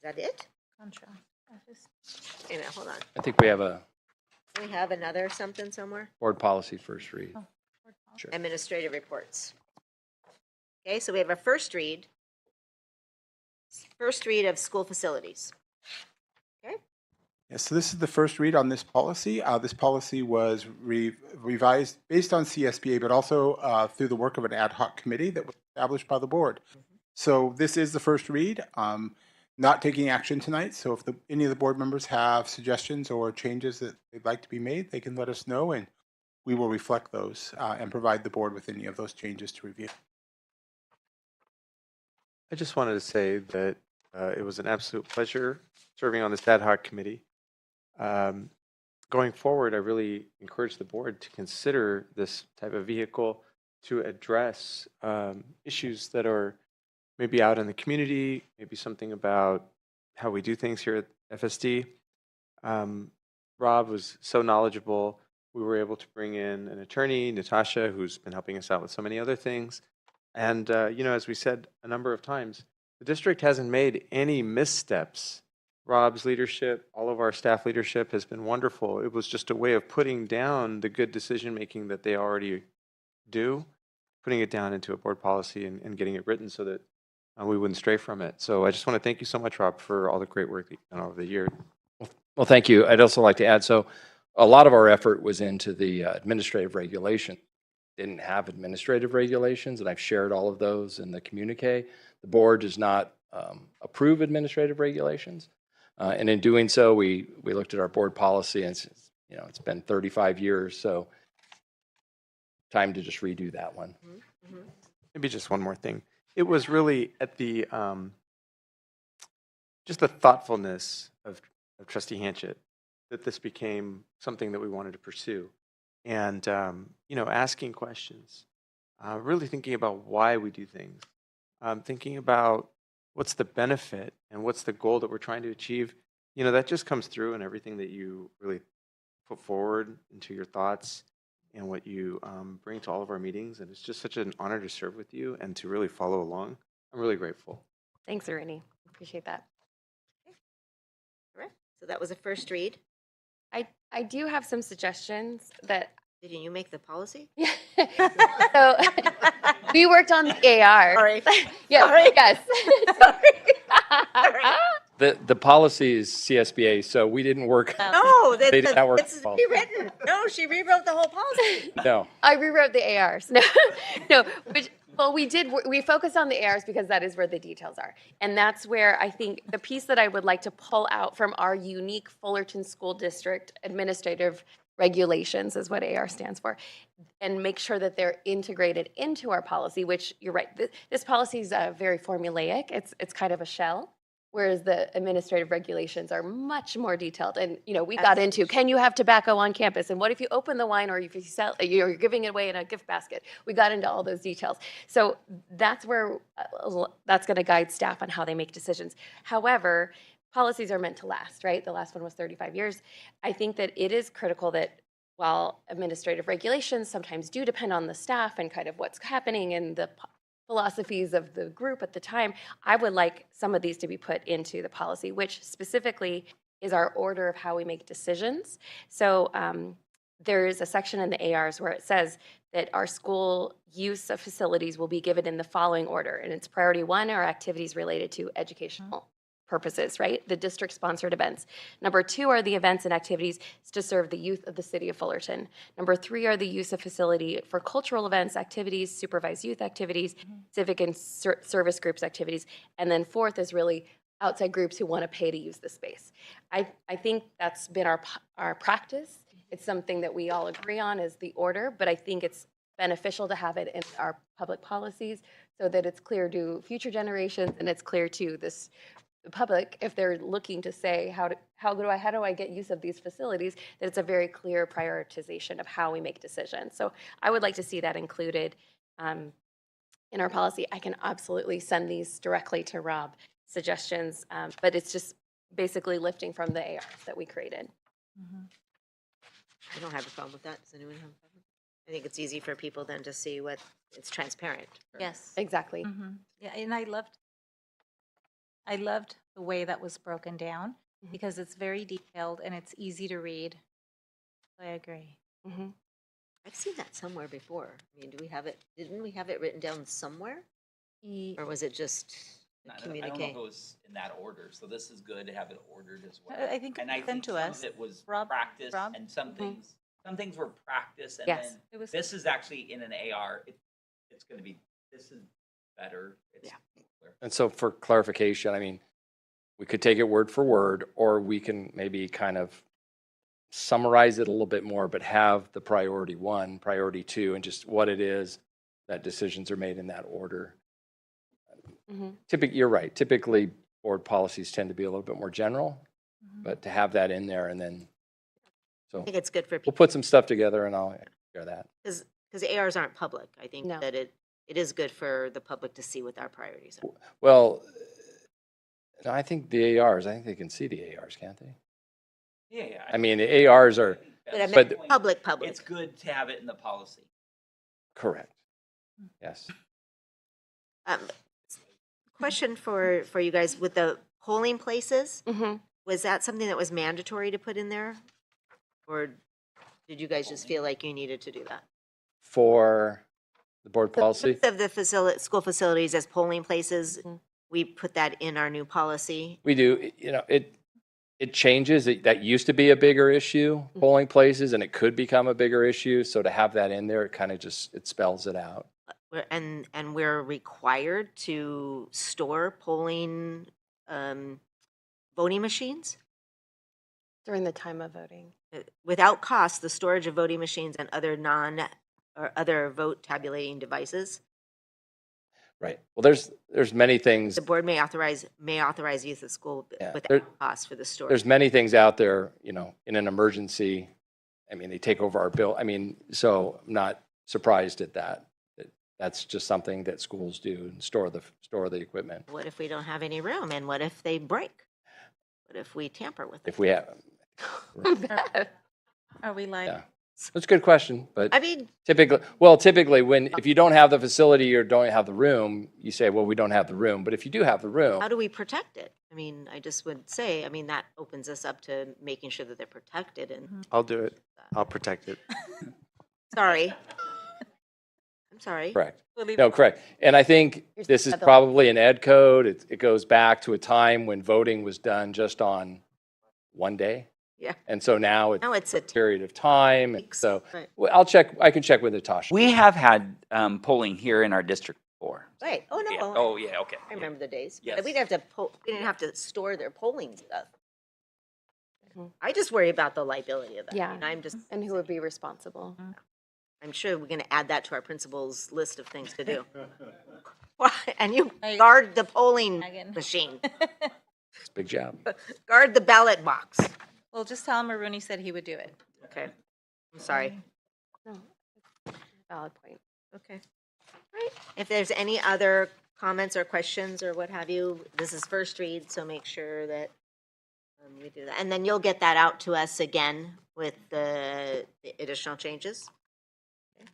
that it? Contract. Wait a minute. Hold on. I think we have a We have another something somewhere? Board policy first read. Sure. Administrative reports. Okay, so we have a first read. First read of school facilities. Okay. Yeah, so this is the first read on this policy. This policy was revised based on CSBA, but also through the work of an ad hoc committee that was established by the board. So this is the first read. Not taking action tonight. So if any of the board members have suggestions or changes that they'd like to be made, they can let us know, and we will reflect those and provide the board with any of those changes to review. I just wanted to say that it was an absolute pleasure serving on this ad hoc committee. Going forward, I really encourage the board to consider this type of vehicle to address issues that are maybe out in the community, maybe something about how we do things here at FSD. Rob was so knowledgeable. We were able to bring in an attorney, Natasha, who's been helping us out with so many other things. And, as we said a number of times, the district hasn't made any missteps. Rob's leadership, all of our staff leadership has been wonderful. It was just a way of putting down the good decision-making that they already do, putting it down into a board policy and getting it written so that we wouldn't stray from it. So I just want to thank you so much, Rob, for all the great work that you've done over the year. Well, thank you. I'd also like to add, so a lot of our effort was into the administrative regulation. Didn't have administrative regulations, and I've shared all of those in the communique. The board does not approve administrative regulations. And in doing so, we looked at our board policy, and it's been 35 years, so time to just redo that one. Maybe just one more thing. It was really at the just the thoughtfulness of Trustee Hanchett that this became something that we wanted to pursue, and asking questions, really thinking about why we do things, thinking about what's the benefit and what's the goal that we're trying to achieve. That just comes through in everything that you really put forward into your thoughts and what you bring to all of our meetings. And it's just such an honor to serve with you and to really follow along. I'm really grateful. Thanks, Ernie. Appreciate that. All right. So that was a first read. I do have some suggestions that. Didn't you make the policy? So we worked on the AR. Sorry. Yeah. Sorry. Yes. The policy is CSBA, so we didn't work. No, They did not work it's the policy. rewritten. No, she rewrote the whole policy. No. I rewrote the ARs. No. We focused on the ARs because that is where the details are. And that's where I think the piece that I would like to pull out from our unique Fullerton School District administrative regulations is what AR stands for, and make sure that they're integrated into our policy, which you're right. This policy is very formulaic. It's kind of a shell. Whereas the administrative regulations are much more detailed. And, we got into, can you have tobacco on campus? And what if you open the wine or if you sell, you're giving it away in a gift basket? We got into all those details. So that's where, that's going to guide staff on how they make decisions. However, policies are meant to last, right? The last one was 35 years. I think that it is critical that while administrative regulations sometimes do depend on the staff and kind of what's happening and the philosophies of the group at the time, I would like some of these to be put into the policy, which specifically is our order of how we make decisions. So there is a section in the ARs where it says that our school use of facilities will be given in the following order, and it's priority 1 are activities related to educational purposes, right? The district-sponsored events. Number 2 are the events and activities to serve the youth of the city of Fullerton. Number 3 are the use of facility for cultural events, activities, supervised youth activities, civic and service groups activities. And then 4th is really outside groups who want to pay to use the space. I think that's been our practice. It's something that we all agree on is the order, but I think it's beneficial to have it in our public policies so that it's clear to future generations and it's clear to the public if they're looking to say how do I get use of these facilities, that it's a very clear prioritization of how we make decisions. So I would like to see that included in our policy. I can absolutely send these directly to Rob, suggestions, but it's just basically lifting from the ARs that we created. I don't have a problem with that. Does anyone have a problem? I think it's easy for people then to see what it's transparent. Yes. Exactly. Yeah, and I loved the way that was broken down because it's very detailed and it's easy to read. I agree. Mm-hmm. I've seen that somewhere before. I mean, do we have it? Didn't we have it written down somewhere? Or was it just I don't know communicate? if it was in that order, so this is good to have it ordered as well. I think and it I was think sent to some us. of it was Rob- practice, Rob? and some things were practice, and Yes. then It was- this is actually in an AR. It's going to be this is better. It's And so for clarification, I mean, we could take it word for word, or we can maybe kind of summarize it a little bit more, but have the priority 1, priority 2, and just what it is that decisions are made in that order. You're right. Typically, board policies tend to be a little bit more general, but to have that in there and then, so I think it's good for we'll people put some stuff together and I'll share that. because ARs aren't public. I think that it is good for the public to see what our priorities are. Well, no, I think the ARs, I think they can see the ARs, can't they? Yeah. I mean, the ARs are, But I meant but public. It's good to have it in the policy. correct. Yes. Question for you guys with the polling places. Was that something that was mandatory to put in there, or did you guys just feel like you needed to do that? For the board policy? Of the school facilities as polling places, we put that in our new policy. We do, you know, it changes. That used to be a bigger issue, polling places, and it could become a bigger issue. So to have that in there, it kind of just, it spells it out. And we're required to store polling voting machines? During the time of voting. Without cost, the storage of voting machines and other other vote tabulating devices. Right. Well, there's many things. The board may authorize use of school without there- cost for the storage. There's many things out there, you know, in an emergency. I mean, they take over our bill. I mean, so I'm not surprised at that. That's just something that schools do and store the equipment. What if we don't have any room, and what if they break? What if we tamper with it? If we have, Are we live? yeah, that's a good question. But I mean, typically, if you don't have the facility or don't have the room, you say, well, we don't have the room. But if you do have the room, how do we protect it? I mean, I just would say, I mean, that opens us up to making sure that they're protected. And I'll do it. I'll protect it. sorry, I'm sorry. correct. We'll leave No, it. correct. And I think this is probably an ed code. It goes back to a time when voting was done just on one day. Yeah. And so now it's a period of time. And so Right. well, I can check with Natasha. We have had polling here in our district before. Right. Oh no. Yeah. Oh, yeah, okay. I remember the days. Yes. We didn't have to store their polling stuff. I just worry about the liability of that. Yeah. And I'm just, And who would be responsible? I'm sure we're going to add that to our principal's list of things to do. And you guard the polling machine, It's a big job. guard the ballot box. Well, just tell him Rooney said he would do it. Okay. I'm sorry. No. Valid point. Okay. Right. If there's any other comments or questions or what have you, this is first read, so make sure that we do that. And then you'll get that out to us again with the additional changes. Okay.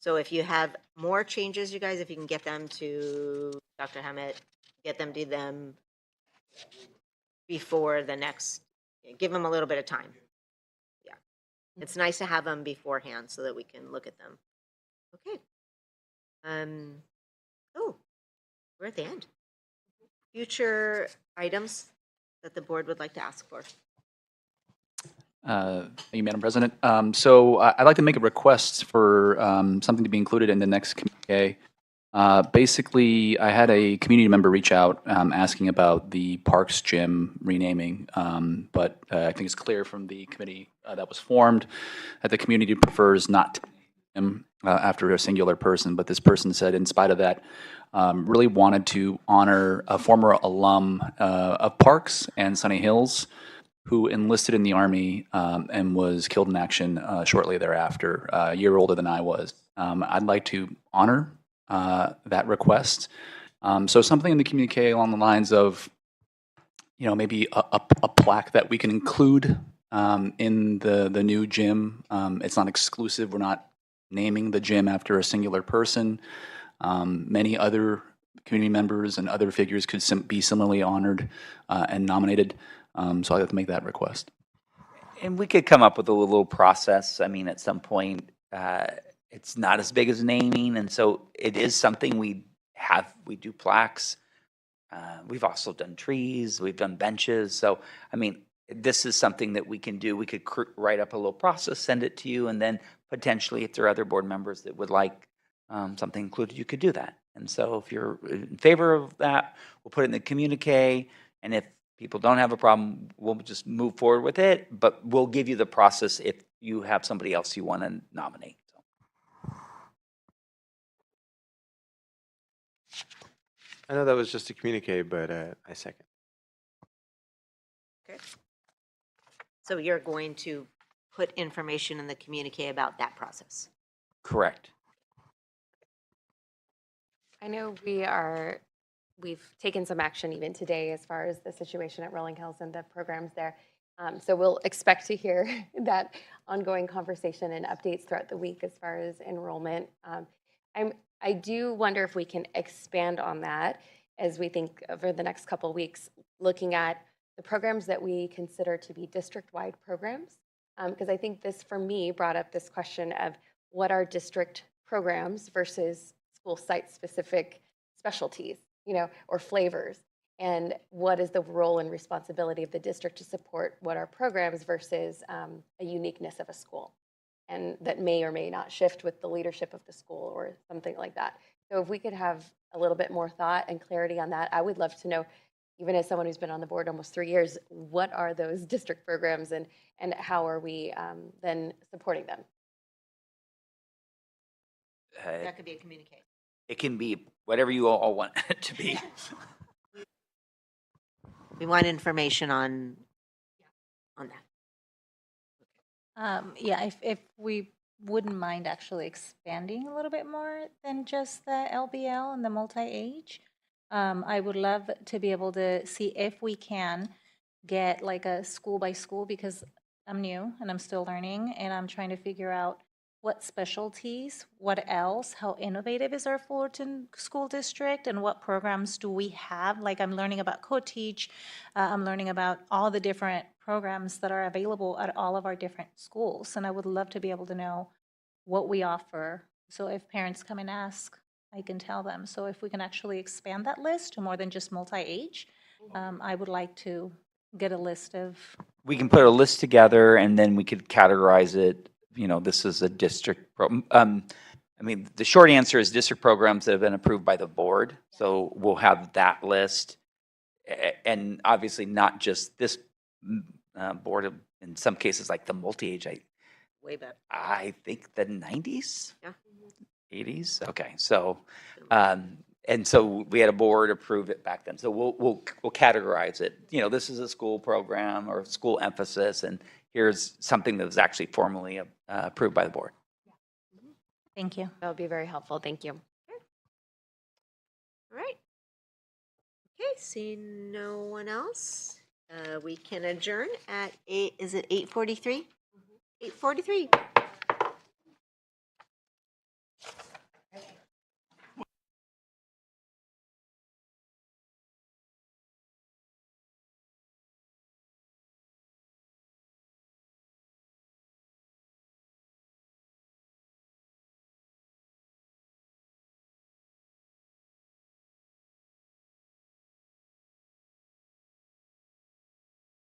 So if you have more changes, you guys, if you can get them to Dr. Hammett, get them to them before the next, give them a little bit of time. Yeah. It's nice to have them beforehand so that we can look at them. Okay. Oh, we're at the end. Future items that the board would like to ask for. Thank you, Madam President. So I'd like to make a request for something to be included in the next communique. Basically, I had a community member reach out asking about the Parks Gym renaming, but I think it's clear from the committee that was formed that the community prefers not to name after a singular person, but this person said, in spite of that, really wanted to honor a former alum of Parks and Sunny Hills who enlisted in the Army and was killed in action shortly thereafter, a year older than I was. I'd like to honor that request. So something in the communique along the lines of, maybe a plaque that we can include in the new gym. It's not exclusive. We're not naming the gym after a singular person. Many other community members and other figures could be similarly honored and nominated. So I'd like to make that request. And we could come up with a little process. I mean, at some point, it's not as big as naming, and so it is something we do plaques. We've also done trees, we've done benches. So, I mean, this is something that we can do. We could write up a little process, send it to you, and then potentially, if there are other board members that would like something included, you could do that. And so if you're in favor of that, we'll put it in the communique, and if people don't have a problem, we'll just move forward with it, but we'll give you the process if you have somebody else you want to nominate. I know that was just a communique, but I second. Okay. So you're going to put information in the communique about that process? Correct. I know we've taken some action even today as far as the situation at Rolling Hills and the programs there. So we'll expect to hear that ongoing conversation and updates throughout the week as far as enrollment. I do wonder if we can expand on that as we think over the next couple of weeks, looking at the programs that we consider to be district-wide programs. Because I think this, for me, brought up this question of what are district programs versus school site-specific specialties, or flavors, and what is the role and responsibility of the district to support what are programs versus a uniqueness of a school, and that may or may not shift with the leadership of the school or something like that. So if we could have a little bit more thought and clarity on that, I would love to know, even as someone who's been on the board almost 3 years, what are those district programs and how are we then supporting them? That could be a communique. It can be whatever you all want it to be. We want information on that. Yeah, if we wouldn't mind actually expanding a little bit more than just the LBL and the multi-age, I would love to be able to see if we can get like a school by school, because I'm new and I'm still learning and I'm trying to figure out what specialties, what else, how innovative is our Fullerton School District, and what programs do we have? Like I'm learning about co-teach, I'm learning about all the different programs that are available at all of our different schools. And I would love to be able to know what we offer. So if parents come and ask, I can tell them. So if we can actually expand that list to more than just multi-age, I would like to get a list of. We can put a list together and then we could categorize it. This is a district the short answer is district programs that have been approved by the board. So we'll have that list. And obviously not just this board, in some cases like the multi-age, Way back. I think the 90s? Yeah. 80s? Okay. So, and so we had a board approve it back then. So we'll categorize it. This is a school program or school emphasis, and here's something that was actually formally approved by the board. Thank you. That would be very helpful. Thank you. All right. Okay, seeing no one else, we can adjourn at 8:43? 8:43.